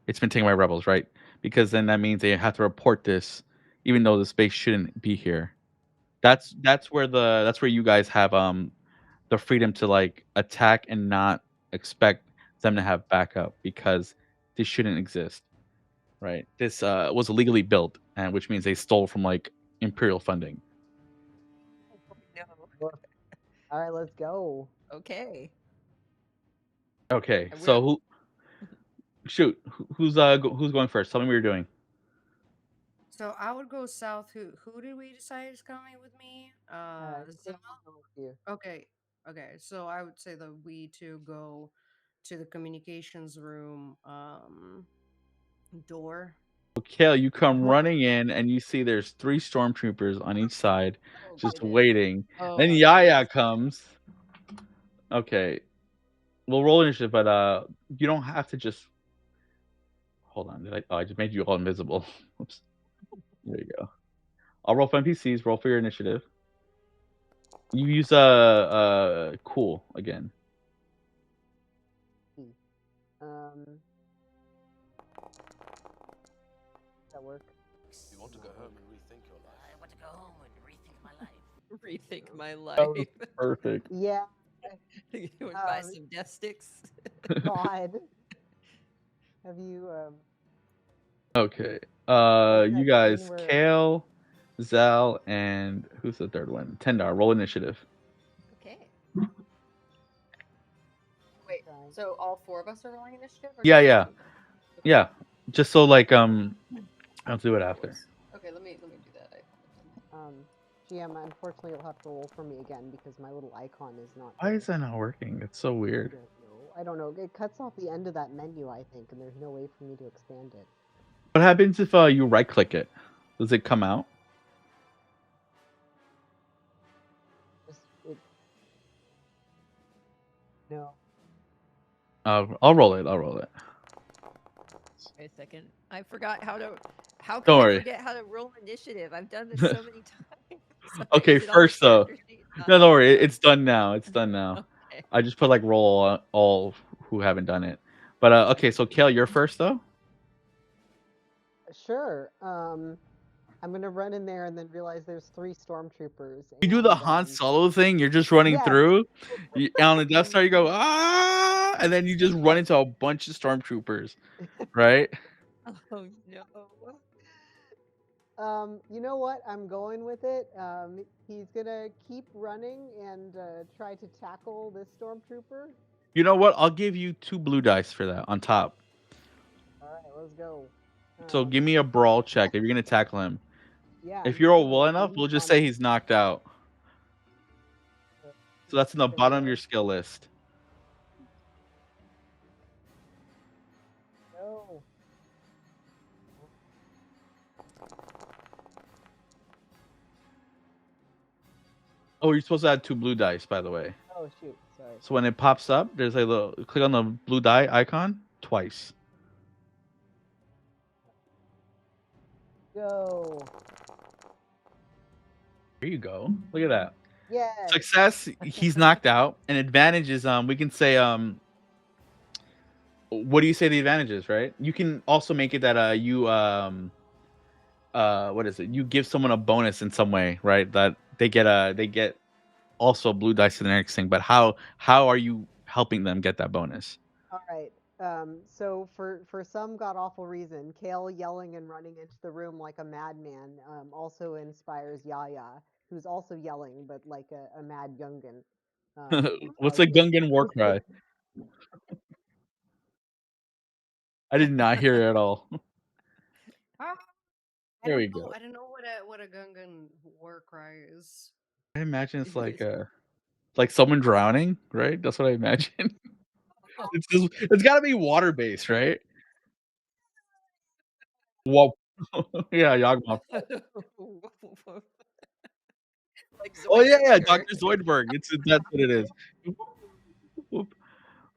it's been taken by rebels, right? Because then that means they have to report this, even though the space shouldn't be here. That's where you guys have the freedom to like attack and not expect them to have backup because this shouldn't exist, right? This was illegally built, and which means they stole from like imperial funding. All right, let's go. Okay. Okay, And so who's going first? Tell me what you're doing. So I would go south. Who did we decide is coming with me? Stay Zama? with you. Okay. Okay. So I would say that we two go to the communications room door. Kale, you come running in and you see there's 3 stormtroopers on each side Oh, just goodness. waiting. Oh Then my Yaya comes. Okay. We'll roll initiative, but you don't have to just hold on. I just made you all invisible. Oops. There you go. I'll roll for NPCs, roll for your initiative. You use cool again. That work? You want to go home and rethink your life. I want to go home and rethink my life. Rethink my That was life. perfect. Yeah. You would buy some death sticks. God. Have you Okay. What's You that guys, scene where- Kale, Zal, and who's the third one? Tendar. Roll initiative. Okay. Wait, Trying. so all 4 of us are rolling initiative? Or Yeah, just yeah. the 2? Yeah. Just so like I'll do it after. Okay, let me do that. GM, unfortunately you'll have to roll for me again because my little icon is not Why there. is that not working? It's so weird. I don't know. It cuts off the end of that menu, I think, and there's no way for me to expand it. What happens if you right click it? Does it come out? No. I'll roll it. I'll roll it. Wait a second. I forgot how to. How can Don't I worry. forget how to roll initiative? I've done this so many times. Okay, Is it on the first though. character sheet? No, don't worry. It's done now. It's done now. Okay. I just put like roll all who haven't done it. But okay, so Kale, you're first though. Sure. I'm gonna run in there and then realize there's 3 stormtroopers. You do the and, Han Solo thing. You're just running yes. through. On the Death Star, you go and then you just run into a bunch of stormtroopers, right? Oh no. You know what? I'm going with it. He's gonna keep running and try to tackle this stormtrooper. You know what? I'll give you 2 blue dice for that on top. All right, let's go. So give me a brawl check if you're gonna tackle him. Yeah. If I'm you're gonna all well enough, leap we'll just on say it. he's knocked out. So that's in the bottom of your skill list. No. Oh, you're supposed to add 2 blue dice, by the way. Oh shoot, sorry. So when it pops up, there's a little click on the blue die icon twice. Go. There you go. Look at that. Yeah. Success, he's knocked out. And advantage is we can say what do you say the advantage is, right? You can also make it that you what is it? You give someone a bonus in some way, right? That they get also blue dice to the next thing. But how are you helping them get that bonus? All right. So for some god awful reason, Kale yelling and running into the room like a madman also inspires Yaya, who's also yelling but like a mad Gungan. What's a Gungan war cry? I did not hear it at all. Ah, There we go. I don't know what a Gungan war cry is. I imagine it's like someone drowning, right? That's what I imagine. It's got to be water based, right? Well, yeah, Yawgmoth. Like Oh yeah, Zoidberg or- Dr. Zoidberg. That's what it is.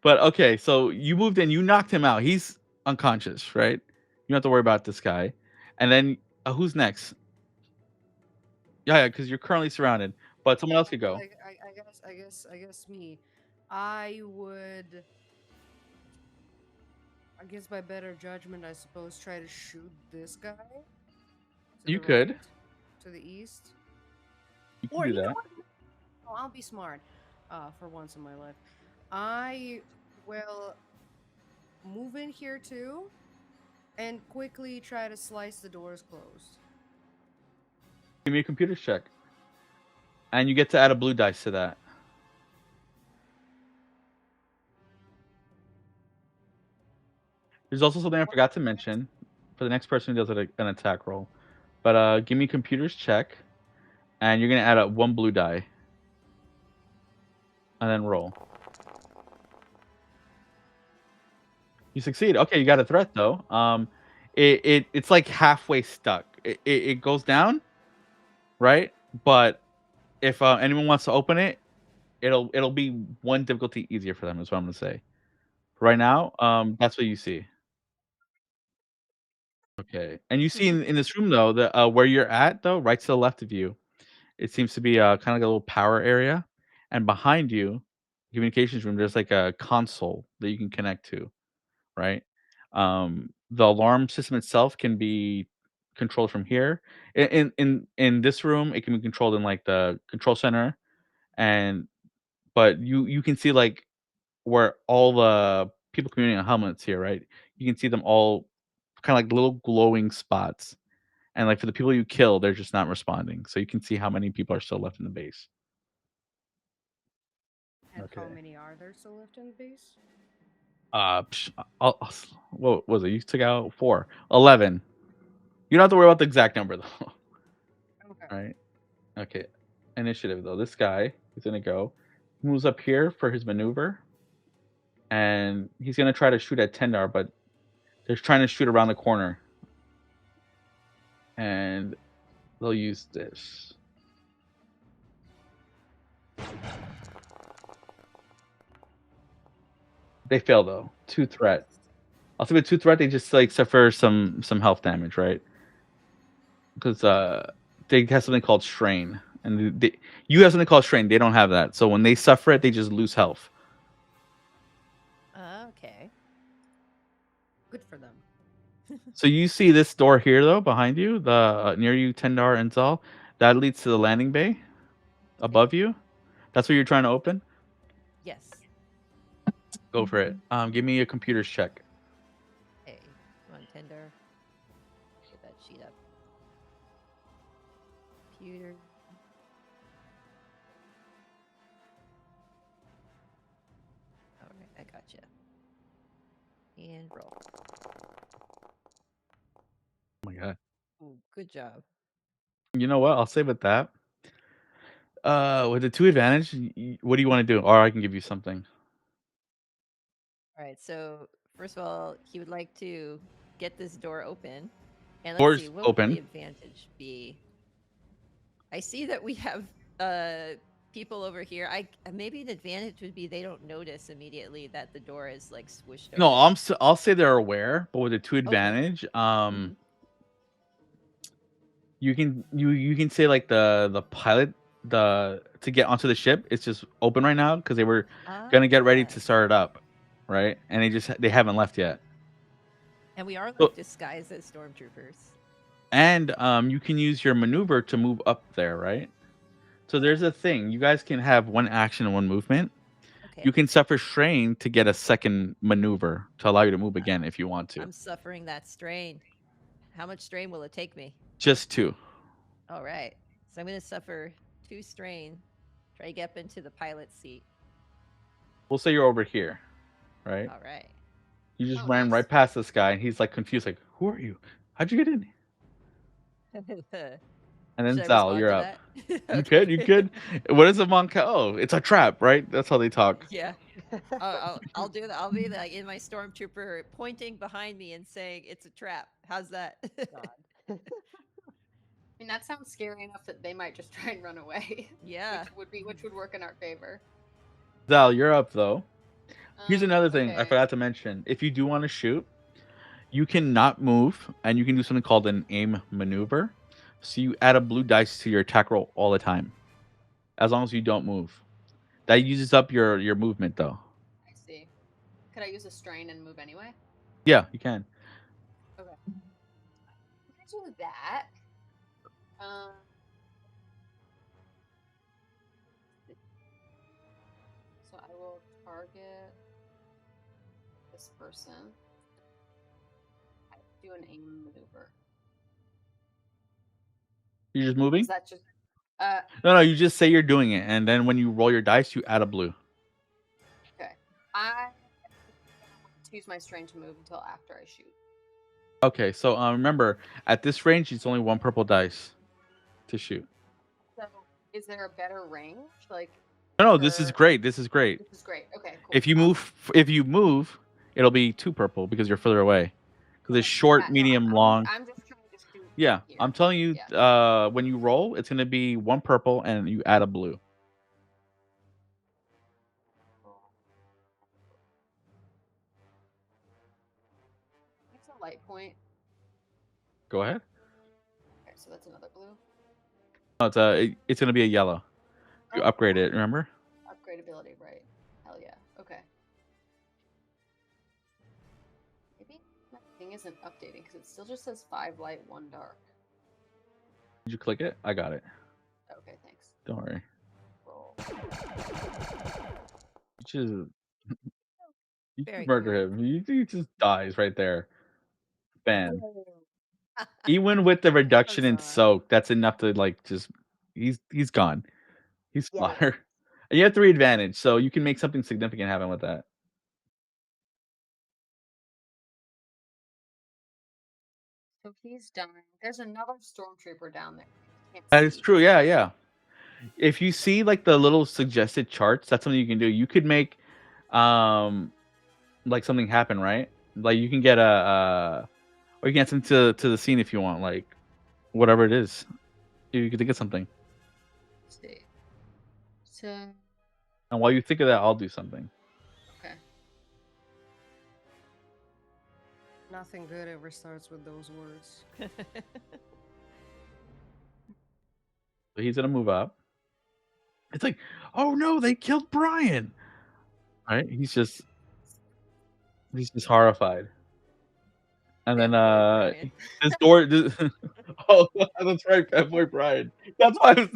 But okay, so you moved in, you knocked him out. He's unconscious, right? You don't have to worry about this guy. And then who's next? Yeah, because you're currently surrounded, but someone else could go. I guess me. I would. I guess by better judgment, I suppose try to shoot this guy. To You the could. right, to the east. You can Or do you know that. what? Oh, I'll be smart. For once in my life, I will move in here too, and quickly try to slice the doors closed. Give me a computer check. And you get to add a blue dice to that. There's also something I forgot to mention for the next person who does an attack roll. But give me computer's check, and you're gonna add up 1 blue die, and then roll. You succeed. Okay, you got a threat though. It's like halfway stuck. It goes down, right? But if anyone wants to open it, it'll be 1 difficulty easier for them. Is what I'm gonna say. Right now, that's what you see. Okay, and you see in this room though, the where you're at though, right to the left of you, it seems to be kind of like a little power area, and behind you, communications room, there's like a console that you can connect to, right? The alarm system itself can be controlled from here. In this room, it can be controlled in like the control center, and but you can see like where all the people commuting on helmets here, right? You can see them all kind of like little glowing spots. And like for the people you kill, they're just not responding. So you can see how many people are still left in the base. And how Okay. many are there still left in the base? What was it? You took out 4. 11. You don't have to worry about the exact number though. Okay. All right. Okay. Initiative though. This guy is gonna go. He moves up here for his maneuver. And he's gonna try to shoot at Tendar, but they're trying to shoot around the corner. And they'll use this. They fail though. 2 threat. I'll say with 2 threat, they just like suffer some health damage, right? Because they have something called strain, and you have something called strain. They don't have that, so when they suffer it, they just lose health. Okay. Good for them. So you see this door here though behind you, the near you, Tendar and Zal, that leads to the landing bay above you. That's what you're trying to open. Yes. Go for it. Give me a computer's check. Hey, come on, Tender. Get that sheet up. Computer. All right, I gotcha. And roll. Oh my god. Ooh, good job. You know what? I'll say with that. With the 2 advantage, what do you want to do? Or I can give you something. All right, so first of all, he would like to get this door open. And let's Door's see, what would open. the advantage be? I see that we have people over here. Maybe an advantage would be they don't notice immediately that the door is like swooshed No, open. I'll say they're aware, but with the two Okay. advantage, Mhm. you can say like the pilot to get onto the ship it's just open right now because they were gonna get ready to Ah. start it up, right? And they haven't left yet. And we are So like disguised as stormtroopers. and you can use your maneuver to move up there, right? So there's a thing. You guys can have one action and one movement. Okay. You can suffer strain to get a second maneuver to allow you to move again if you want to. I'm suffering that strain. How much strain will it take me? Just two. All right. So I'm going to suffer 2 strain. Try to get up into the pilot seat. We'll say you're over here, right? All right. You just Oh, ran nice. right past this guy, and he's like confused, like, "Who are you? How'd you get in?" And then Should I Zal, respond you're to up. that? You could, you could. What is a monka? Oh, it's a trap, right? That's how they talk. Yeah. I'll do that. I'll be like in my stormtrooper pointing behind me and saying it's a trap. How's that? God. I mean, that sounds scary enough that they might just try and run away. Yeah. which would work in our favor. Zal, you're up though. Here's another thing I Okay. forgot to mention. If you do want to shoot, you cannot move, and you can do something called an aim maneuver. So you add a blue dice to your attack roll all the time, as long as you don't move. That uses up your movement though. I see. Could I use a strain and move anyway? Yeah, you can. Okay. I can do that. So I will target this person. I do an aim maneuver. You're just moving? Is that just No, you just say you're doing it, and then when you roll your dice, you add a blue. okay? I to use my strain to move until after I shoot. Okay, so remember, at this range, it's only one purple dice to shoot. So is there a better range? Like No, this is for- great. This is great. This is great. Okay, cool. If you move, it'll be 2 purple because you're further away. Because it's Okay, short, yeah, no, medium, I'm long. I'm just trying to shoot. Yeah, here. I'm telling you, Yeah. when you roll, it's gonna be 1 purple and you add a blue. It's a light point. Go ahead. Okay, so that's another blue. No, it's gonna be a yellow. You Oh, upgrade it. Remember? upgrade ability, right? Hell yeah. Okay. Maybe my thing isn't updating because it still just says 5 light, 1 dark. Did you click it? I got it. Okay, thanks. Don't worry. Roll. You Very murder cool. him. He just dies right there. Ban. Even with the reduction in Huzzah. soak, that's enough to like just he's gone. He's Yeah. slaughtered. And you have 3 advantage, so you can make something significant happen with that. So he's dying. There's another stormtrooper down there. Can't That is see. true. Yeah, yeah. If you see like the little suggested charts, that's something you can do. You could make like something happen, right? Like you can get or you can get something to the scene if you want, like whatever it is. You can think of something. Let's see. So And while you think of that, I'll do something. okay. Nothing good ever starts with those words. So he's gonna move up. It's like, oh no, they killed Brian. Right? He's just horrified. And then Brian. this door oh that's right, Bad Boy Brian. That's why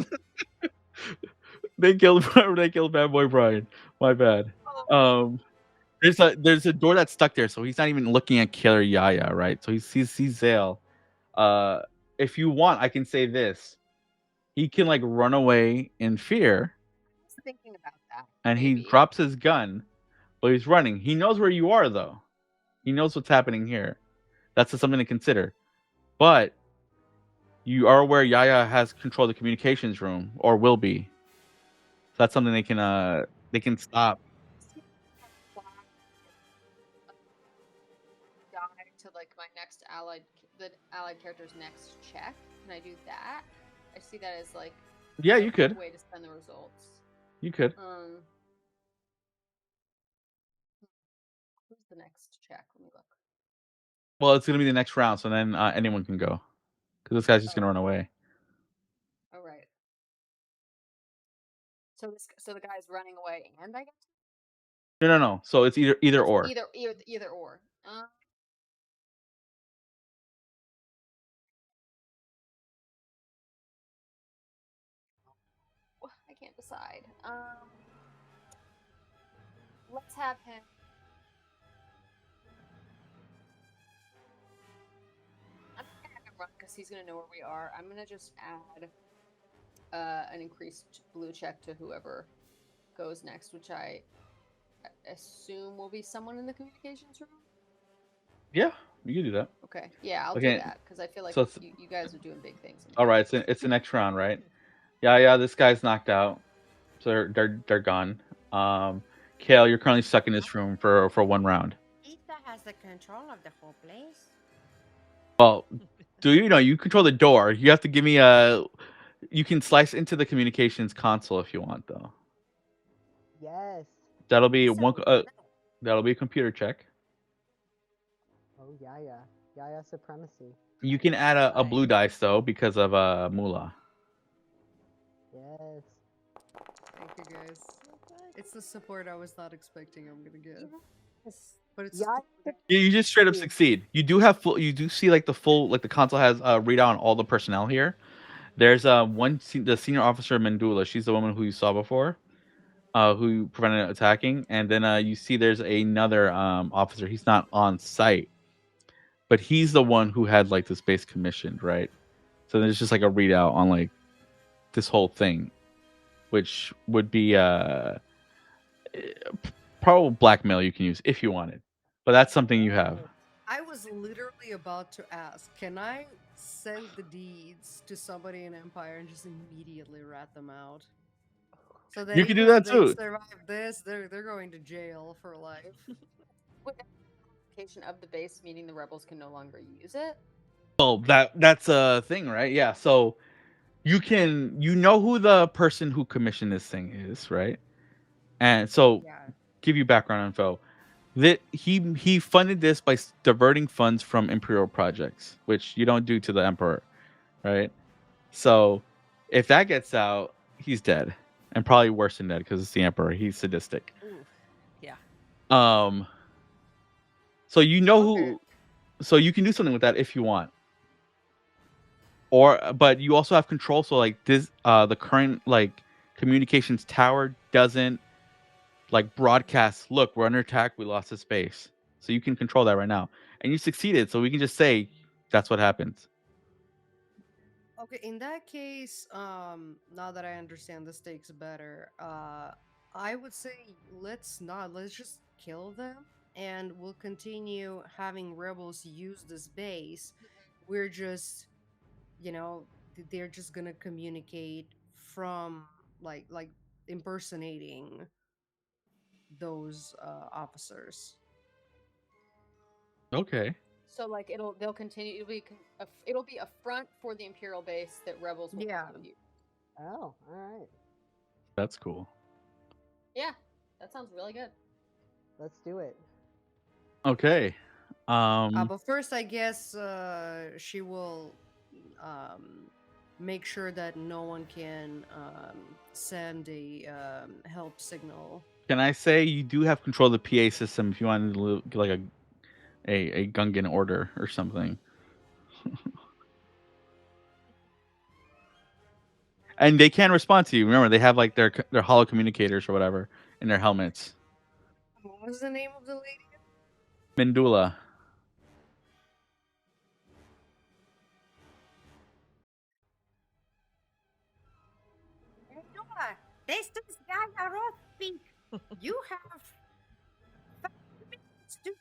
they killed Bad Boy Brian. My bad. There's a door that's stuck there, so he's not even looking at Killer Yaya, right? So he sees Zale. If you want, I can say this. He can like run away in fear, I was thinking about that. and he maybe. drops his gun, but he's running. He knows where you are, though. He knows what's happening here. That's just something to consider. But you are aware Yaya has control of the communications room, or will be. So that's something they can stop. Die to like my next the allied character's next check. Can I do that? I see that as like Yeah, a you could. way to spend the results. You could. Who's the next check? Let me look. Well, it's gonna be the next round, so then anyone can go. Because this guy's just gonna run away. Oh right. So the guy's running away, and I get No. So it's either or. either or. I can't decide. Let's have him. I'm gonna have him run because he's gonna know where we are. I'm gonna just add an increased blue check to whoever goes next, which I assume will be someone in the communications room. Yeah, you can do that. Okay, yeah, I'll Okay, do that because I feel like so you guys are doing big things. All right, it's the next round, right? Yeah. This guy's knocked out, so they're gone. Kale, you're currently stuck in this room for 1 round. Pizza has the control of the whole place. Well, do you know you control the door? You have to give me a. You can slice into the communications console if you want, though. Yes. That'll be that'll be a computer check. Oh, Yaya supremacy. You can add a blue dice though because of Moolah. Yes. Thank you, guys. It's the support I was not expecting I'm gonna get. Yes. But it's You just straight up succeed. You do have full. You do see like the full like the console has readout on all the personnel here. There's the senior officer Mandula. She's the woman who you saw before, who prevented attacking, and then you see there's another officer. He's not on site, but he's the one who had like this base commissioned, right? So there's just like a readout on like this whole thing, which would be probably blackmail you can use if you wanted, but that's something you have. I was literally about to ask, can I send the deeds to somebody in Empire and just immediately rat them out? So that You can do even that if too. They survive this, they're going to jail for life. With the application of the base, meaning the rebels can no longer use it. Well, that's a thing, right? Yeah. So you know who the person who commissioned this thing is, right? And so give you background info. That he funded this by diverting funds from Imperial projects, which you don't do to the Emperor, right? So if that gets out, he's dead, and probably worse than dead because it's the Emperor. He's sadistic. Ooh, yeah. So you know who, so you can do something with that if you want, but you also have control. So like this, the current like communications tower doesn't like broadcast, look, we're under attack, we lost the space. So you can control that right now, and you succeeded. So we can just say that's what happens. Okay, in that case, now that I understand the stakes better, I would say let's just kill them, and we'll continue having rebels use this base. We're just, they're just gonna communicate from like impersonating those officers. Okay. So like they'll continue. It'll be a front for the Imperial base that rebels will continue. Oh, all right. That's cool. Yeah, that sounds really good. Let's do it. Okay. But first, I guess she will make sure that no one can send a help signal. Can I say you do have control of the PA system if you wanted to get like a Gungan order or something? And they can respond to you. Remember, they have like their hollow communicators or whatever in their helmets. What was the name of the lady? Mandula. Mandula, this is Gaia Rothbeak. You have 5 minutes to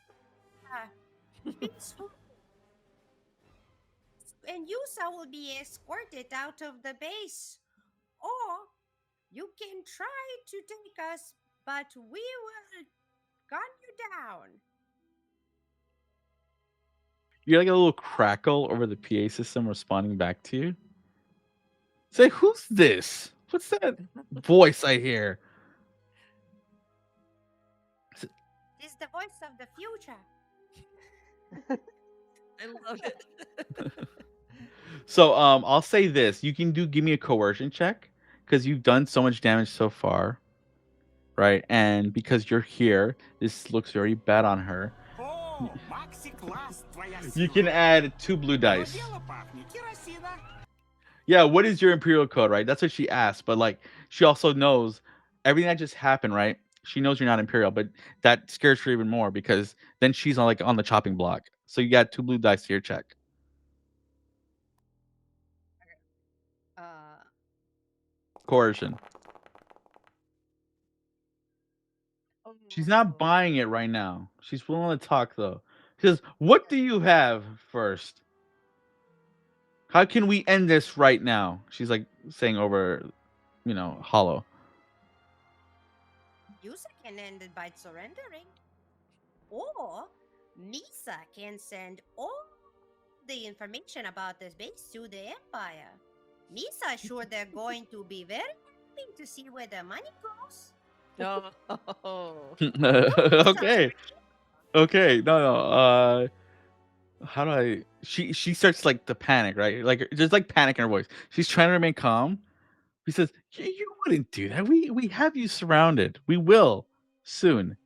peaceful. And Yusa will be escorted out of the base. Or you can try to take us, but we will gun you down. You're like a little crackle over the PA system responding back to you. Say, who's this? What's that voice I hear? It's the voice of the future. I love it. So I'll say this: you can give me a coercion check because you've done so much damage so far, right? And because you're here, this looks very bad on her. You can add 2 blue dice. Yeah, what is your imperial code, right? That's what she asked, but like she also knows everything that just happened, right? She knows you're not imperial, but that scares her even more because then she's on the chopping block. So you got 2 blue dice to your check. Uh, Coercion. She's not buying it right now. She's willing to talk though. She says, "What do you have first? How can we end this right now?" She's like saying over, hollow. Yusa can end it by surrendering. Or Misa can send all the information about this base to the Empire. Misa is sure they're going to be very happy to see where the money goes. no. Okay. Okay. No. How do I? She starts like to panic, right? Like there's like panic in her voice. She's trying to remain calm. He says, You wouldn't do that. We have you surrounded. We will soon."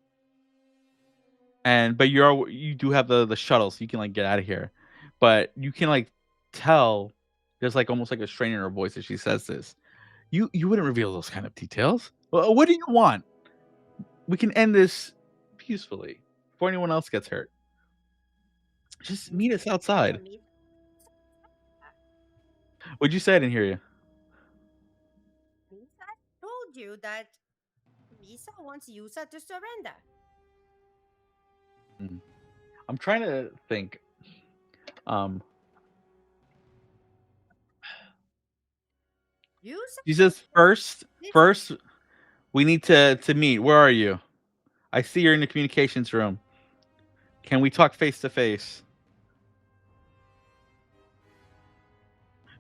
But you do have the shuttle, so you can like get out of here. But you can like tell there's like almost like a strain in her voice as she says this. You wouldn't reveal those kind of details. Well, what do you want? We can end this peacefully before anyone else gets hurt. Just meet us outside. What'd you say? I didn't hear you. Misa told you that Misa wants Yusa to surrender. I'm trying to think. Yusa She says first we need to meet. Where are you? I see you're in the communications room. Can we talk face to face?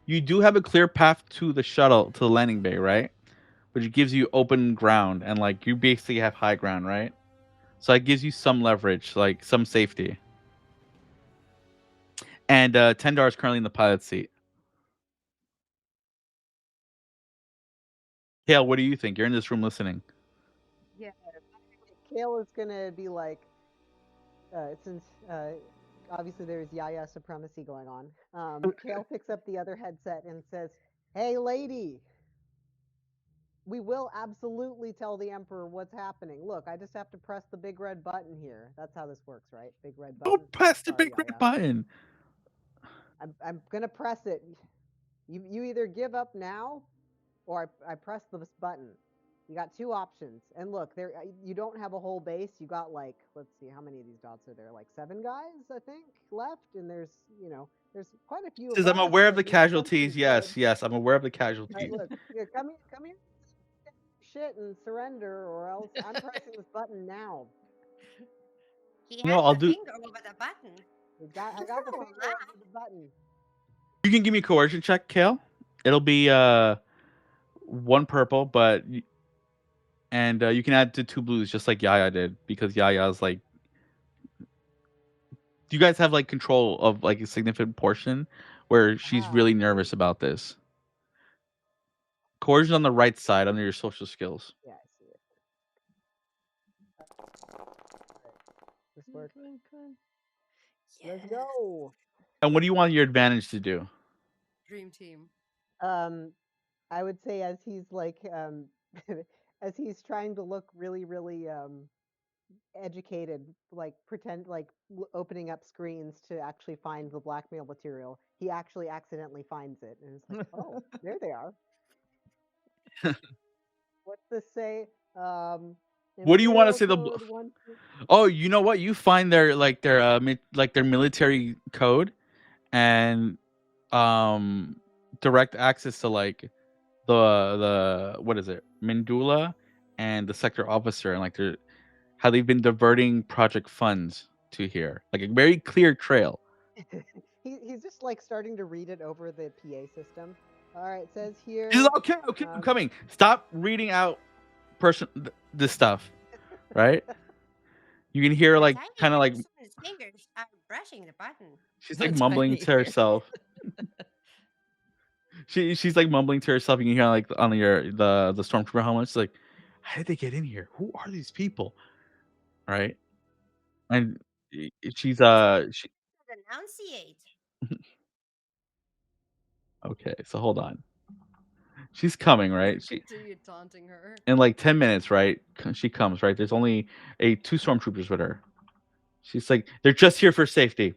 You do have a clear path to the shuttle to the landing bay, right? Which gives you open ground and like you basically have high ground, right? So it gives you some leverage, like some safety. And Tendar is currently in the pilot seat. Kale, what do you think? You're in this room listening. Yeah, Kale is gonna be like, since obviously there's Yaya supremacy going on. Kale picks up the other headset and says, "Hey, lady, we will absolutely tell the Emperor what's happening. Look, I just have to press the big red button here. That's how this works, right? Big red button. Go press the Sorry, big red Yaya. button. I'm gonna press it. You either give up now, or I press this button. You got 2 options. And look, there you don't have a whole base. You got like, let's see, how many of these dots are there? Like 7 guys, I think, left. And there's quite a few. Says I'm aware of the casualties. Yes, I'm aware of the casualties. Right, look, here, come here, shit, and surrender, or else I'm pressing this button now. He No, has I'll the do- finger over the button. I got the finger over the button. You can give me a coercion check, Kale. It'll be 1 purple, but you can add to 2 blues just like Yaya did because Yaya's like. Do you guys have like control of like a significant portion where she's really nervous about this? Coercion on the right side under your social skills. Yeah, I see it. This works. Let's go. And what do you want your advantage to do? Dream team. I would say as he's like as he's trying to look really, really educated, like pretend like opening up screens to actually find the blackmail material, he actually accidentally finds it and it's like, oh, there they are. What's this say? What do you want to say? Imperial code 1, 2. Oh, you know what? You find their their military code and direct access to like the what is it? Mindula and the sector officer and like how they've been diverting project funds to here. Like a very clear trail. he's just like starting to read it over the PA system. All right, it says here. She's like, okay, I'm coming. Stop reading out this stuff, right? You can hear The like tiny kind of like person on his fingers are brushing the button. she's The like mumbling tiny to herself. She's like mumbling to herself. You can hear like on the stormtrooper helmet. She's like, how did they get in here? Who are these people? Right? And she's she Enunciate. okay. So hold on. She's coming, right? She Continue taunting her. in like 10 minutes, right? She comes, right? There's only two stormtroopers with her. She's like, they're just here for safety.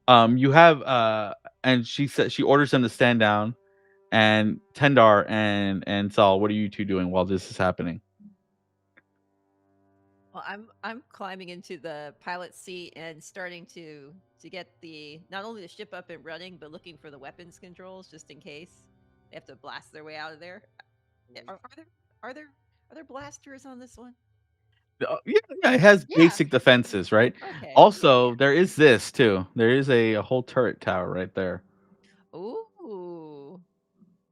You have and she said she orders them to stand down. And Tendar and Sal, what are you two doing while this is happening? Well, I'm climbing into the pilot's seat and starting to get not only the ship up and running, but looking for the weapons controls just in case they have to blast their way out of there. Are there blasters on this one? Yeah, it has Yeah. basic defenses, right? Okay. Also, there is this too. There is a whole turret tower right there. Ooh.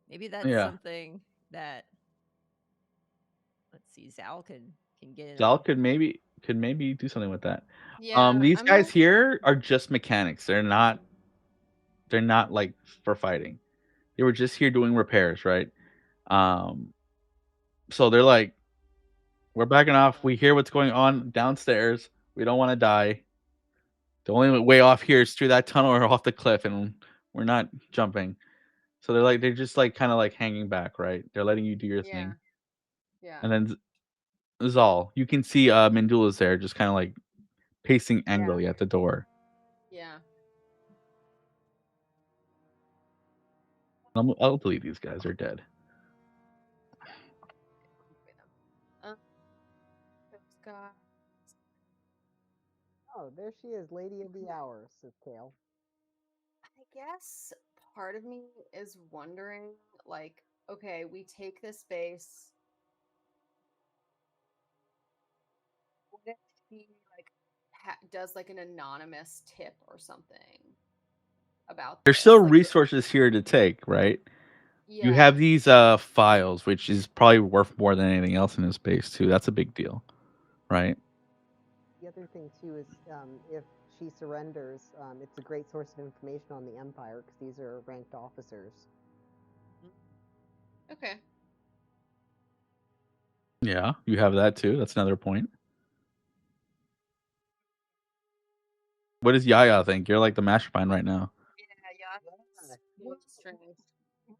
Maybe that's Yeah. something that let's see, Zal can get in. Zal on. could maybe do something with that. Yeah. These I'm guys not- here are just mechanics. They're not like for fighting. They were just here doing repairs, right? So they're like, we're backing off. We hear what's going on downstairs. We don't want to die. The only way off here is through that tunnel or off the cliff, and we're not jumping. So they're just like kind of like hanging back, right? They're letting you do your Yeah. thing. Yeah. And then Zal, you can see Mandula's there, just kind of like pacing angrily at the door. Yeah. I'll delete these guys. They're dead. Scott. Oh, there she is, Lady of the Hour, says Kale. I guess part of me is wondering, like, okay, we take this base. What if she like does like an anonymous tip or something about? There's this? still Like, resources here to take, right? yeah. You have these files, which is probably worth more than anything else in this base too. That's a big deal, right? The other thing too is if she surrenders, it's a great source of information on the Empire because these are ranked officers. Okay. Yeah, you have that too. That's another point. What does Yaya think? You're like the mastermind right now. Yeah. What's Strange. My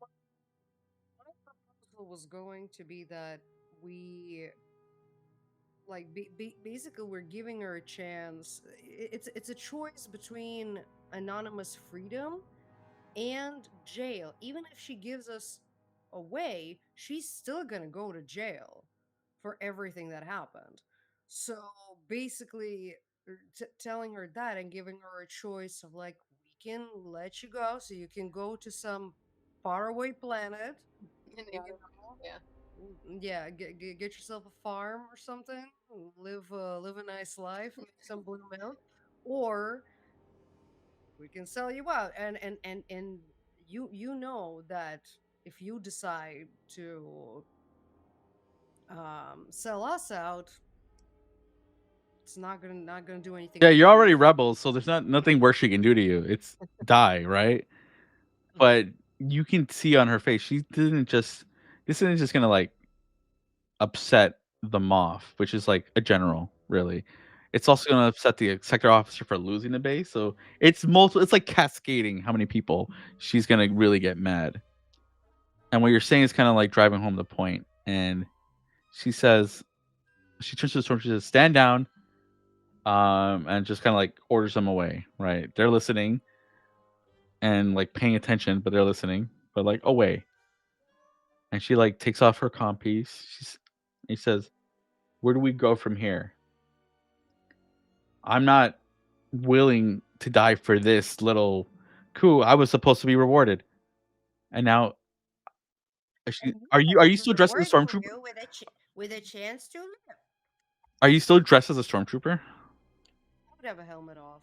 proposal was going to be that we like basically we're giving her a chance. It's a choice between anonymous freedom and jail. Even if she gives us away, she's still gonna go to jail for everything that happened. So basically telling her that and giving her a choice of like, we can let you go so you can go to some faraway planet. Yeah, get yourself a farm or something, live a nice life, make some blue milk, or we can sell you out. And you know that if you decide to sell us out, it's not gonna do anything. Yeah, you're already rebels, so there's nothing worse she can do to you. It's die, right? But you can see on her face, this isn't just gonna like upset the Moff, which is like a general, really. It's also gonna upset the sector officer for losing the base. So it's like cascading how many people she's gonna really get mad. And what you're saying is kind of like driving home the point. And she says, she turns to the storm, she says, stand down. And just kind of like orders them away, right? They're listening and like paying attention, but they're listening, but like away. And she like takes off her comm piece. He says, where do we go from here? I'm not willing to die for this little coup. I was supposed to be rewarded. And now are you still dressed as a Rewarding stormtrooper? you with a chance to live. Are you still dressed as a stormtrooper? I would have a helmet off.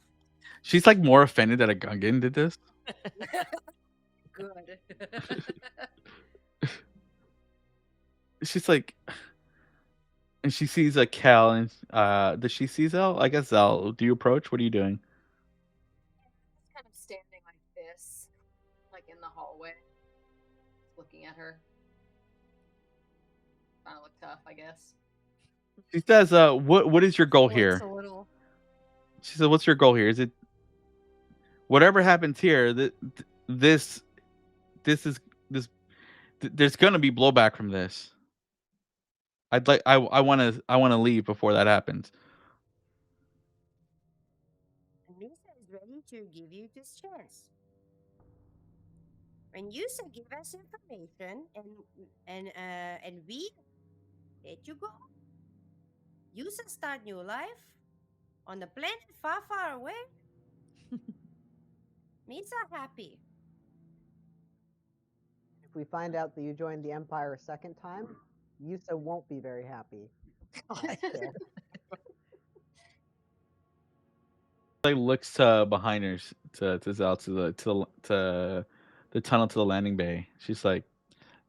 She's like more offended that a Gungan did this. Good. She's like, and she sees a Cal, and does she see Zell? I guess Zell. Do you approach? What are you doing? Just kind of standing like this, like in the hallway, looking at her. Trying to look tough, I guess. She says, what is your goal Flex here? a little. She said, what's your goal here? Is it whatever happens here? This is this. There's gonna be blowback from this. I want to leave before that happens. Misa is ready to give you this chance. When you say give us information and we let you go, you should start new life on the planet far, far away. Misa happy. If we find out that you joined the Empire a second time, Yusa won't be very happy. So, Like looks behind her to Zell to the tunnel to the landing bay. She's like,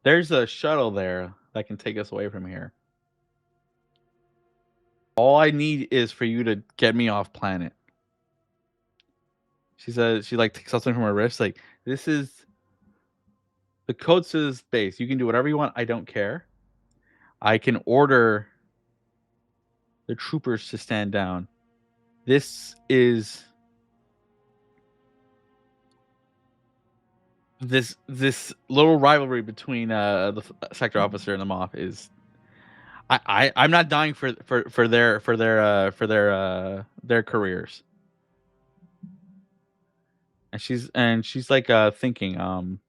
"There's a shuttle there that can take us away from here. All I need is for you to get me off planet." She says she like takes out something from her wrist. Like, this is the code to this base. You can do whatever you want. I don't care. I can order the troopers to stand down. This is this little rivalry between the sector officer and the Moth is. I'm not dying for their careers. And she's like thinking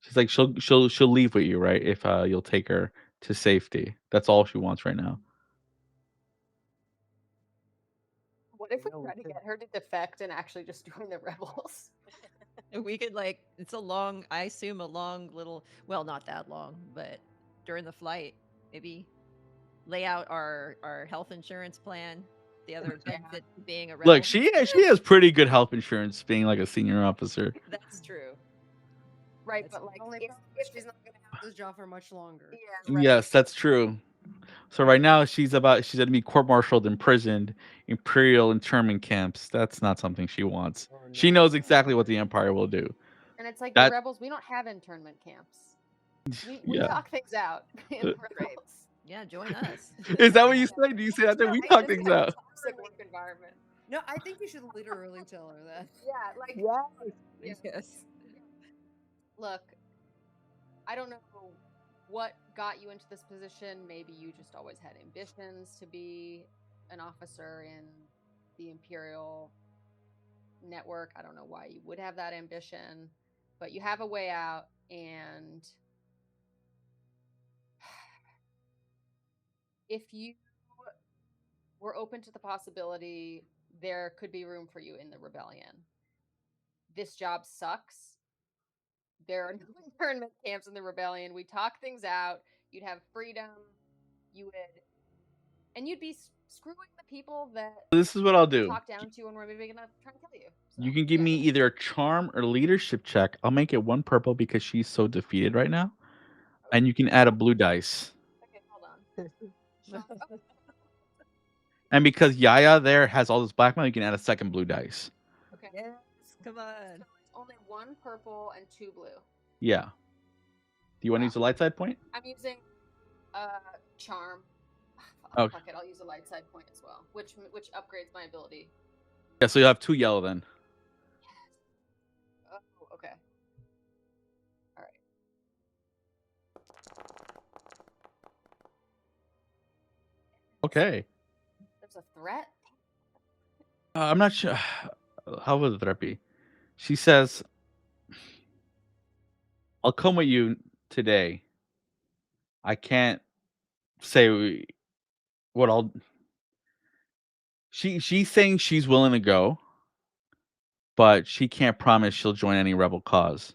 she's like she'll leave with you, right? If you'll take her to safety. That's all she wants right now. What if we No, try to because- get her to defect and actually just join the rebels? We could like it's a long, I assume a long little, well, not that long, but during the flight, maybe lay out our health insurance plan. The other benefit to being a rebel. Look, she has pretty good health insurance being like a senior officer. That's true. Right, That's but like Only if problem is she's not gonna have this job for much longer. yeah, right. Yes, that's true. So right now she's going to be court-martialed, imprisoned, imperial internment camps. That's not something she wants. Oh, She no. knows exactly what the Empire will do. And it's like That- the rebels, we don't have internment camps. We Yeah. talk things out in the raids. Yeah, join us. Is that what you say? Do you say that? We talk things out. Toxic work environment. No, I think you should literally tell her that. Yeah, like Yes. Yes. look, I don't know what got you into this position. Maybe you just always had ambitions to be an officer in the Imperial network. I don't know why you would have that ambition, but you have a way out, and if you were open to the possibility there could be room for you in the rebellion. This job sucks. There are no internment camps in the rebellion. We talk things out. You'd have freedom. You would, and you'd be screwing the people that This is what I'll do. talk down to you and we're maybe gonna try and kill you. You So, can give yeah. me either a charm or leadership check. I'll make it one purple because she's so defeated right now. And you can add a blue dice. Okay, hold on. And because Yaya there has all this blackmail, you can add a second blue dice. Okay. Yes, come on. So it's only one purple and two blue. Yeah. Do you want to Wow. use a light side point? I'm using charm. Oh. Fuck it, I'll use a light side point as well, which upgrades my ability. Yeah, so you'll have 2 yellow then. Oh, okay. All right. Okay. There's a threat. I'm not sure. How would the threat be? She says, I'll come with you today. I can't say what I'll. She's saying she's willing to go, but she can't promise she'll join any rebel cause.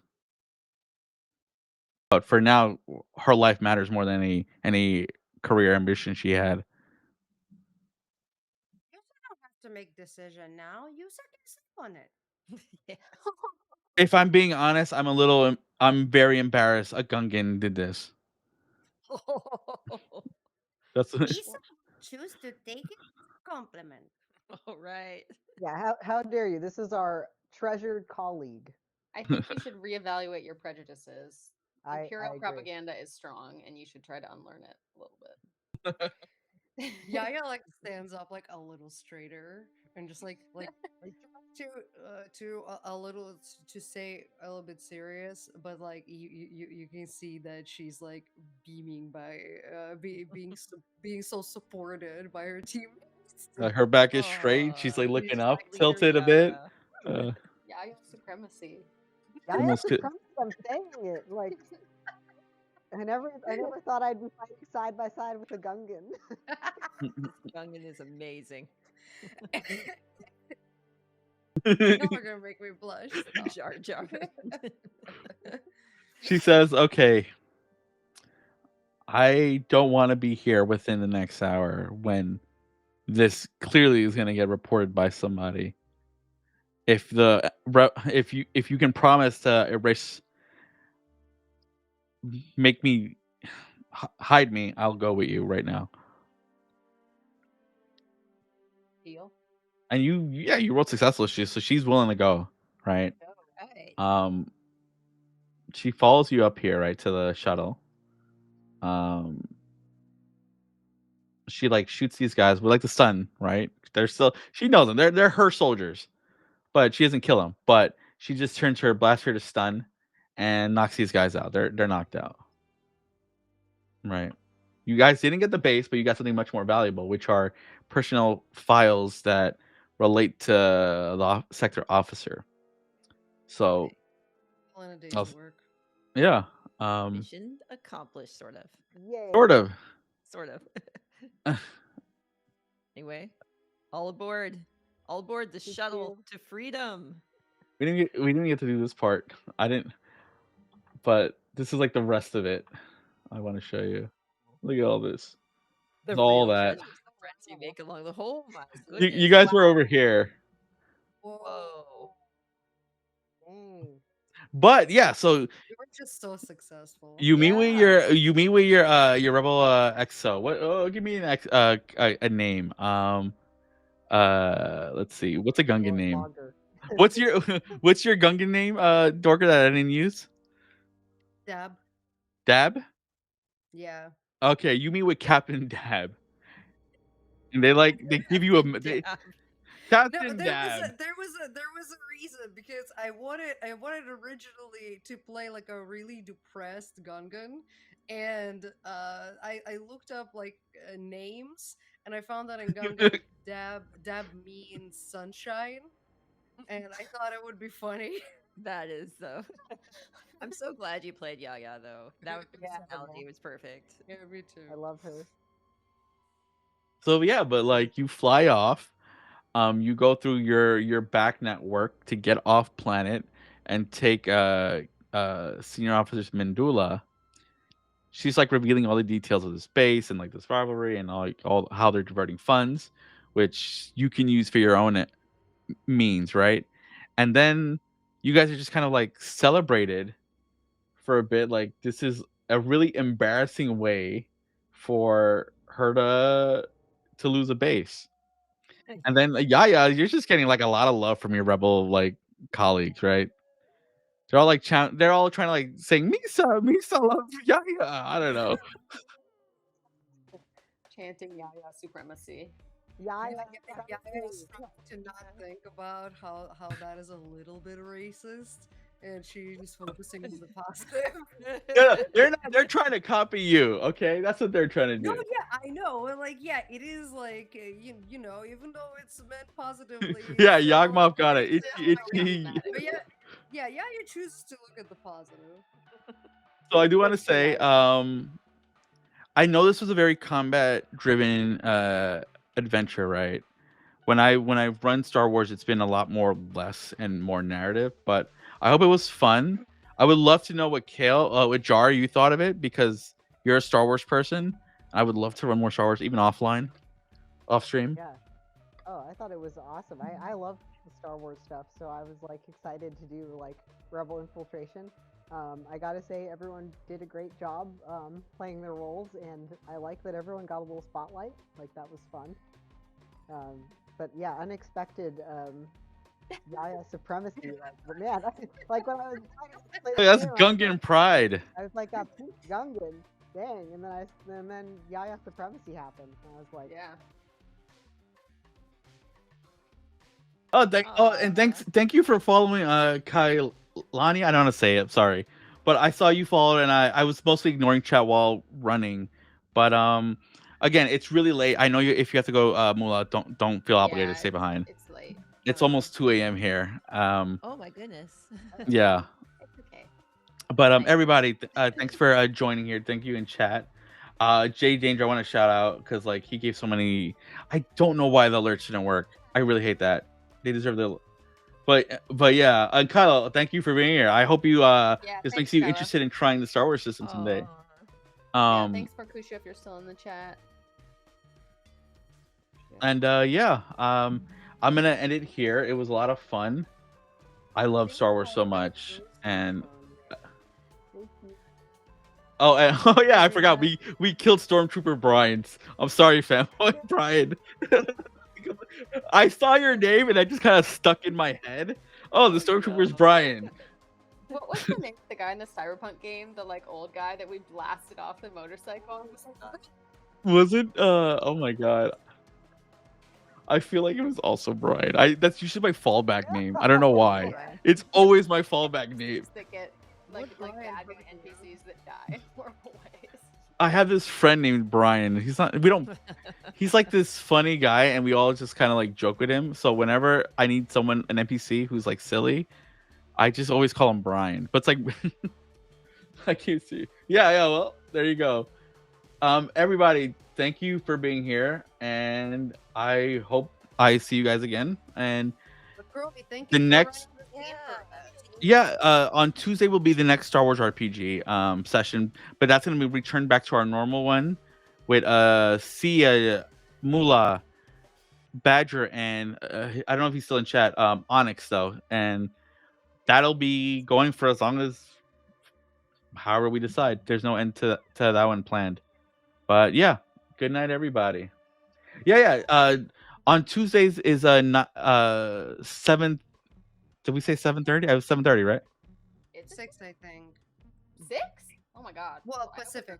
But for now, her life matters more than any career ambition she had. You don't have to to make decision now. User can sleep on it. Yeah. If I'm being honest, I'm very embarrassed a Gungan did this. That's Misa choose to take it as a compliment. All right. Yeah, how dare you? This is our treasured colleague. I think you should reevaluate your prejudices. I Imperial agree. propaganda is strong, and you should try to unlearn it a little bit. Yaya like stands up like a little straighter and just like to a little to stay a little bit serious, but like you can see that she's like beaming by being so supported by her teammates. her back is straight. She's like Aw, looking just up, like leader tilted a bit. Yaya. Yaya supremacy. I have Almost to could- come. I'm saying it like I never thought I'd be fighting side by side with a Gungan. Gungan is amazing. Y'all are gonna make me blush. Stop. Jar Jar. She says, "Okay, I don't want to be here within the next hour when this clearly is going to get reported by somebody. If you can promise to erase, make me hide me, I'll go with you right now." Deal. And you rolled successful, so she's willing to go, right? All right. She follows you up here, right, to the shuttle. She like shoots these guys with like the stun, right? She knows them. They're her soldiers, but she doesn't kill them. But she just turns her blaster to stun and knocks these guys out. They're knocked out. Right. You guys didn't get the base, but you got something much more valuable, which are personal files that relate to the sector officer. So All in a day's I'll s- work. yeah, Mission accomplished, sort of. Yay. sort of. Sort of. Anyway, all aboard. All aboard the Thank shuttle you. to freedom. We didn't get to do this part. I didn't, but this is like the rest of it. I want to show you. Look at all this. The All real that. treasures, the friends you make along the whole. My You goodness. guys were over here. Whoa. Dang. But yeah, so We were just so successful. you meet with your rebel XO. What? Oh, give me an a name. Let's see. What's a Gungan name? Logger. What's your Gungan name? Dorka, that I didn't use. Dab. Dab. Yeah. Okay, you meet with Captain Dab, and they give you Yeah. Captain No, Dab. there was a reason because I wanted originally to play like a really depressed Gungan, and I looked up like names and I found that in Gungan Dab means sunshine, and I thought it would be funny. That is so. I'm so glad you played Yaya though. That Yeah, personality was perfect. Yeah, me too. I love her. So yeah, but like you fly off, you go through your back network to get off planet and take senior officer's Mandula. She's like revealing all the details of the space and like this rivalry and all how they're diverting funds, which you can use for your own means, right? And then you guys are just kind of like celebrated for a bit. Like this is a really embarrassing way for her to lose a base. And then Yaya, you're just getting like a lot of love from your rebel like colleagues, right? They're all like they're all trying to like saying Misa loves Yaya. I don't know. Chanting Yaya supremacy. Yaya. I was trying to not think about how that is a little bit racist, and she's focusing on the positive. They're trying to copy you, okay? That's what they're trying to do. No, yeah, I know. and, Like, yeah, it is like you know, even though it's meant positively. Yeah, it's still Yagmoth got it. racist. Itchy. But yeah, you choose to look at the positive. So I do want to say, I know this was a very combat driven adventure, right? When I run Star Wars, it's been a lot more less and more narrative, but I hope it was fun. I would love to know what what Jar you thought of it, because you're a Star Wars person. I would love to run more Star Wars, even offline, off stream. Yeah. Oh, I thought it was awesome. I love the Star Wars stuff, so I was like excited to do like Rebel Infiltration. I gotta say, everyone did a great job playing their roles, and I like that everyone got a little spotlight. Like that was fun. But yeah, unexpected Yaya supremacy. Like, man, like when I was trying to play the That's game, I was Gungan like, pride. I was like, pink Gungan, dang, and then Yaya supremacy happened, and I was like, Yeah. Oh, and thank you for following Kailani. I don't want to say it, sorry. But I saw you followed and I was mostly ignoring chat while running. But again, it's really late. I know you if you have to go Mula, don't feel obligated to stay behind. It's late. It's almost 2 a.m. here. Oh my goodness. Yeah. It's okay. But Nice. everybody, thanks for joining here. Thank you in chat. Jay Danger, I want to shout out because like he gave so many. I don't know why the alerts didn't work. I really hate that. They deserve the. But yeah, Kyle, thank you for being here. I hope you this thanks, makes you Kyla. interested in trying the Star Wars system someday. Yeah, thanks Markusha if you're still in the chat. And I'm gonna end it here. It was a lot of fun. I love Star Wars so much, and oh yeah, I forgot we killed Stormtrooper Brian. I'm sorry, fanboy Brian. I saw your name and that just kind of stuck in my head. Oh, the Stormtrooper's Brian. What was the name of the guy in the Cyberpunk game? The like old guy that we blasted off the motorcycle? Was it? Oh my god. I feel like it was also Brian. That's usually my fallback name. I don't know why. It's always my fallback name. That get like bad NPCs that die in horrible ways. I have this friend named Brian. He's not. We don't. He's like this funny guy, and we all just kind of like joke with him. So whenever I need someone, an NPC who's like silly, I just always call him Brian. But it's like I can't see. Yeah. Well, there you go. Everybody, thank you for being here, and I hope I see you guys again. And the next. Yeah, on Tuesday will be the next Star Wars RPG session, but that's going to be returned back to our normal one with Sia, Mula, Badger, and I don't know if he's still in chat. Onyx though, and that'll be going for as long as however we decide. There's no end to that one planned. But yeah, good night, everybody. Yeah. On Tuesdays is 7. Did we say 7:30? I was 7:30, right? It's 6, I think. 6? Oh my god. Well, Pacific.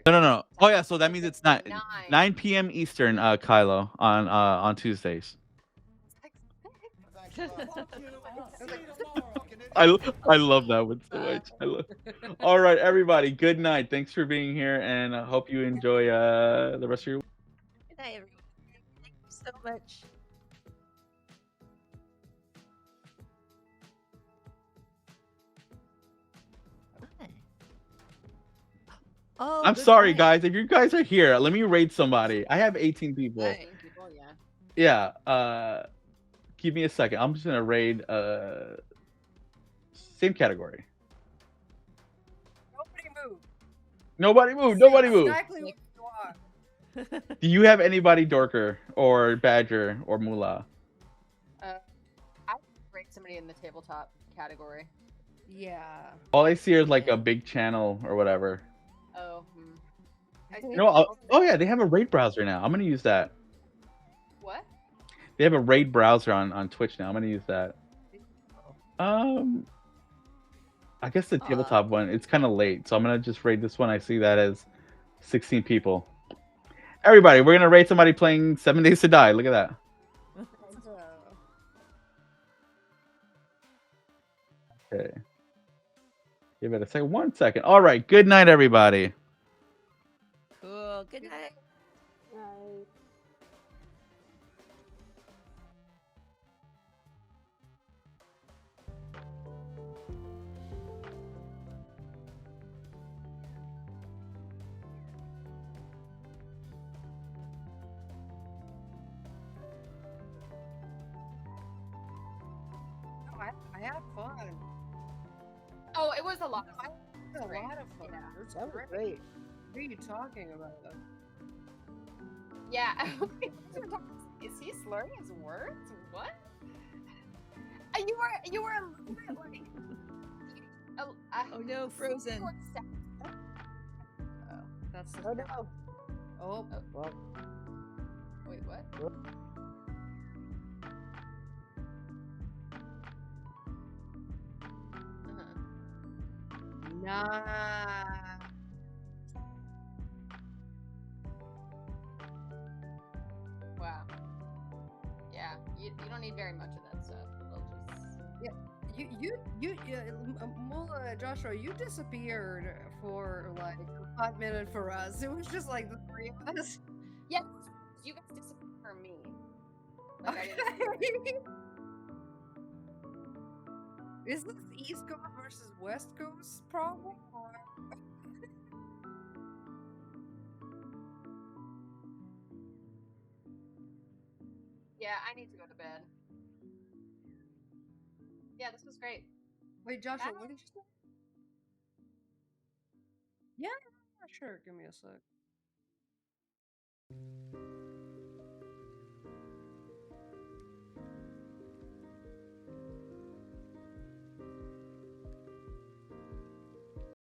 No. Oh yeah, so that means it's 9 p.m. Eastern, Kylo, on Tuesdays. I love that one so much. All right, everybody. Good night. Thanks for being here, and I hope you enjoy the rest of your. Good night, everyone. Thank you so much. Oh, I'm sorry, guys. If you guys are here, let me raid somebody. I have 18 people. 18 people, yeah. Yeah. Give me a second. I'm just gonna raid. Same category. Nobody move. Nobody move. Exactly what you are. Do you have anybody Dorker or Badger or Mula? I would rate somebody in the tabletop category. Yeah. All I see is like a big channel or whatever. Oh. Oh yeah, they have a raid browser now. I'm gonna use that. What? They have a raid browser on Twitch now. I'm gonna use that. I guess the tabletop one. It's kind of late, so I'm gonna just raid this one. I see that as 16 people. Everybody, we're gonna raid somebody playing 7 Days to Die. Look at that. Okay. Give it a second. 1 second. All right. Good night, everybody. Cool. Good night. I had fun. Oh, it was a lot of fun. A lot of fun. Yeah. that was great. What are you talking about? Yeah. We were talking Is he slurring his words? What? You were a little bit like. Oh no, Frozen. Oh, That's the Oh no. Oh, Well, wait, what? whoop. nah. Wow. Yeah, you don't need very much of that stuff. It'll just. Mula, Joshua, you disappeared for like a 5 minute for us. It was just like the three of us. Yeah, you guys disappeared for me. Like I didn't. Okay. Is this East Coast versus West Coast problem? Or... Yeah, I need to go to bed. Yeah, this was great. Wait, Joshua, Bye. what did you say? Yeah, sure. Give me a sec.